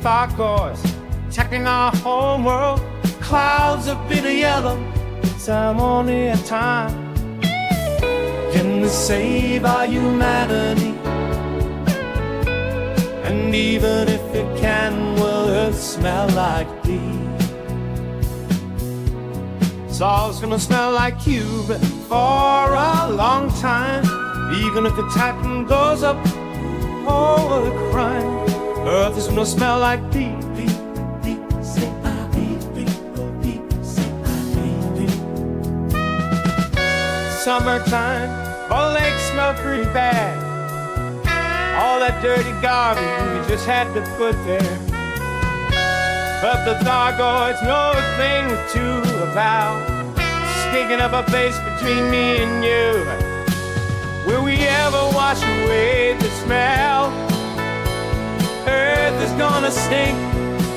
Thargoids attacking our whole world. Clouds of bitter yellow. Time only a time. Can we save our humanity? And even if it can, well, it'll smell like thee. It's always gonna smell like you for a long time. Even if the Titan goes up over the crime, earth is gonna smell like thee. Summertime, all lakes smell pretty bad. All that dirty garbage we just had to put there. But the Thargoids know a thing or two about stinking up a place between me and you. Will we ever wash away the smell? Earth is gonna stink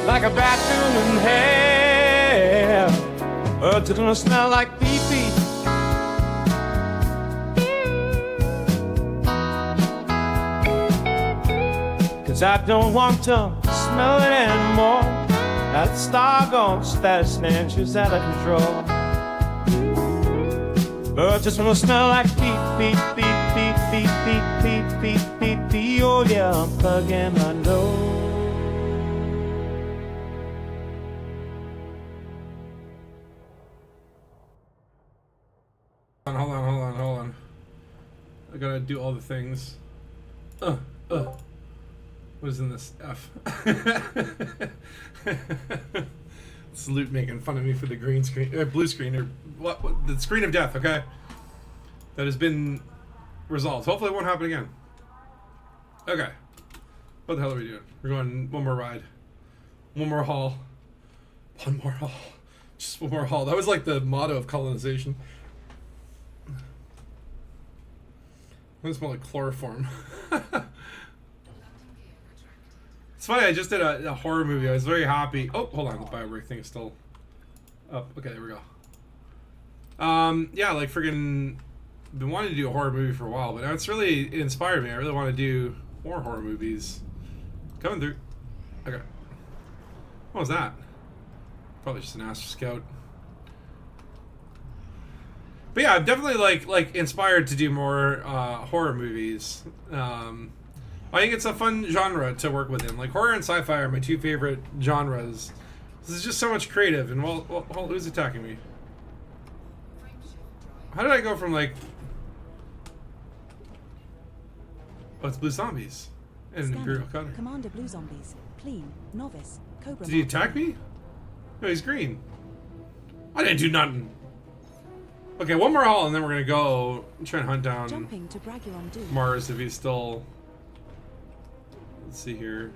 like a bathroom in hell. Earth is gonna smell like pee-pee. Cause I don't want to smell it anymore. That Stargone status snatches out of control. Earth just wanna smell like beep, beep, beep, beep, beep, beep, beep, beep, beep, beep. Oh yeah, I'm plugging my nose. Hold on. I gotta do all the things. What is in this F? Salute making fun of me for the green screen, blue screen, or what? The screen of death. Okay, that has been resolved. Hopefully, it won't happen again. Okay, what the hell are we doing? We're going one more ride, one more haul, just one more haul. That was like the motto of colonization. It smells like chloroform. It's funny, I just did a horror movie. I was very happy. Oh, hold on, the Biobrick thing is still up. Okay, there we go. Yeah, like friggin' been wanting to do a horror movie for a while, but now it's really inspired me. I really want to do more horror movies. Coming through. Okay. What was that? Probably just an Astro Scout. But yeah, I'm definitely like inspired to do more horror movies. I think it's a fun genre to work within. Like horror and sci-fi are my two favorite genres. This is just so much creative. And well, who's attacking me? How did I go from like? Oh, it's blue zombies and an Imperial Cutter. Commander Blue Zombies, clean, novice, Cobra. Did he attack me? No, he's green. I didn't do nothing. Okay, one more haul and then we're gonna go try and hunt down Jumping to Braguron Doom. Mars if he's still. Let's see here.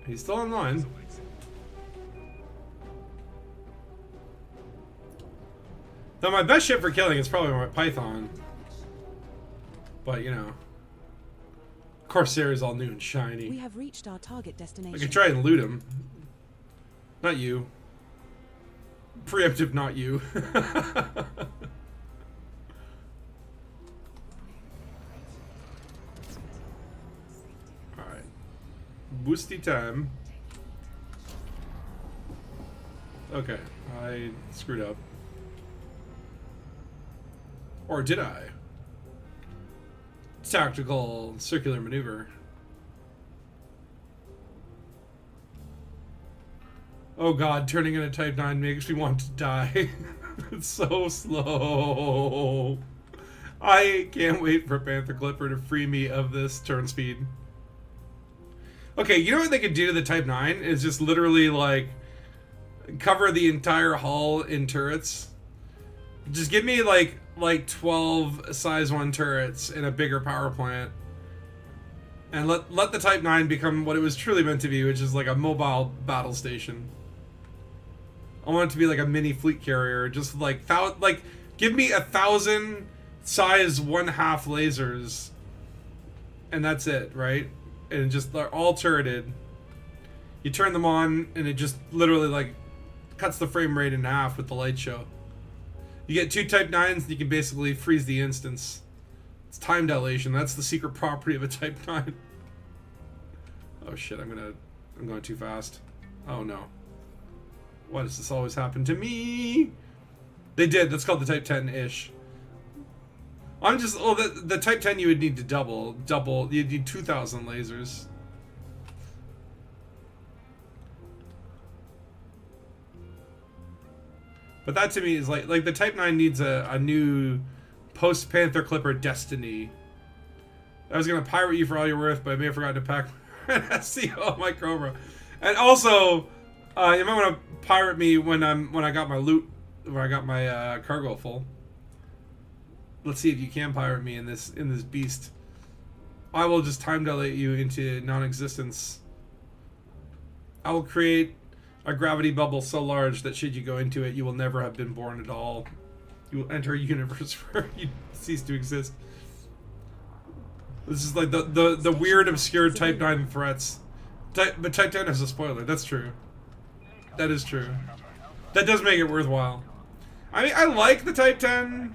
He's still online. Though my best ship for killing is probably my Python. But, you know. Corsair is all new and shiny. We have reached our target destination. I could try and loot him. Not you. Preemptive, not you. Alright. Boosty time. Okay, I screwed up. Or did I? Tactical circular maneuver. Oh god, turning into Type 9 makes me want to die. It's so slow. I can't wait for Panther Clipper to free me of this turn speed. Okay, you know what they could do to the Type 9? Is just literally, like, cover the entire hull in turrets. Just give me, like 12 size 1 turrets in a bigger power plant. And let the Type 9 become what it was truly meant to be, which is like a mobile battle station. I want it to be like a mini fleet carrier, just like give me 1,000 size 1/2 lasers, and that's it, right? And just they're all turreted. You turn them on, and it just literally like cuts the frame rate in half with the light show. You get 2 Type 9s, and you can basically freeze the instance. It's time dilation. That's the secret property of a Type 9. Oh shit! I'm going too fast. Oh no. Why does this always happen to me? They did. That's called the Type 10-ish. I'm just... Oh, the Type 10 you would need to double. You'd need 2,000 lasers. But that to me is like the Type 9 needs a new post-Panther Clipper destiny. I was going to pirate you for all you're worth, but I may have forgotten to pack an SCO on my Cobra. And also... you might want to pirate me when I got my loot, when I got my cargo full. Let's see if you can pirate me in this beast. I will just time dilate you into non-existence. I will create a gravity bubble so large that should you go into it, you will never have been born at all. You will enter a universe where you cease to exist. This is like the weird, obscure Type 9 threats. But Type 10 has a spoiler. That's true. That is true. That does make it worthwhile. I mean, I like the Type 10.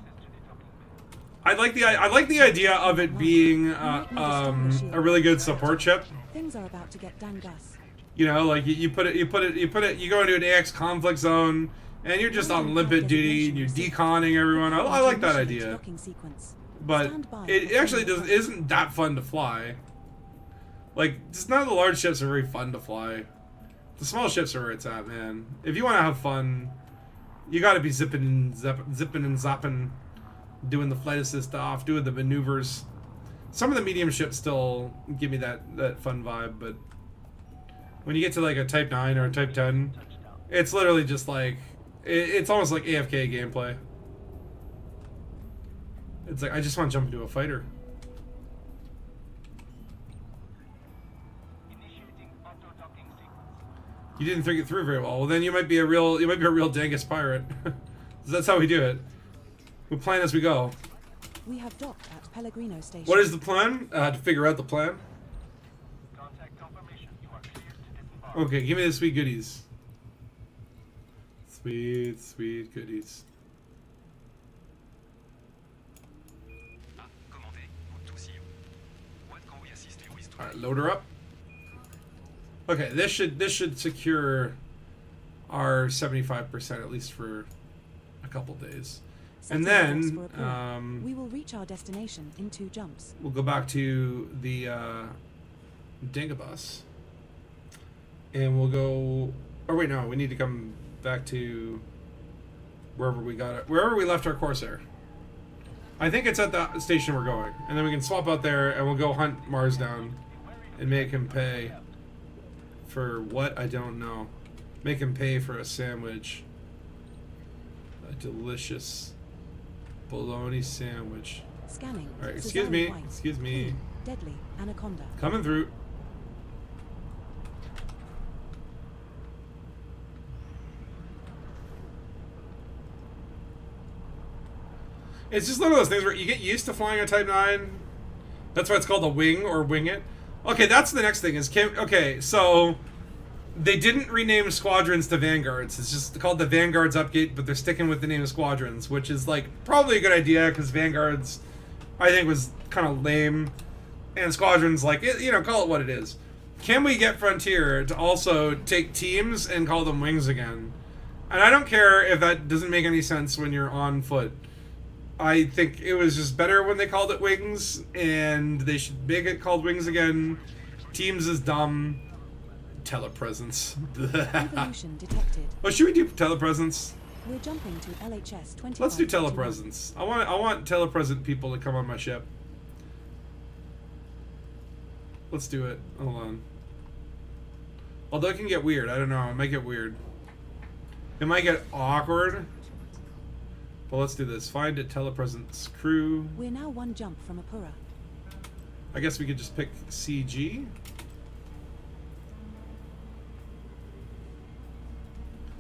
I like the idea of it being a really good support ship. Things are about to get Dangus. You know, like you go into an AX conflict zone, and you're just on limpet duty, and you're deconning everyone. I like that idea. But it actually isn't that fun to fly. Like, just none of the large ships are very fun to fly. The small ships are where it's at, man. If you want to have fun, you got to be zipping and zapping, doing the flight assist off, doing the maneuvers. Some of the medium ships still give me that fun vibe, but when you get to like a Type 9 or a Type 10, it's literally just like it's almost like AFK gameplay. It's like I just want to jump into a fighter. You didn't think it through very well. Well, then you might be a real Dangus pirate. That's how we do it. We plan as we go. We have docked at Pellegrino Station. What is the plan? To figure out the plan. Okay, give me the sweet goodies. Sweet goodies. Alright, load her up. Okay, this should secure our 75% at least for a couple days. And then we will reach our destination in 2 jumps. We'll go back to the Dingabus. And we'll go... Oh wait, no, we need to come back to wherever we got it. Wherever we left our Corsair. I think it's at the station we're going. And then we can swap out there and we'll go hunt Mars down and make him pay for what? I don't know. Make him pay for a sandwich. A delicious bologna sandwich. Scanning. Alright, excuse me. Excuse me. Deadly Anaconda. Coming through. It's just one of those things where you get used to flying a Type 9. That's why it's called a wing or wing it. Okay, that's the next thing. Okay, so They didn't rename squadrons to vanguards. It's just called the Vanguards update, but they're sticking with the name of squadrons, which is like probably a good idea because vanguards, I think, was kind of lame, and squadrons, like, you know, call it what it is. Can we get Frontier to also take teams and call them wings again? And I don't care if that doesn't make any sense when you're on foot. I think it was just better when they called it wings, and they should make it called wings again. Teams is dumb. Telepresence. Evolution detected. Oh, should we do telepresence? We're jumping to LHS 25. Let's do telepresence. I want telepresent people to come on my ship. Let's do it. Hold on. Although it can get weird. I don't know. It might get weird. It might get awkward. But let's do this. Find a telepresence crew. We're now one jump from Apura. I guess we could just pick CG.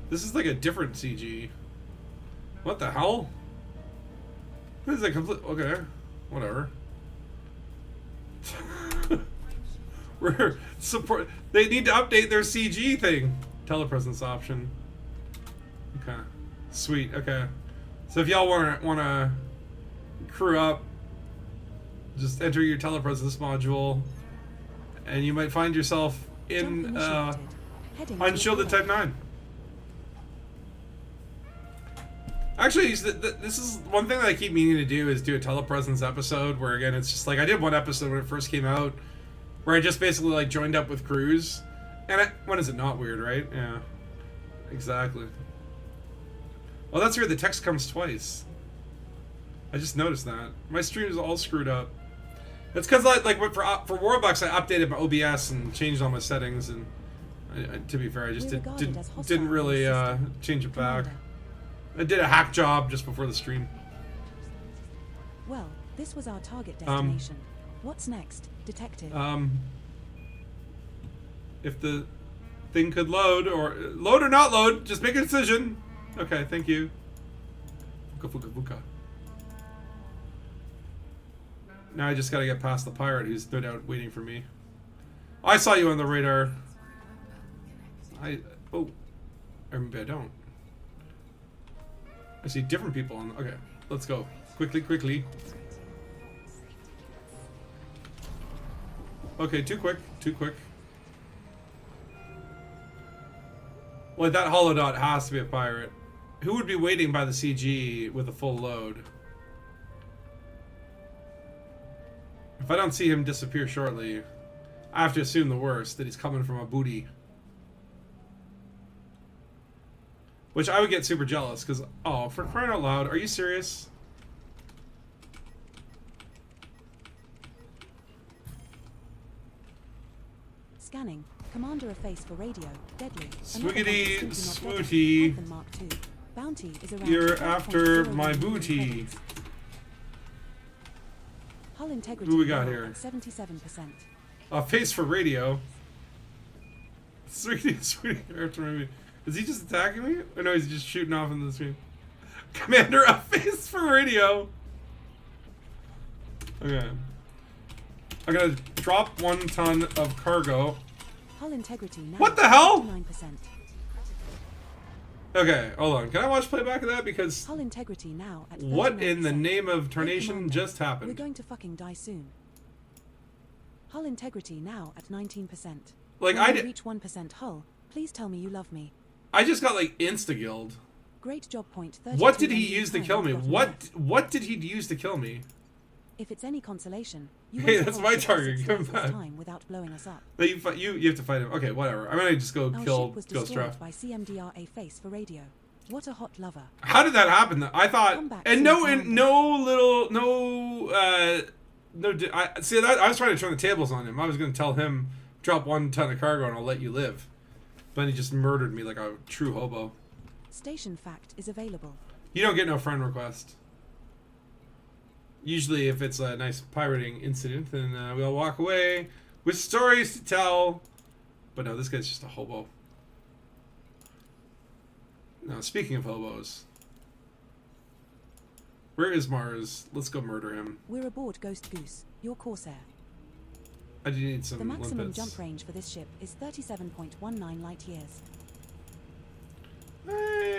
This is like a different CG. What the hell? This is a complete... Okay. Whatever. We're support... They need to update their CG thing. Telepresence option. Okay. Sweet. Okay. So if y'all wanna crew up, just enter your telepresence module, and you might find yourself in Unshielded Type 9. Actually, this is one thing that I keep meaning to do, is do a telepresence episode where, again, it's just like I did one episode when it first came out where I just basically like joined up with crews, and when is it not weird, right? Yeah, exactly. Oh, that's weird. The text comes twice. I just noticed that. My stream is all screwed up. It's because like for Warbucks, I updated my OBS and changed all my settings, and to be fair, I just didn't really change it back. I did a hack job just before the stream. Well, this was our target destination. What's next, Detective? If the thing could load or not load, just make a decision. Okay, thank you. Fuka fuka fuka. Now I just gotta get past the pirate who's no doubt waiting for me. I saw you on the radar. Or maybe I don't. I see different people on. Okay, let's go. Quickly. Okay, too quick. Well, that holodot has to be a pirate. Who would be waiting by the CG with a full load? If I don't see him disappear shortly, I have to assume the worst, that he's coming from a booty. Which I would get super jealous, because, oh, for crying out loud, are you serious? Scanning. Commander of face for radio. Deadly. Swiggity swooty. Mark II. Bounty is around. You're after my booty. Hull integrity. Who we got here? 77%. Face for radio. Swiggity swooty. After my... Is he just attacking me? Or no, he's just shooting off into the screen. Commander, a face for radio. Okay. I'm gonna drop 1 ton of cargo. Hull integrity now. What the hell? 9%. Okay, hold on. Can I watch playback of that? Because Hull integrity now at 39%. What in the name of Hey, tarnation Commander, just We're happened? going to fucking die soon. Hull integrity now at 19%. Like, when I you did- reach 1% hull, please tell me you love me. I just got like insta-guild. Great job point 32. What did he use to time kill me? you've gotten What did he use to kill me? If it's any consolation, you Hey, won't that's have my to target. exit Come this back. time without blowing us up. No, you have to fight him. Okay, whatever. I'm gonna just go Our kill ship was Ghost destroyed Draft. by CMDRA face for radio. What a hot lover. How did that happen? I thought, Come back and soon, see that I was trying to turn the tables on him. I was gonna tell him, drop 1 ton of cargo and I'll let you live. But he just murdered me like a true hobo. Station fact is available. You don't get no friend request. Usually, if it's a nice pirating incident, then we'll walk away with stories to tell. But no, this guy's just a hobo. Now, speaking of hobos, where is Mars? Let's go murder him. We're aboard Ghost Goose, your Corsair. I do need some The maximum limpets. jump range for this ship is 37.19 light years.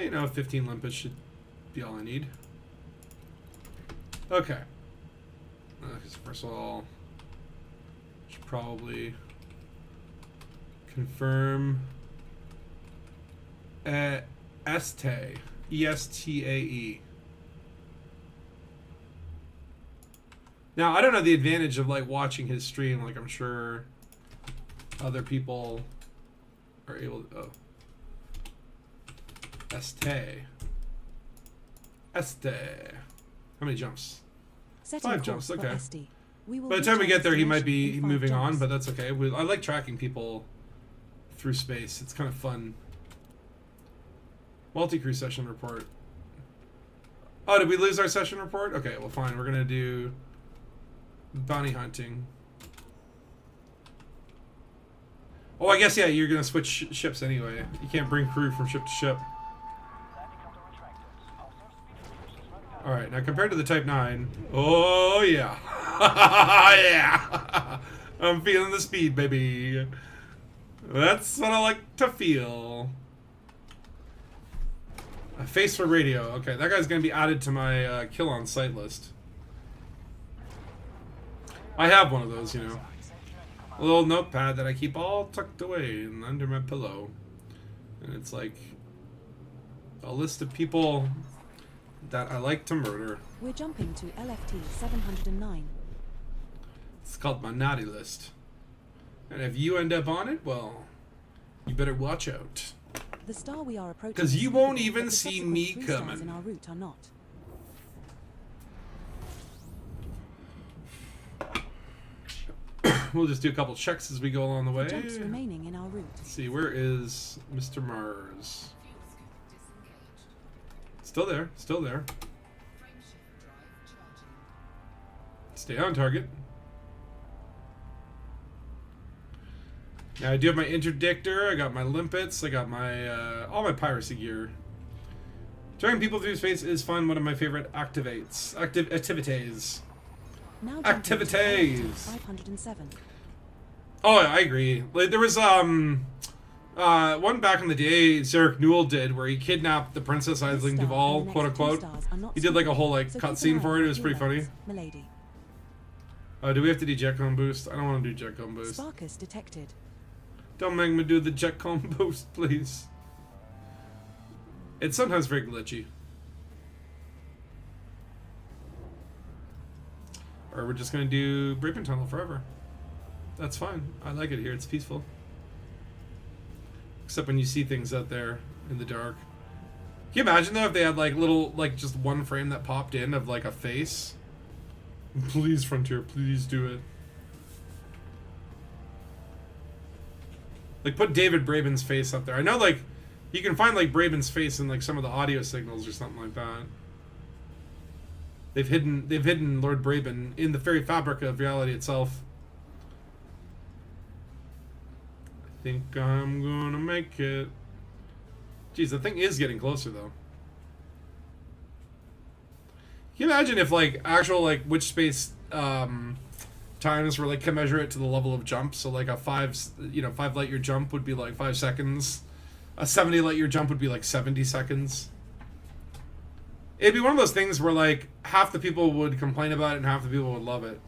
You know, 15 limpets should be all I need. Okay. First of all, should probably confirm Estae. Estae. Now, I don't know the advantage of like watching his stream. Like, I'm sure other people are able to. Oh. Estae. Estae. How many jumps? Setting 5 course jumps, for okay. SD. We will By the time we reach our get there, he might destination be in 5 moving on, jumps. but that's okay. I like tracking people through space. It's kind of fun. Multi-crew session report. Oh, did we lose our session report? Okay, well, fine. We're going to do bounty hunting. Oh, I guess, yeah, you're going to switch ships anyway. You can't bring crew from ship to ship. Alright, now compared to the Type 9, oh yeah. Yeah. I'm feeling the speed, baby. That's what I like to feel. A face for radio. Okay, that guy's going to be added to my kill on sight list. I have one of those, you know. A little notepad that I keep all tucked away and under my pillow. And it's like a list of people that I like to murder. We're jumping to LFT 709. It's called my naughty list. And if you end up on it, well, you better watch out. The star we are approaching 'Cause is you won't suitable, even but the see subsequent me 3 stars coming. in our route are not. We'll just do a couple checks as we go along the way. Jumps remaining in our route. Let's see, where is Mr. Mars? Still there, still there. Stay on target. Now I do have my interdictor, I got my limpets, I got my all my piracy gear. Driving people through space is fun, one of my favorite activities. Now Activities. 507. Oh, I agree. Like there was one back in the day Zarek Newell did where he kidnapped the Princess Aisling This star Duval, and the quote next 2 unquote. stars are not He did like a whole like suitable, so keep cutscene an for eye it. on It was pretty funny. keywords, Milady. Do we have to do jetcom boost? I don't want to do jetcom boost. Sparkus detected. Don't make me do the jetcom boost, please. It's sometimes very glitchy. Or we're just gonna do Brapen Tunnel forever. That's fine. I like it here. It's peaceful. Except when you see things out there in the dark. Can you imagine though if they had like little, like just one frame that popped in of like a face? Please, Frontier, please do it. Like put David Braben's face up there. I know like you can find like Braben's face in like some of the audio signals or something like that. They've hidden Lord Braben in the very fabric of reality itself. I think I'm gonna make it. Jeez, the thing is getting closer though. Can you imagine if like actual like which space times were like commensurate to the level of jump? So like a 5 light year jump would be like 5 seconds. A 70 light year jump would be like 70 seconds. It'd be one of those things where like half the people would complain about it and half the people would love it.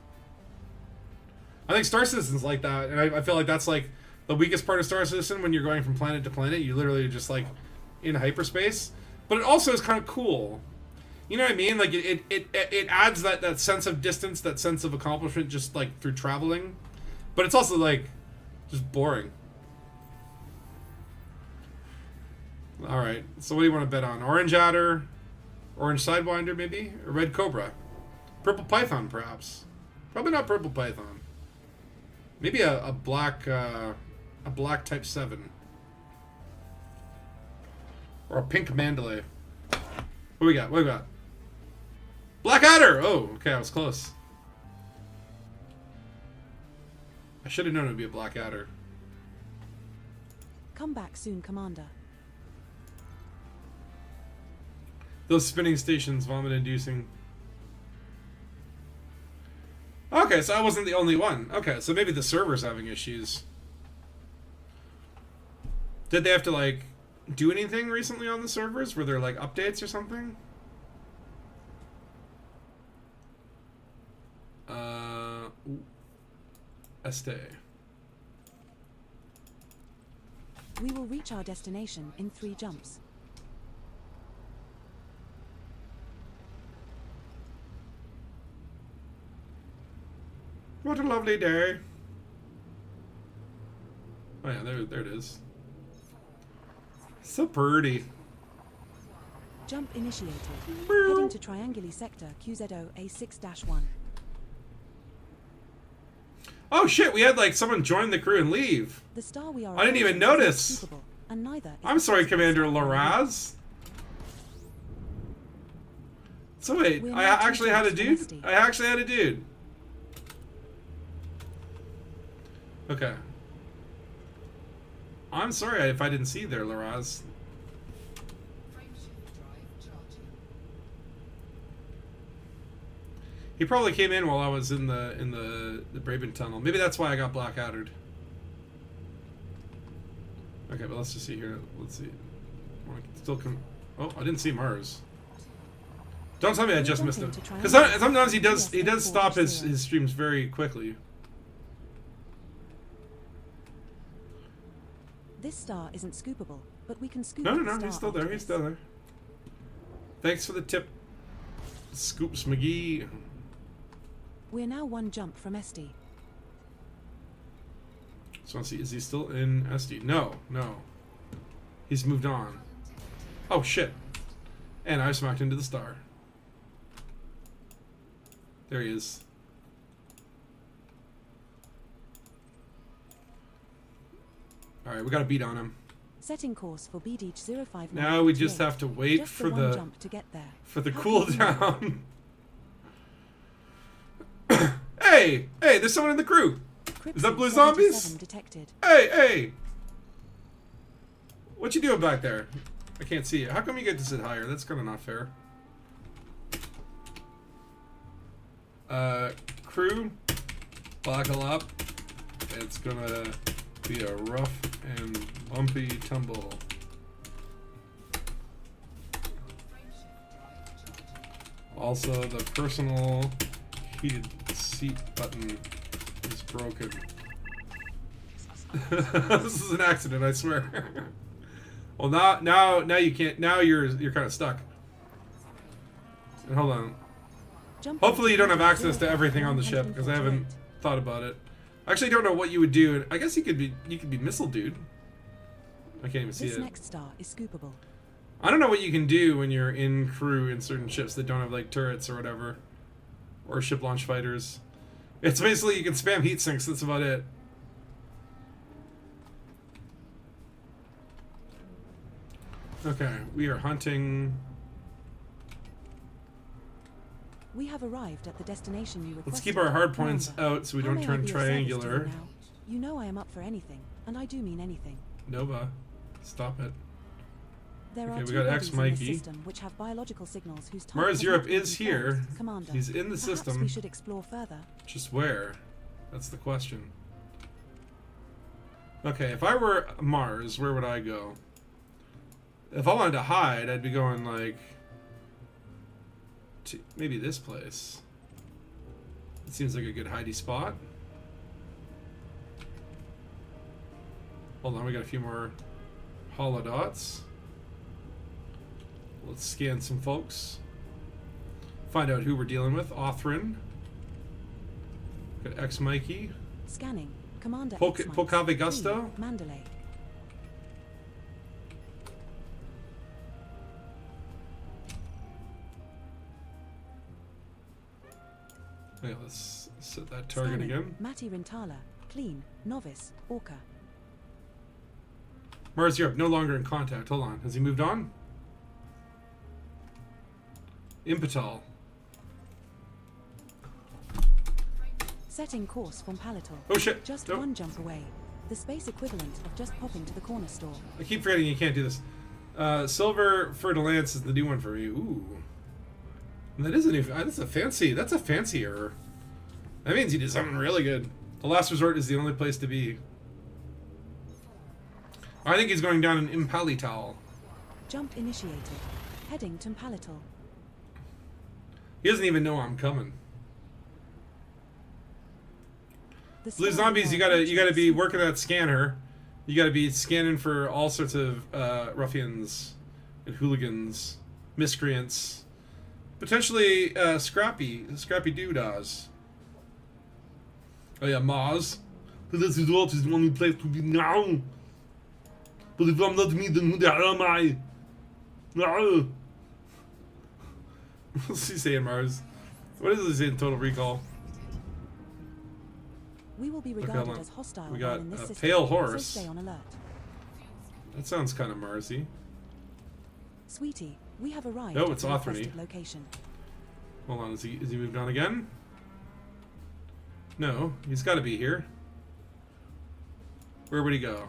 I think Star Citizen's like that, and I feel like that's like the weakest part of Star Citizen when you're going from planet to planet. You literally just like in hyperspace, but it also is kind of cool. You know what I mean? Like it adds that sense of distance, that sense of accomplishment, just like through traveling. But it's also like just boring. All right. So what do you want to bet on? Orange Adder, Orange Sidewinder, maybe, or Red Cobra, Purple Python, perhaps. Probably not Purple Python. Maybe a black Type 7, or a pink Mandalay. What do we got? What do we got? Black Adder! Oh, okay, I was close. I should have known it would be a Black Adder. Come back soon, Commander. Those spinning stations, vomit-inducing. Okay, Okay, so I wasn't the only one. Okay, so maybe the server's having issues. Did they have to, like, do anything recently on the servers? Were there, like, updates or something? Este. We will reach our destination in 3 jumps. What a lovely day. Oh yeah, there it is. So pretty. Jump initiated. Heading to Trianguli Sector QZO-A6-1. Oh shit, we had like someone join the crew and leave. The star we are I didn't even approaching is notice. unscoopable, and neither is I'm sorry, the Commander star. Laraz. So wait, We're I now 2 actually had a jumps from dude? Esty. I actually had a dude. Okay. I'm sorry if I didn't see you there, Laraz. He probably came in while I was in the Braben tunnel. Maybe that's why I got blackouted. Okay, but let's just see here. Let's see. Still come. Oh, I didn't see Mars. Don't tell me I just missed him. Because sometimes he does stop his streams very quickly. This star isn't scoopable, but we can scoop No, the star he's still after there. He's this. still there. Thanks for the tip, Scoops McGee. We're now 1 jump from Esty. So let's see, is he still in SD? No. He's moved on. Oh shit. And I smacked into the star. There he is. Alright, we got a beat on him. Setting course for BD 059. Now we just have to wait Just for one the jump to get there. How cooldown. Hey, there's someone in the crew. Is that Blue Zombies? Detected. Hey. What you doing back there? I can't see it. How come you get to sit higher? That's kind of not fair. Crew, buckle up. It's gonna be a rough and bumpy tumble. Also, the personal heated seat button is broken. This is an accident, I swear. Well, now you can't. Now you're kind of stuck. And hold on. Hopefully you don't have access to everything on the ship because I haven't thought about it. I actually don't know what you would do. I guess you could be missile dude. I can't even see This it. next star is scoopable. I don't know what you can do when you're in crew in certain ships that don't have like turrets or whatever, or ship launch fighters. It's basically you can spam heat sinks. That's about it. Okay, we are hunting. We have arrived at the destination you requested. Let's keep our hard points Commander, out so we how don't may I turn be of service to you triangular. now? You know I am up for anything, and I do mean anything. Nova, stop it. There Okay, are we 2 got bodies X in Mikey. this system which have biological signals whose type Mars has Europe not been is confirmed. here. Commander, He's in the perhaps system. we should explore further. Just where? That's the question. Okay, if I were Mars, where would I go? If I wanted to hide, I'd be going like to maybe this place. It seems like a good hidey spot. Hold on, we got a few more hollow dots. Let's scan some folks. Find out who we're dealing with. Othrin. Got X Mikey. Scanning. Commander Pocave Gusto. Mandalay. Yeah, let's set that target Scanning. again. Mati Rintala. Clean. Novice. Orca. Mars Europe, no longer in contact. Hold on. Has he moved on? Impetal. Setting course from Palatal. Oh shit. Just Nope. 1 jump away. The space equivalent of just popping to the corner store. I keep forgetting you can't do this. Silver Fer-de-Lance is the new one for me. Ooh. And that is a new. That's a fancy. That's a fancier That means you did something really good. The last resort is the only place to be. I think he's going down in Impalital. Jump initiated. Heading to Palatal. He doesn't even know I'm coming. The Blue sky zombies, above you gotta be reaches- working that scanner. You gotta be scanning for all sorts of ruffians and hooligans, miscreants, potentially scrappy doodads. Oh yeah, Maz. This resort is the only place to be now. But if I'm not me, then who the hell am I? No. What's he saying, Mars? What does he say in Total Recall? We will be hold regarded on. as hostile We got while in this a system, pale so horse. stay on alert. That sounds kind of Marsy. Sweetie, we have arrived Oh, at it's the Othrony. requested location. Hold on, is he moved on again? No, he's got to be here. Where would he go?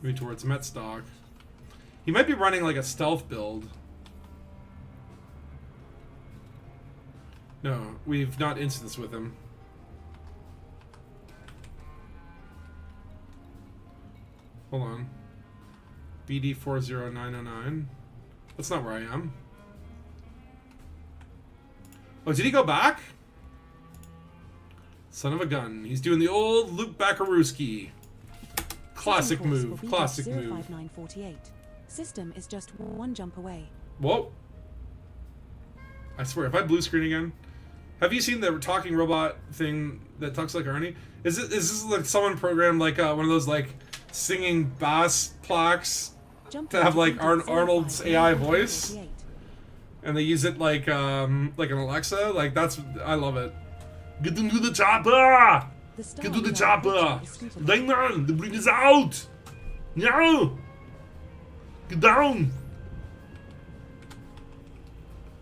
Maybe towards Metstock. He might be running like a stealth build. No, we've not instanced with him. Hold on. BD 40909. That's not where I am. Oh, did he go back? Son of a gun. He's doing the old Luke Backarooski. Classic System course will move. be Classic Dash move. 05948. System is just one jump away. Whoa. I swear, if I blue screen again. Have you seen the talking robot thing that talks like Arnie? Is this like someone programmed like one of those like singing bass plaques Jump to have like into Arnold's AI voice? 05948. And they use it like an Alexa? Like that's, I love it. Get into the chopper! The star Get to the we are chopper! approaching is scrutinized. Right now! The bring us out! Now! Get down!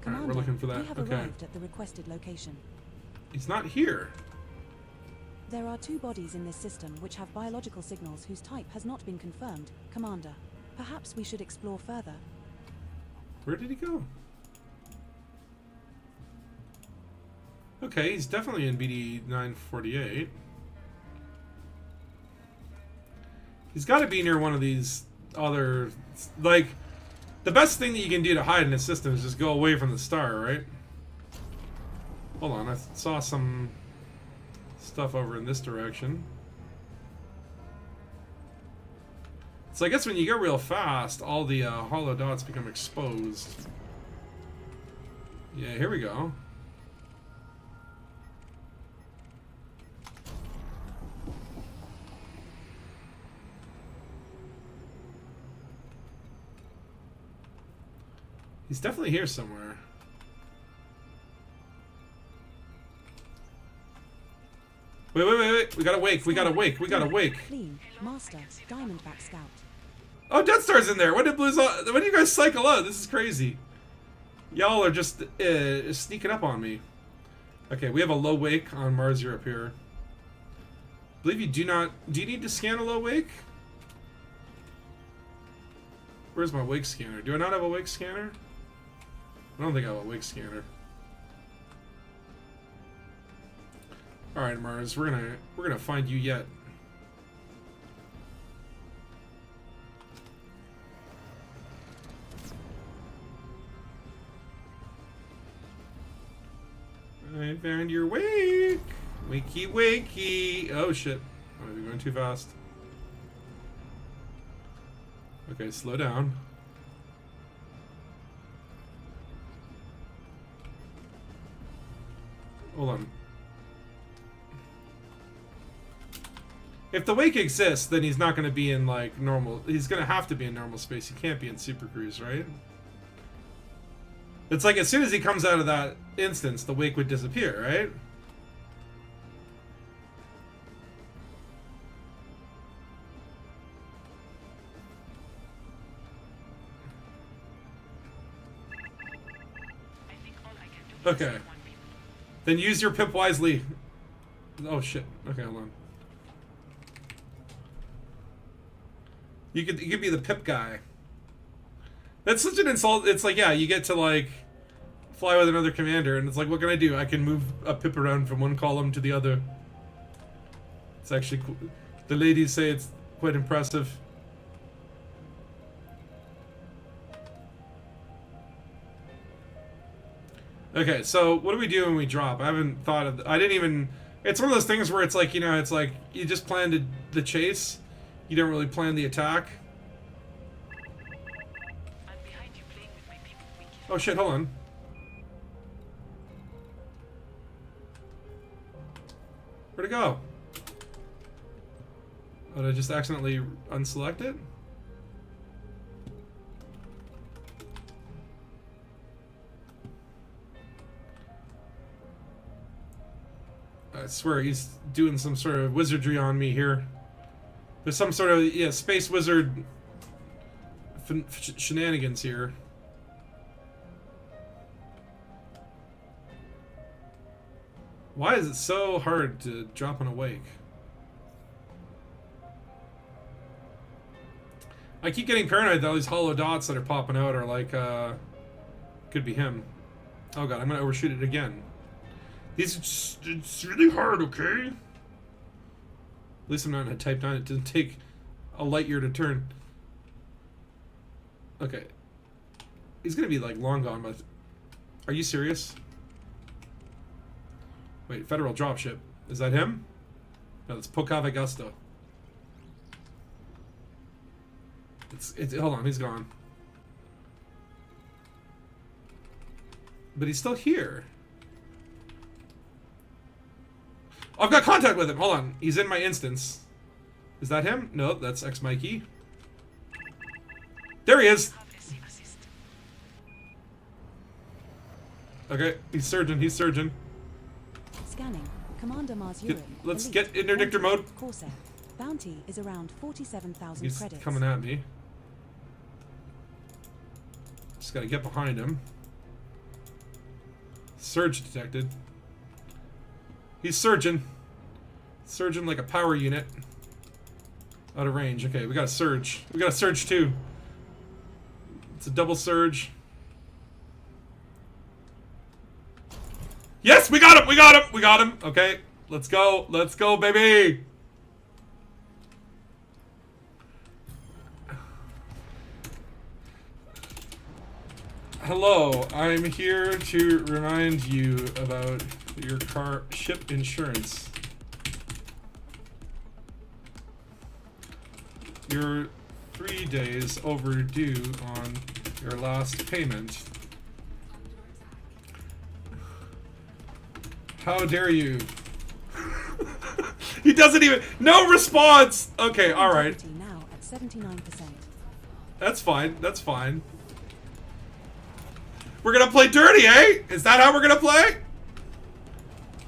Alright, we're Commander, looking for that. we have Okay. arrived at the requested location. He's not here. There are two bodies in this system which have biological signals whose type has not been confirmed. Commander, perhaps we should explore further. Where did he go? Okay, he's definitely in BD 948. He's got to be near one of these other, like, the best thing that you can do to hide in a system is just go away from the star, right? Hold on, I saw some stuff over in this direction. So I guess when you go real fast, all the hollow dots become exposed. Yeah, here we go. He's definitely here somewhere. Wait. We gotta wake. We gotta wake. We gotta wake. Clean, Master, Diamondback Scout. Oh, Death Star's in there. When did you guys cycle out? This is crazy. Y'all are just sneaking up on me. Okay, we have a low wake on Mars Europe here. I believe you do not. Do you need to scan a low wake? Where's my wake scanner? Do I not have a wake scanner? I don't think I have a wake scanner. All right, Mars, we're gonna find you yet. I found your wake. Wakey, wakey. Oh shit! I might be going too fast. Okay, slow down. Hold on. If the wake exists, then he's not going to be in like normal. He's going to have to be in normal space. He can't be in Super Cruise, right? It's like as soon as he comes out of that instance, the wake would disappear, right? Okay. Then use your pip wisely. Oh shit. Okay, hold on. You could be the pip guy. That's such an insult. It's like, yeah, you get to like fly with another commander, and it's like, what can I do? I can move a pip around from one column to the other. It's actually cool. The ladies say it's quite impressive. Okay, so what do we do when we drop? I haven't thought of... I didn't even... It's one of those things where it's like, you know, it's like you just planned the chase. You don't really plan the attack. Oh shit, hold on. Where'd it go? Oh, did I just accidentally unselect it? I swear he's doing some sort of wizardry on me here. There's some sort of, yeah, space wizard shenanigans here. Why is it so hard to drop an awake? I keep getting paranoid that all these hollow dots that are popping out are like, could be him. Oh god, I'm gonna overshoot it again. These are just, it's really hard, okay? At least I'm not in a Type 9. It doesn't take a light year to turn. Okay. He's gonna be like long gone, but... Are you serious? Wait, Federal Dropship. Is that him? No, that's Pocava Gusto. Hold on, he's gone. But he's still here. I've got contact with him. Hold on. He's in my instance. Is that him? No, that's X-Mikey. There he is. Okay, he's surging. He's surging. Scanning. Commander Mars Let's get interdictor mode. Corsair. Bounty is around 47,000 He's credits. coming at me. Just gotta get behind him. Surge detected. He's surging. Surging like a power unit. Out of range. Okay, we got a surge. We got a surge too. It's a double surge. Yes, we got him! We got him! We got him! Okay, let's go. Let's go, baby! Hello, I'm here to remind you about your ship insurance. You're 3 days overdue on your last payment. How dare you? He doesn't even... No response! Okay, alright. Now at 79%. That's fine, that's fine. We're gonna play dirty, eh? Is that how we're gonna play?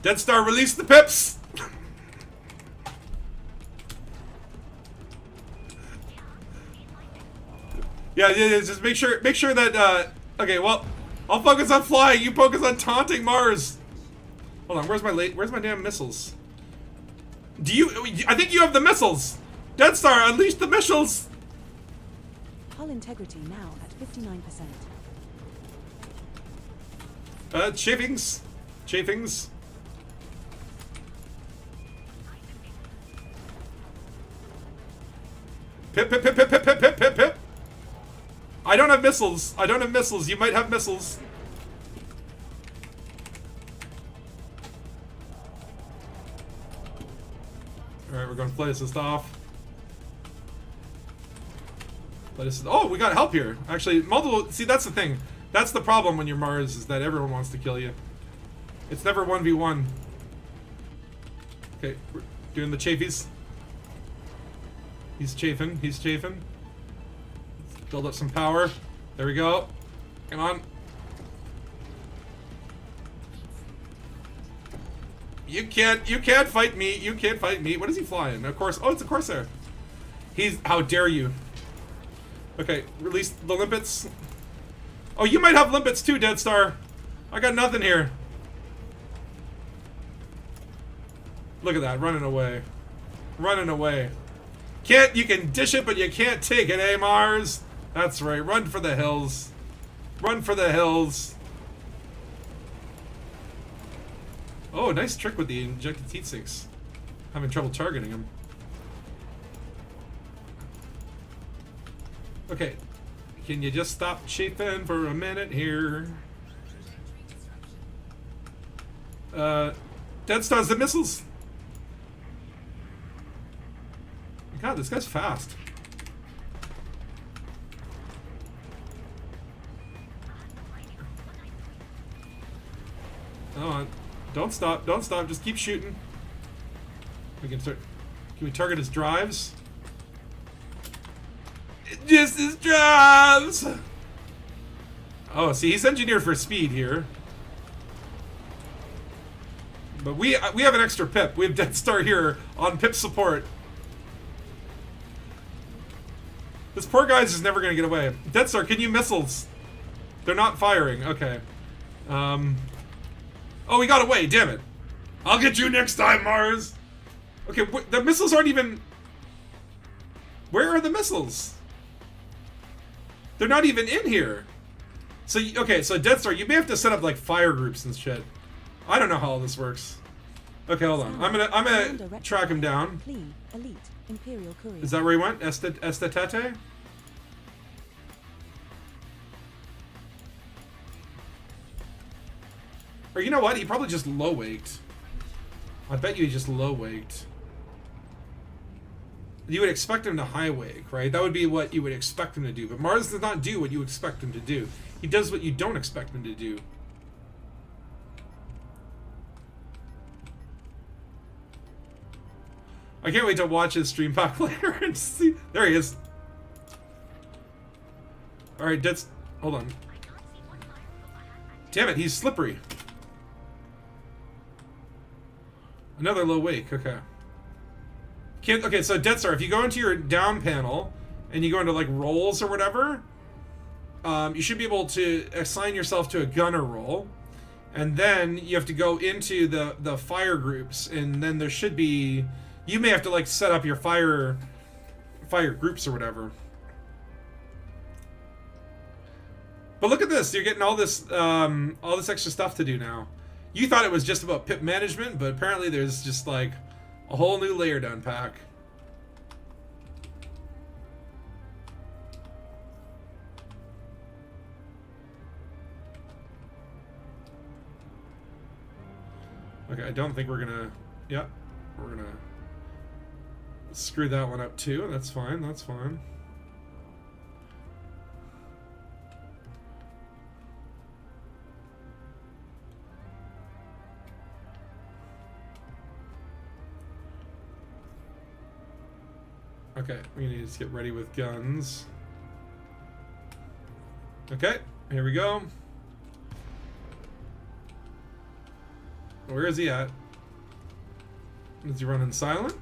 Dead Star, release the pips! Yeah, just make sure that, okay, well, I'll focus on flying, you focus on taunting Mars. Hold on, where's my damn missiles? I think you have the missiles! Dead Star, unleash the missiles! Hull integrity now at 59%. Chafings. Chafings. Pip, pip, pip, pip, pip, pip, pip, pip, pip. I don't have missiles. I don't have missiles. You might have missiles. Alright, we're going to play this off. Oh, we got help here. Actually, multiple... See, that's the thing. That's the problem when you're Mars, is that everyone wants to kill you. It's never 1v1. Okay, we're doing the chafies. He's chafing, he's chafing. Let's build up some power. There we go. Come on. You can't fight me. You can't fight me. What is he flying? Of course. Oh, it's a Corsair. How dare you? Okay, release the limpets. Oh, you might have limpets too, Dead Star. I got nothing here. Look at that, running away. Running away. You can dish it, but you can't take it, eh, Mars? That's right, run for the hills. Run for the hills. Oh, nice trick with the injected heat sinks. Having trouble targeting him. Okay. Can you just stop chafing for a minute here? Dead Stars the missiles! God, this guy's fast. Oh, don't stop, just keep shooting. We can start. Can we target his drives? Just his drives! Oh, see, he's engineered for speed here. But we have an extra pip. We have Death Star here on pip support. This poor guy's just never gonna get away. Death Star, can you missiles? They're not firing. Okay. Oh, he got away. Damn it. I'll get you next time, Mars. Okay, the missiles aren't even. Where are the missiles? They're not even in here. So okay, so Death Star, you may have to set up like fire groups and shit. I don't know how all this works. Okay, hold on. I'm gonna track him down. Clean, elite, Imperial Courier. Is that where he went? Estetate? Or you know what? He probably just low-waked. I bet you he just low-waked. You would expect him to high-wake, right? That would be what you would expect him to do. But Mars does not do what you expect him to do. He does what you don't expect him to do. I can't wait to watch his stream back later and see. There he is. Alright, hold on. Damn it, he's slippery. Another low wake, okay. Okay, so Death Star, if you go into your down panel and you go into like roles or whatever, you should be able to assign yourself to a gunner role. And then you have to go into the fire groups, and then there should be. You may have to like set up your fire groups or whatever. But look at this, you're getting all this extra stuff to do now. You thought it was just about pip management, but apparently there's just like a whole new layer to unpack. Okay, I don't think we're gonna. Yep, we're gonna screw that one up too. That's fine. That's fine. Okay, we need to get ready with guns. Okay, here we go. Where is he at? Is he running silent?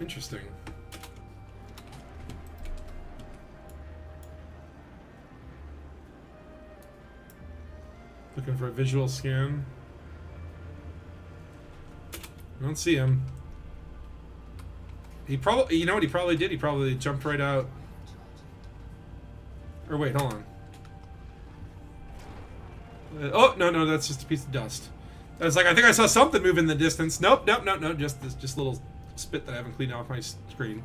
Interesting. Looking for a visual scan. I don't see him. He probably, you know what he probably did? He probably jumped right out. Or wait, hold on. Oh, no, that's just a piece of dust. I was like, I think I saw something move in the distance. Nope, no, just this little spit that I haven't cleaned off my screen.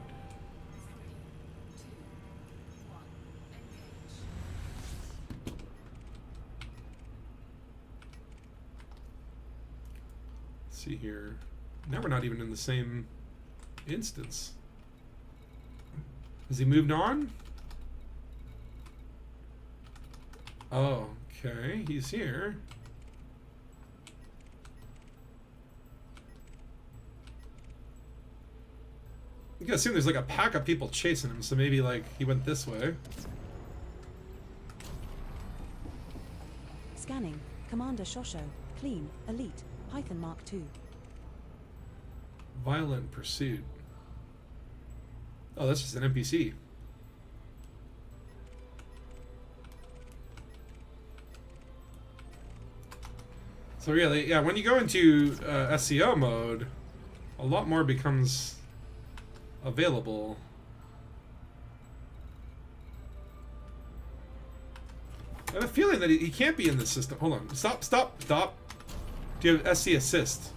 Let's see here. Now we're not even in the same instance. Has he moved on? Oh, okay, he's here. You can assume there's like a pack of people chasing him, so maybe like he went this way. Scanning. Commander Shosho. Clean. Elite. Python Mark II. Violent pursuit. Oh, that's just an NPC. So really, yeah, when you go into SEO mode, a lot more becomes available. feeling that he can't be in this system. Hold on. Stop. Do you have SC assist?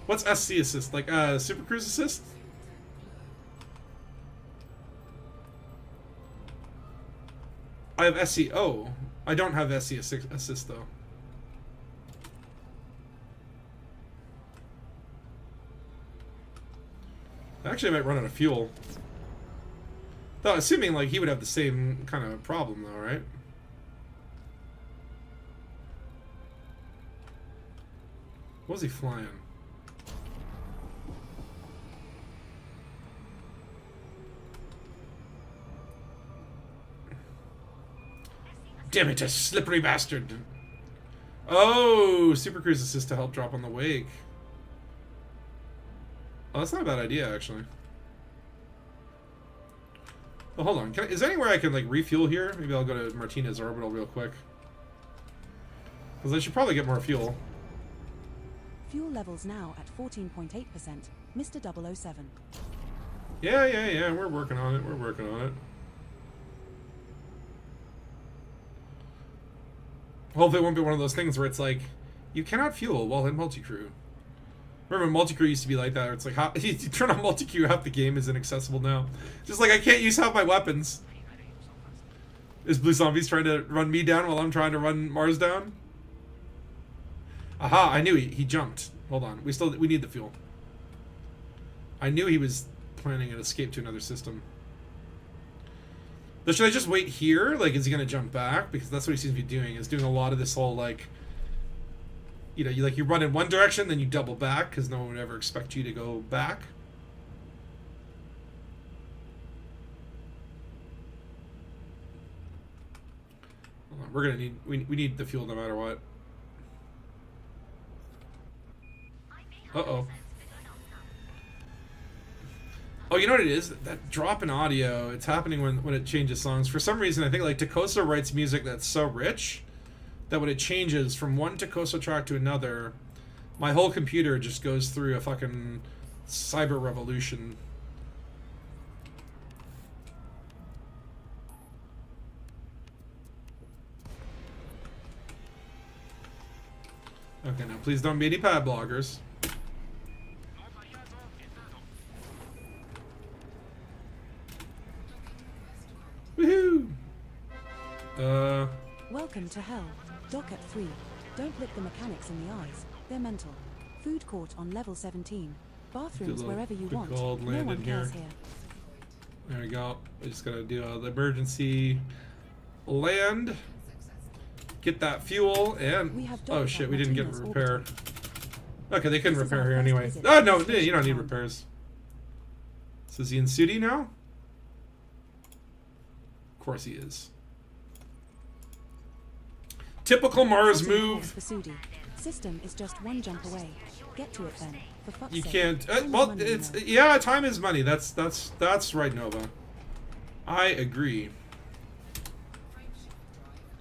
What's SC assist? Like Super Cruise assist? I have SC. Oh, I don't have SC assist though. Actually, I might run out of fuel. Though, assuming like he would have the same kind of problem though, right? What was he flying? Damn it, a slippery bastard. Oh, Super Cruise assist to help drop on the wake. Oh, that's not a bad idea, actually. Well, hold on. Is there anywhere I can, like, refuel here? Maybe I'll go to Martinez Orbital real quick. Because I should probably get more fuel. Fuel levels now at 14.8%. Mr. 007. Yeah. We're working on it. Hopefully it won't be one of those things where it's like, you cannot fuel while in multi-crew. Remember, multi-crew used to be like that, where it's like, you turn on multi-crew, half the game is inaccessible now. Just like, I can't use half my weapons. Is Blue Zombies trying to run me down while I'm trying to run Mars down? Aha, I knew he jumped. Hold on, we need the fuel. I knew he was planning an escape to another system. But should I just wait here? Like, is he gonna jump back? Because that's what he seems to be doing, is doing a lot of this whole, like, you know, you run in one direction, then you double back, because no one would ever expect you to go back. Hold on, we're gonna need, we need the fuel no matter what. Uh-oh. Oh, you know what it is? That drop in audio, it's happening when it changes songs. For some reason, I think like Takosa writes music that's so rich that when it changes from one Takosa track to another, my whole computer just goes through a fucking cyber revolution. Okay, now please don't be any pad bloggers. Woohoo! Welcome to hell. Dock at 3. Don't look the mechanics in the eyes. They're mental. Food court on level 17. Bathrooms wherever you want. No one cares here. There we go. We just gotta do the emergency land. Get that fuel and oh shit, we didn't get repair. Okay, they couldn't repair here anyway. Oh no, you don't need repairs. So is he in Sudi now? Of course he is. Typical Mars move. System is just one jump away. Get to it then. For fuck's You sake. can't. Well, it's yeah. Time is money. That's right, Nova. I agree.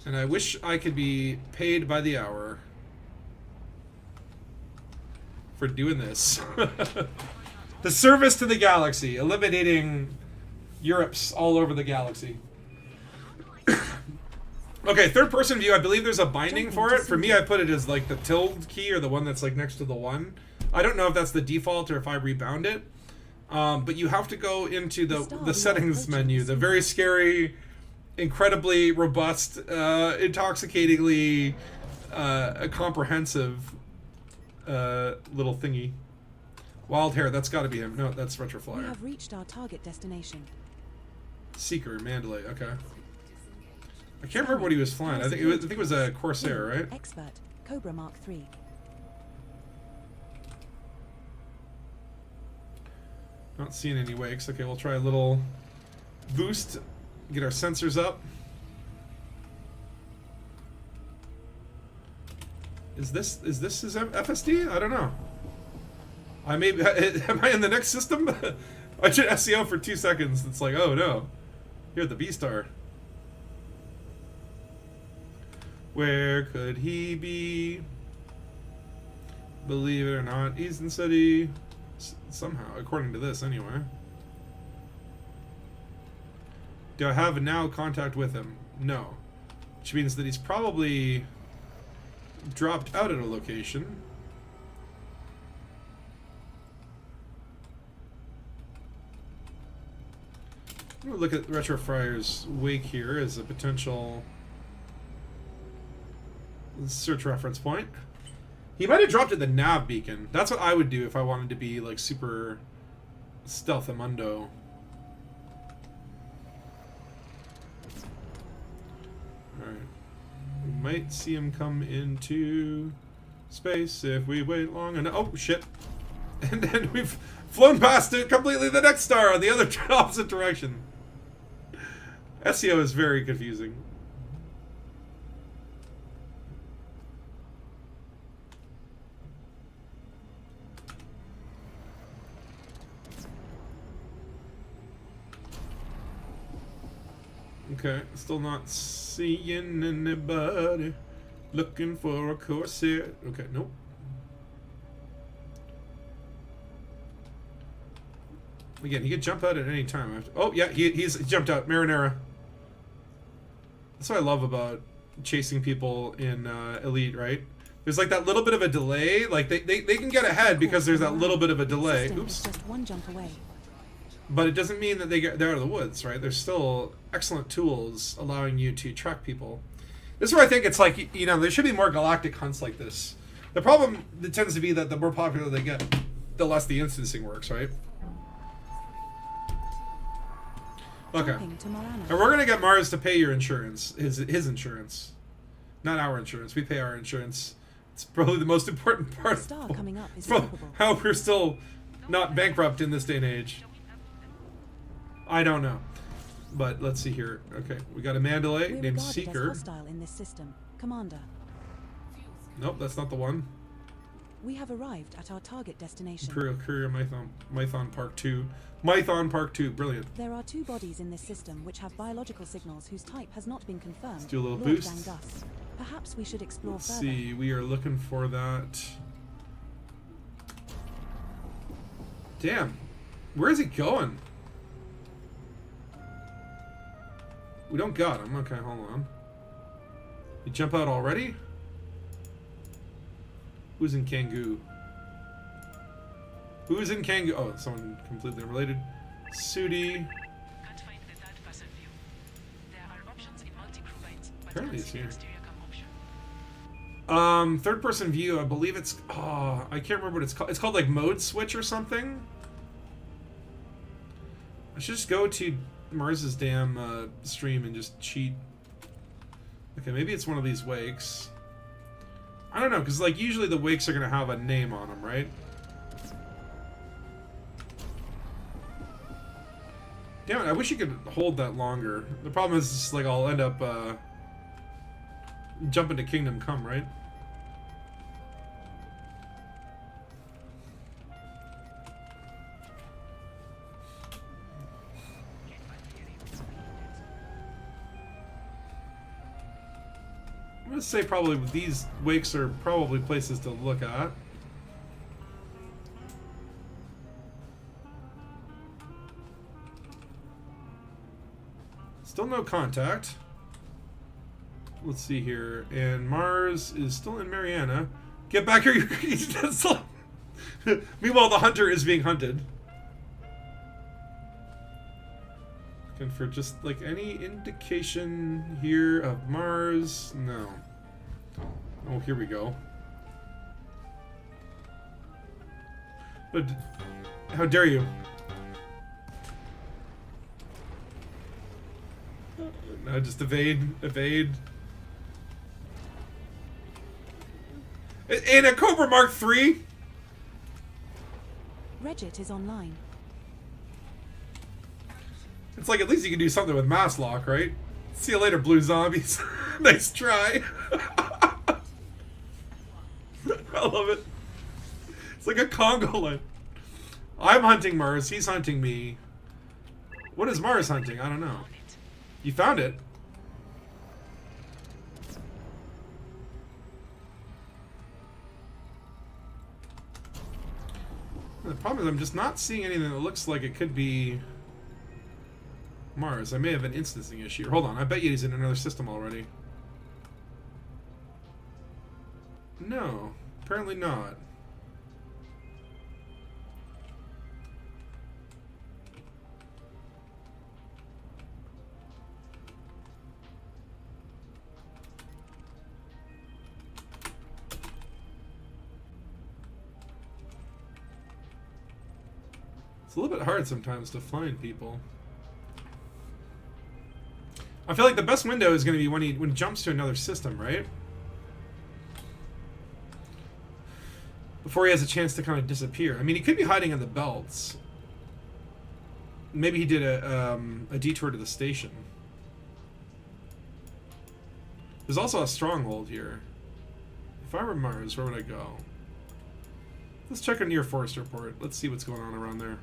And I wish I could be paid by the hour for doing this. The service to the galaxy, eliminating Europes all over the galaxy. Okay, third person view, I believe there's a binding for it. For me, I put it as like the tilde key or the one that's like next to the 1. I don't know if that's the default or if I rebound it. But you have to go into the settings menu, the very scary, incredibly robust, intoxicatingly comprehensive little thingy. Wild hair, that's gotta be him. No, that's Retroflyer. We have reached our target destination. Seeker, Mandalay, okay. I can't remember what he was flying. I think it was a Corsair, right? Expert, Cobra Mark III. Not seeing any wakes. Okay, we'll try a little boost. Get our sensors up. Is this his FSD? I don't know. I may am I in the next system? I did SEO for 2 seconds. It's like, oh no. You're the B-Star. Where could he be? Believe it or not, he's in city somehow, according to this anyway. Do I have now contact with him? No. which means that he's probably dropped out at a location. I'm going to look at Retrofryer's wake here as a potential search reference point. He might have dropped at the nav beacon. That's what I would do if I wanted to be like super stealth-amundo. Alright. We might see him come into space if we wait long enough. Oh, shit. And then we've flown past it completely the next star on the other opposite direction. SEO is very confusing. Okay, still not seeing anybody. Looking for a corsair. Okay, nope. Again, he could jump out at any time. Oh, yeah, he's jumped out. Marinara. That's what I love about chasing people in Elite, right? There's like that little bit of a delay. Like, they can get ahead because there's that little bit of a delay. Oops. Just one jump away. But it doesn't mean that they're out of the woods, right? There's still excellent tools allowing you to track people. This is where I think it's like, you know, there should be more galactic hunts like this. The problem that tends to be that the more popular they get, the less the instancing works, right? Okay. And we're gonna get Mars to pay your insurance, his insurance, not our insurance. We pay our insurance. It's probably the most important part. The star coming up is how we're still not bankrupt in this day and age. I don't know, but let's see here. Okay, we got a Mandalay named Seeker. As hostile in this system, Commander. Nope, that's not the one. We have arrived at our target destination. Imperial Courier Mython Park 2. Mython Park 2, brilliant. There are 2 bodies in this system which have biological signals whose type has not been confirmed. Let's do a little Lord boost. Dangus. Perhaps we should explore Let's further. see, we are looking for that. Damn, where is he going? We don't got him. Okay, hold on. You jump out already? Who's in Kangoo? Who's in Kangoo? Oh, someone completely unrelated. Sudi. Apparently it's here. Third person view, I believe it's, oh, I can't remember what it's called. It's called like mode switch or something. I should just go to Mars's damn stream and just cheat. Okay, maybe it's one of these wakes. I don't know, because like usually the wakes are gonna have a name on them, right? Damn it, I wish you could hold that longer. The problem is just, like I'll end up jumping to Kingdom Come, right? I'm gonna say probably these wakes are probably places to look at. Still no contact. Let's see here. And Mars is still in Mariana. Get back here, you crazy. Meanwhile, the hunter is being hunted. Looking for just like any indication here of Mars. No. Oh, here we go. But how dare you? No, just evade. In a Cobra Mark III? Regit is online. It's like at least you can do something with mass lock, right? See you later, blue zombies. Nice try. I love it. It's like a Congo line. I'm hunting Mars, he's hunting me. What is Mars hunting? I don't know. You found it. The problem is I'm just not seeing anything that looks like it could be Mars. I may have an instancing issue. Hold on, I bet you he's in another system already. No, apparently not. It's a little bit hard sometimes to find people. I feel like the best window is going to be when he jumps to another system, right? Before he has a chance to kind of disappear. I mean, he could be hiding in the belts. Maybe he did a detour to the station. There's also a stronghold here. If I were Mars, where would I go? Let's check a near forest report. Let's see what's going on around there.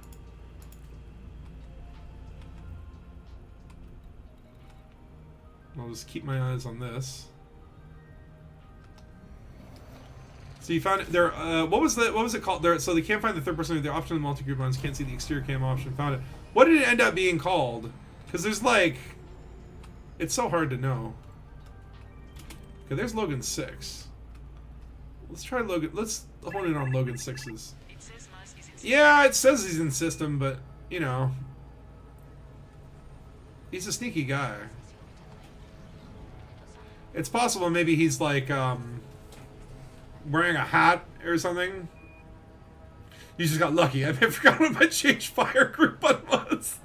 I'll just keep my eyes on this. So you found it there. What was it called? There. So they can't find the third person. They're option in the multi-group ones. Can't see the exterior cam option. Found it. What did it end up being called? Because there's like, it's so hard to know. Okay, there's Logan 6. Let's try Logan. Let's hone in on Logan 6's. Yeah, it says he's in system, but you know, he's a sneaky guy. It's possible maybe he's like wearing a hat or something. You just got lucky. I forgot what my change fire group button was.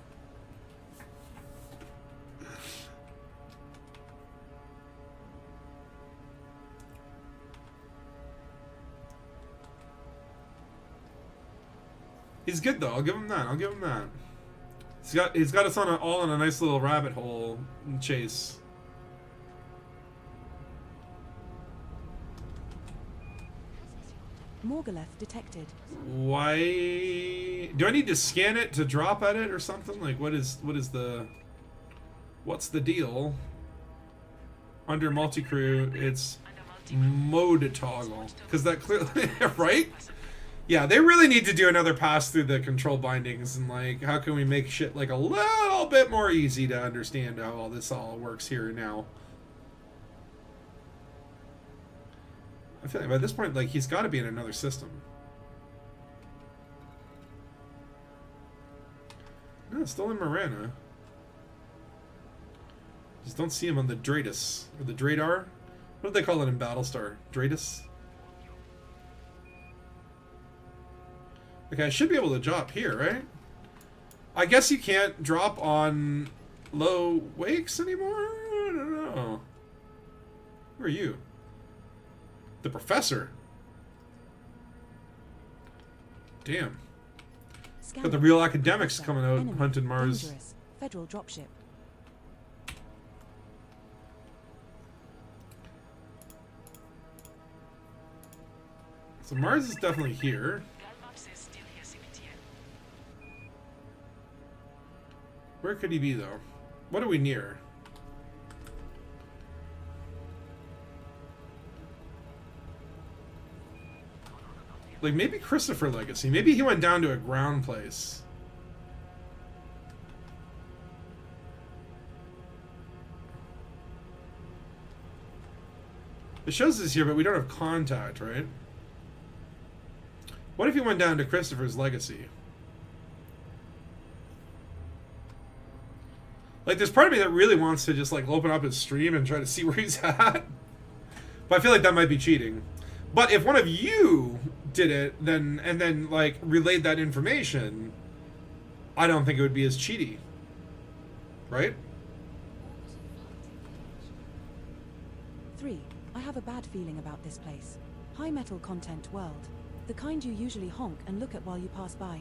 He's good though. I'll give him that. I'll give him that. He's got us on all in a nice little rabbit hole chase. Morguleth detected. Why do I need to scan it to drop at it or something? Like what's the deal? Under multi-crew, it's mode toggle. Because that clearly right? Yeah, they really need to do another pass through the control bindings and like how can we make shit like a little bit more easy to understand how all this all works here now. I feel like by this point, like, he's got to be in another system. No, it's still in Marana. Just don't see him on the Dratus. Or the Dradar? What do they call it in Battlestar? Dratus? Okay, I should be able to drop here, right? I guess you can't drop on low wakes anymore? I don't know. Who are you? The professor. Damn. Got the real academics coming out hunting Mars. Dangerous. Federal dropship. So Mars is definitely here. Where could he be though? What are we near? Like, maybe Christopher Legacy. Maybe he went down to a ground place. It shows us here, but we don't have contact, right? What if he went down to Christopher's Legacy? Like, there's part of me that really wants to just, like, open up his stream and try to see where he's at. But I feel like that might be cheating. But if one of you did it, and then like relayed that information, I don't think it would be as cheaty, right? 3. I have a bad feeling about this place. High metal content world. The kind you usually honk and look at while you pass by.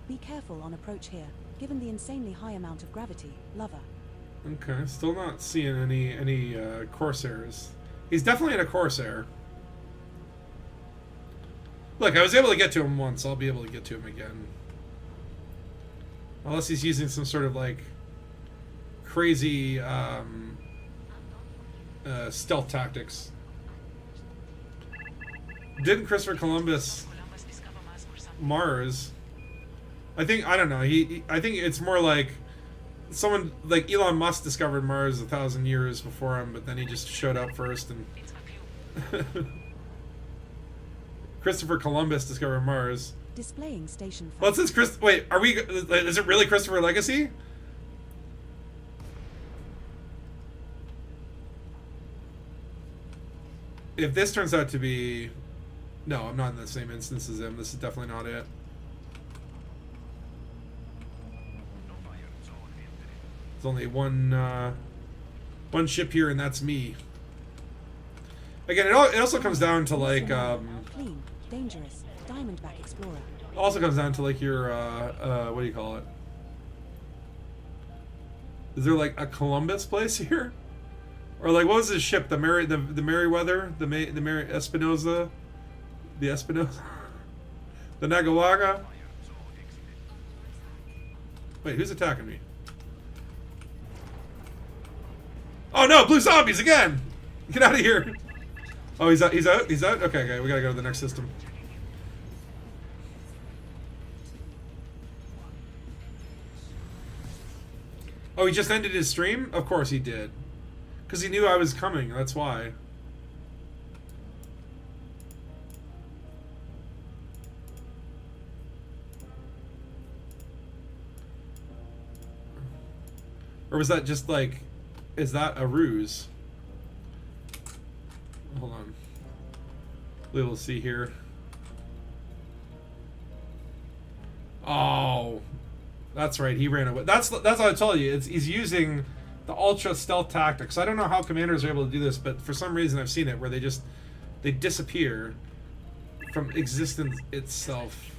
Be careful on approach here, given the insanely high amount of gravity, lover. Okay, still not seeing any Corsairs. He's definitely in a Corsair. Look, I was able to get to him once. I'll be able to get to him again. Unless he's using some sort of, like, crazy stealth tactics. Didn't Christopher Columbus Mars? I don't know. I think it's more like someone like Elon Musk discovered Mars 1,000 years before him, but then he just showed up first, and Christopher Columbus discovered Mars. Displaying station. What's this, Chris? Wait, are we? Is it really Christopher Legacy? If this turns out to be, no, I'm not in the same instance as him. This is definitely not it. There's only one ship here, and that's me. Again, it also comes down to like Clean, dangerous, Diamondback Explorer. also comes down to like your what do you call it? Is there like a Columbus place here? Or like, what was his ship? The Merryweather, the Mary Espinosa, the Espinosa, the Nagawaga. Wait, who's attacking me? Oh no, blue zombies again! Get out of here! Oh, he's out. He's out. He's out. Okay, okay, we gotta go to the next system. Oh, he just ended his stream? Of course he did. Because he knew I was coming, that's why. Or was that just like, is that a ruse? Hold on. We'll see here. Oh, that's right, he ran away. That's what I told you. He's using the ultra stealth tactics. I don't know how commanders are able to do this, but for some reason I've seen it where they disappear from existence itself.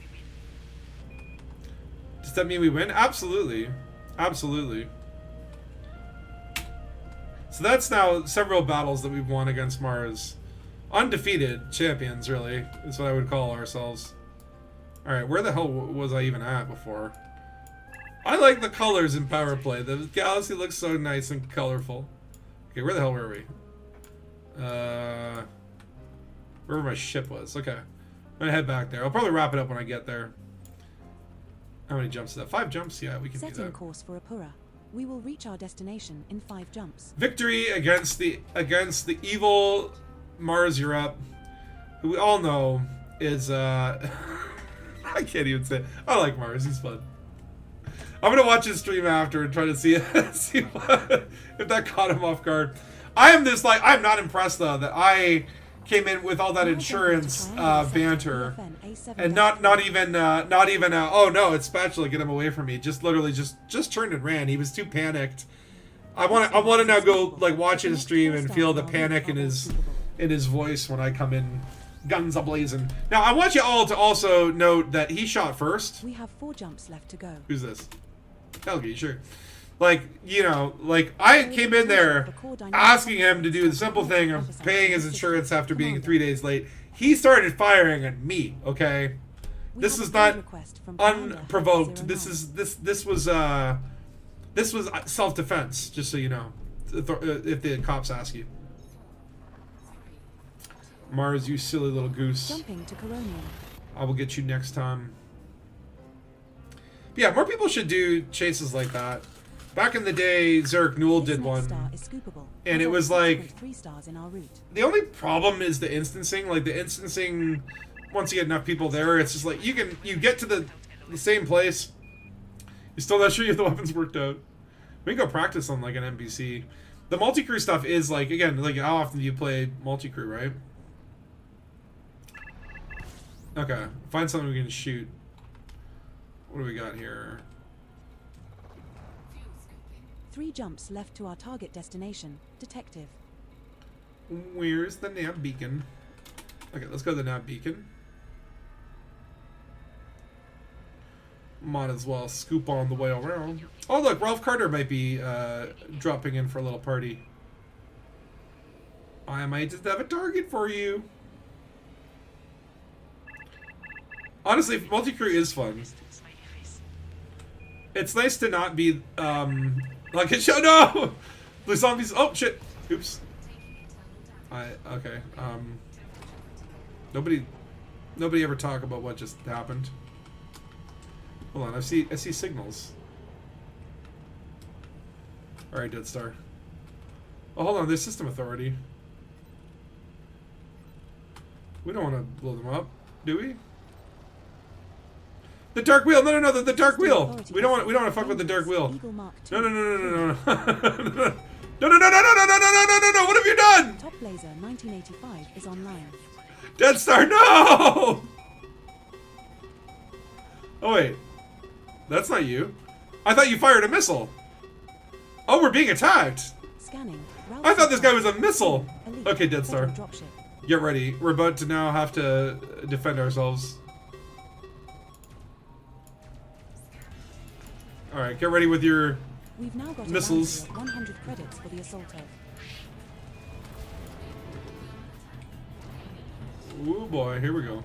Does that mean we win? Absolutely. Absolutely. So that's now several battles that we've won against Mars. Undefeated champions, really, is what I would call ourselves. Alright, where the hell was I even at before? I like the colors in Power Play. The galaxy looks so nice and colorful. Okay, where the hell were we? Wherever my ship was. Okay. I'm gonna head back there. I'll probably wrap it up when I get there. How many jumps is that? 5 jumps? Yeah, we can do Setting that. course for Apura. We will reach our destination in 5 jumps. Victory against the evil Mars Europe, who we all know is I can't even say it. I like Mars, he's fun. I'm gonna watch his stream after and try to see if that caught him off guard. I'm not impressed though that I came in with all that insurance banter and not even oh no, it's spatula, get him away from me. Just literally just turned and ran. He was too panicked. I want to now go like watch his stream and feel the panic in his voice when I come in guns a-blazing. Now I want you all to also note that he shot first. We have 4 jumps left to go. Who's this? Helgi, sure. Like, you know, like I came in there asking him to do the simple thing of paying his insurance after being 3 days late. He started firing at me, okay? This is not unprovoked. This was self-defense, just so you know. If the cops ask you. Mars, you silly little goose. Jumping to Coronium. I will get you next time. Yeah, more people should do chases like that. Back in the day, Zerk Newell did one, and it was like 3 stars in our route. The only problem is the instancing. Like the instancing, once you get enough people there, it's just like you get to the same place. You're still not sure if the weapons worked out. We can go practice on like an NPC. The multi-crew stuff is like, again, like how often do you play multi-crew, right? Okay, find something we can shoot. What do we got here? 3 jumps left to our target destination, Detective. Where's the nav beacon? Okay, let's go to the nav beacon. Might as well scoop on the way around. Oh look, Ralph Carter might be dropping in for a little party. I might just have a target for you. Honestly, multi-crew is fun. It's nice to not be like a show. No, blue zombies. Oh shit! Oops. Okay. Nobody ever talk about what just happened. Hold on. I see signals. Alright, Dead Star. Oh, hold on, there's system authority. We don't want to blow them up, do we? The dark wheel! No, no, no, the dark wheel! We don't want to fuck with the dark wheel. No, no, no, no, no, no. No, no, no, no, no, no, no, no, no, no, no, what have you done? Top Blazer 1985 is online. Dead Star, no! Oh, wait. That's not you. I thought you fired a missile. Oh, we're being attacked. Scanning. I thought this guy was a missile. Elite. Okay, Dead Star. Dropship. Get ready. We're about to now have to defend ourselves. Alright, get ready with your We've now got missiles. A bounty of 100 credits for the assaulto. Ooh boy, here we go.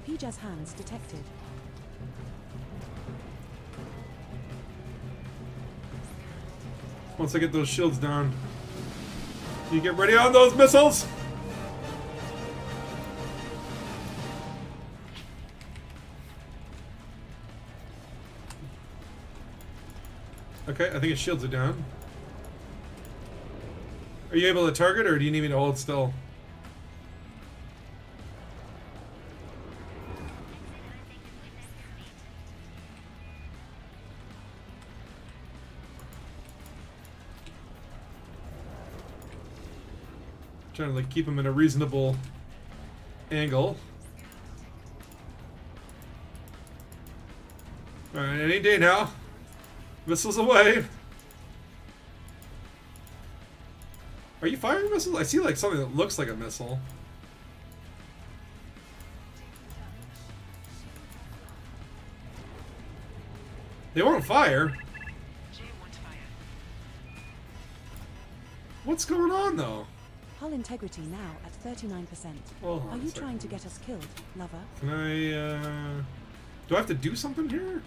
PJ's hands detected. Once I get those shields down. You get ready on those missiles! Okay, I think his shields are down. Are you able to target, or do you need me to hold still? Trying to like keep him in a reasonable angle. Alright, any day now. Missiles away. Are you firing missiles? I see like something that looks like a missile. They won't fire. What's going on though? Hull integrity now at 39%. Hold on Are a you second. trying to get us killed, lover? Can I, do I have to do something here?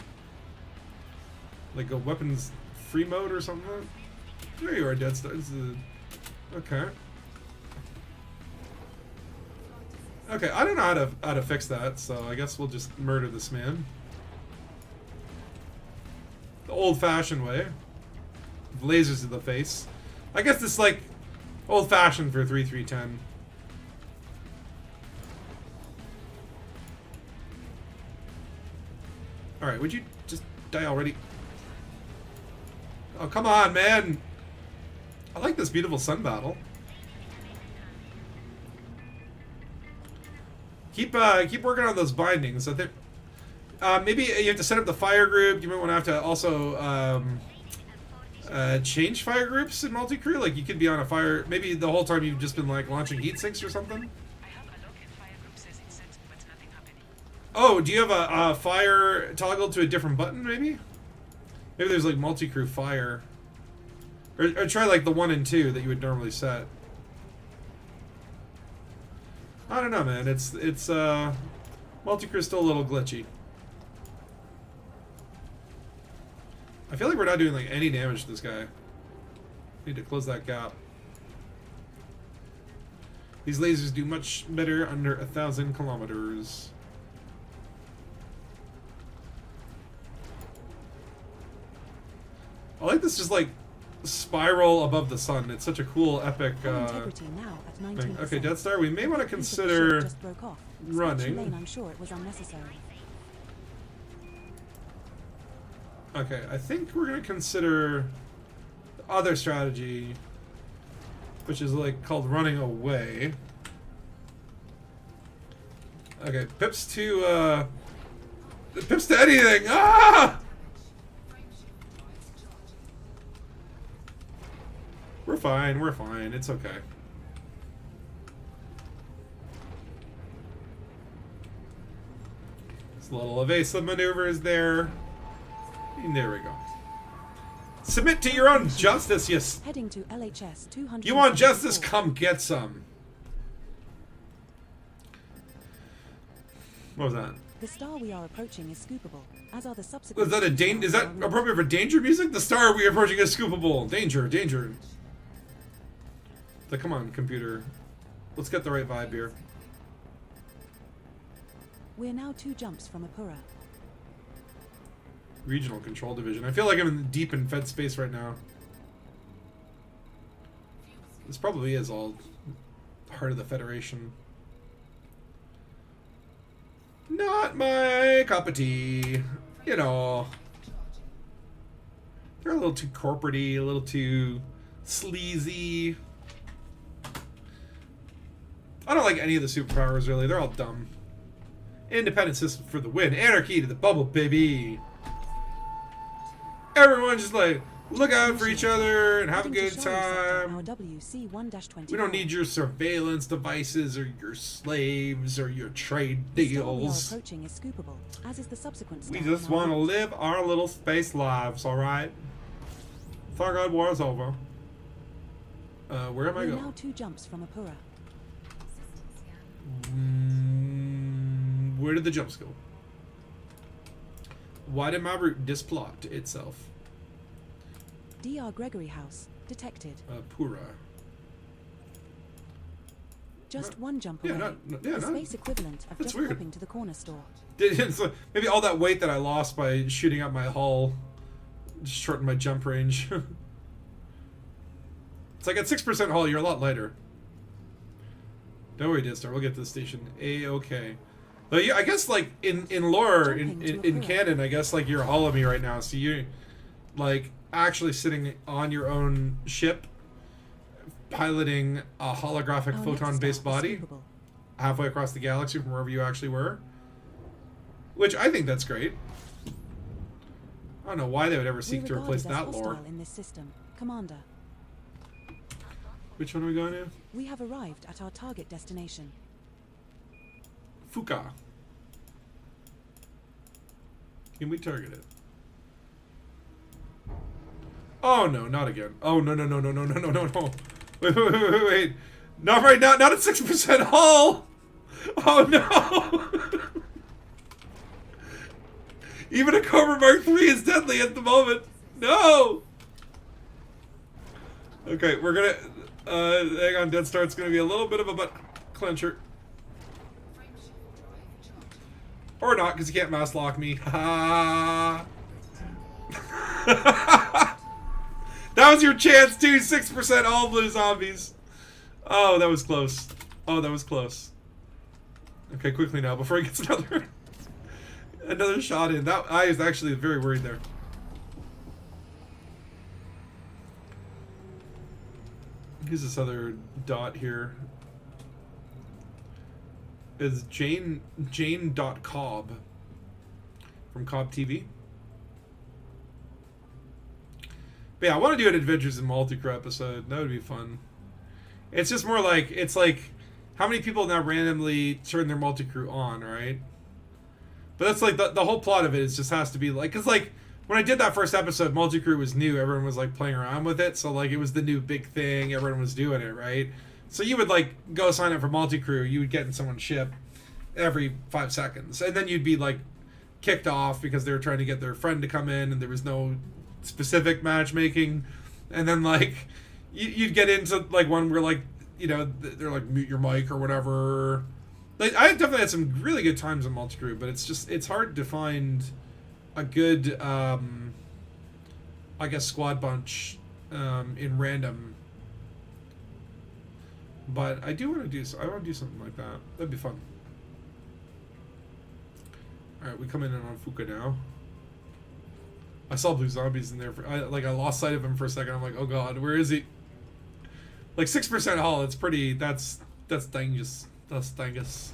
Like a weapons free mode or something? There you are, Dead Star. This is okay. Okay, I don't know how to fix that, so I guess we'll just murder this man. The old-fashioned way. Lasers to the face. I guess it's like old-fashioned for 3310. Alright, would you just die already? Oh, come on, man! I like this beautiful sun battle. Keep working on those bindings. I think maybe you have to set up the fire group. You might want to have to also change fire groups in multi-crew. Like you could be on a fire. Maybe the whole time you've just been like launching heat sinks or something. Oh, do you have a fire toggle to a different button? Maybe there's like multi-crew fire, or try like the 1 and 2 that you would normally set. I don't know, man. It's multi-crew's still a little glitchy. I feel like we're not doing like any damage to this guy. Need to close that gap. These lasers do much better under 1,000 kilometers. I like this just like spiral above the sun. It's such a cool, epic Integrity now at 19%. Okay, Death Star, we may want to consider just broke off. running. Lane, I'm sure it was unnecessary. Okay, I think we're going to consider the other strategy, which is like called running away. Okay, pips to anything! Ah! We're fine, it's okay. This little evasive maneuvers there. And there we go. Submit to your own justice, yes. Heading to LHS 200. You want justice? Come get some. What was that? The star we are approaching is scoopable, as are the subsequent. Is that is that appropriate for danger music? The star we are approaching is scoopable. Danger, danger. Come on, computer. Let's get the right vibe here. We're now 2 jumps from Apura. Regional Control Division. I feel like I'm deep in Fed space right now. This probably is all part of the Federation. Not my cup of tea. You know. They're a little too corporate-y, a little too sleazy. I don't like any of the superpowers, really. They're all dumb. Independent system for the win. Anarchy to the bubble, baby. Everyone just like, look out for each other and have a good time. We don't need your surveillance devices or your slaves or your trade deals. We just want to live our little space lives, alright? Thargod War is over. Where am I going? Now 2 jumps from Apura. Where did the jumps go? Why did my route displot itself? DR Gregory House detected. Pura. Just 1 jump away. The space equivalent of just hopping to the corner store. So maybe all that weight that I lost by shooting up my hull just shortened my jump range. It's like at 6% hull, you're a lot lighter. Don't worry, Death Star. We'll get to the station. A-okay. Though I guess like in lore, in canon, I guess like you're a hull of me right now. So you're like actually sitting on your own ship, piloting a holographic photon-based body halfway across the galaxy from wherever you actually were. Which I think that's great. I don't know why they would ever seek to replace that lore. In this system, Commander. Which one are we going to? We have arrived at our target destination. Fuka. Can we target it? Oh no, not again. Oh no. Wait. Not right now, not at 6% hull! Oh no! Even a Cobra Mark III is deadly at the moment. No! Okay, we're gonna hang on, Dead Star, it's gonna be a little bit of a butt clencher. Or not, because you can't mass lock me. Ha! That was your chance too, 6% all blue zombies. Oh, that was close. Oh, that was close. Okay, quickly now, before he gets another shot in. That I was actually very worried there. Who's this other dot here? Is Jane.Cobb from Cobb TV. But yeah, I want to do an Adventures in Multicrew episode. That would be fun. It's just more like, it's like, how many people now randomly turn their multicrew on, right? But that's like, the whole plot of it is just has to be like, because like, when I did that first episode, multicrew was new. Everyone was like playing around with it. So like, it was the new big thing. Everyone was doing it, right? So you would like, go sign up for multicrew. You would get in someone's ship every 5 seconds. And then you'd be like, kicked off because they were trying to get their friend to come in and there was no specific matchmaking. And then like, you'd get into like one where like, you know, they're like mute your mic or whatever. Like I definitely had some really good times in multicrew, but it's just, it's hard to find a good I guess squad bunch in random. But I do want to do something like that. That'd be fun. Alright, we come in on Fuka now. I saw blue zombies in there. I lost sight of him for a second. I'm like, oh god, where is he? Like 6% hull. It's pretty. That's Dangus. That's Dangus.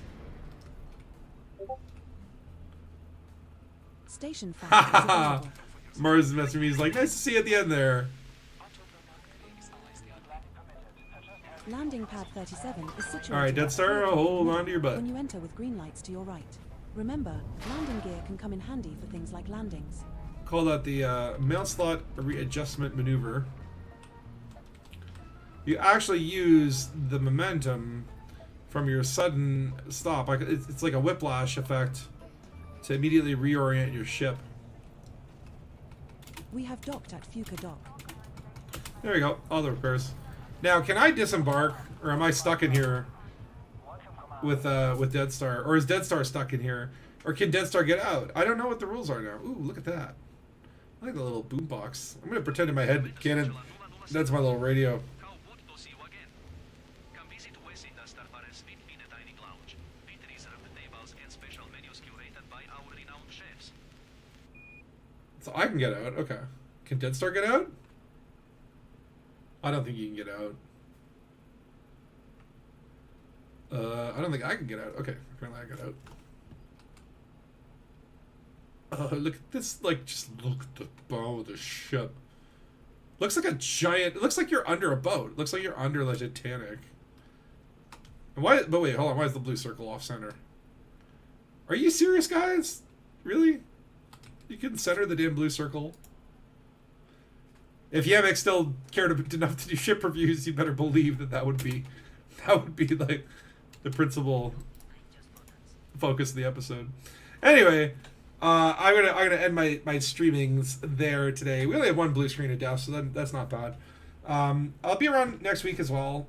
Station 5 is available. Mars is messing with me. He's like, nice to see you at the end there. Landing pad 37 is situated. Alright, Dead Star, hold on to your butt. When you enter with green lights to your right. Remember, landing gear can come in handy for things like landings. Call that the mail slot readjustment maneuver. You actually use the momentum from your sudden stop. It's like a whiplash effect to immediately reorient your ship. We have docked at Fuka Dock. There we go. All the repairs. Now, can I disembark, or am I stuck in here with Dead Star, or is Dead Star stuck in here, or can Dead Star get out? I don't know what the rules are now. Ooh, look at that! I like the little boombox. I'm gonna pretend in my head cannon. That's my little radio. visitas estar para a Sweet Bean Dining Lounge. With reserved tables and special menus curated by our renowned chefs. So I can get out. Okay. Can Dead Star get out? I don't think you can get out. I don't think I can get out. Okay, apparently I got out. Look at this, like, just look at the bow of the ship. Looks like a giant, it looks like you're under a boat. It looks like you're under the Titanic. And why, but wait, hold on, why is the blue circle off center? Are you serious, guys? Really? You can center the damn blue circle? If Yamek still cared enough to do ship reviews, you better believe that would be like the principal focus of the episode. Anyway, I'm gonna end my streamings there today. We only have one blue screen of death, so that's not bad. I'll be around next week as well.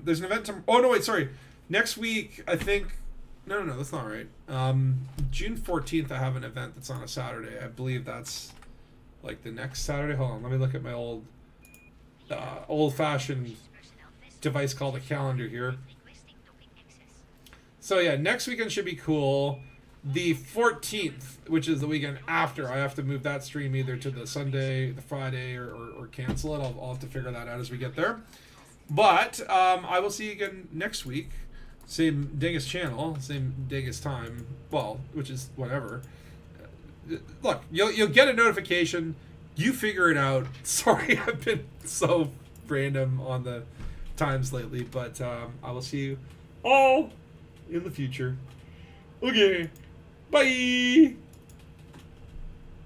There's an event oh no, wait, sorry. Next week, I think. No, that's not right. June 14th, I have an event that's on a Saturday. I believe that's like the next Saturday. Hold on, let me look at my old-fashioned device called a calendar here. So yeah, next weekend should be cool. The 14th, which is the weekend after, I have to move that stream either to the Sunday, the Friday, or cancel it. I'll have to figure that out as we get there. But I will see you again next week. Same Dangus channel, same Dangus time. Well, which is whatever. Look, you'll get a notification. You figure it out. Sorry, I've been so random on the times lately, but I will see you all in the future. Okay, bye.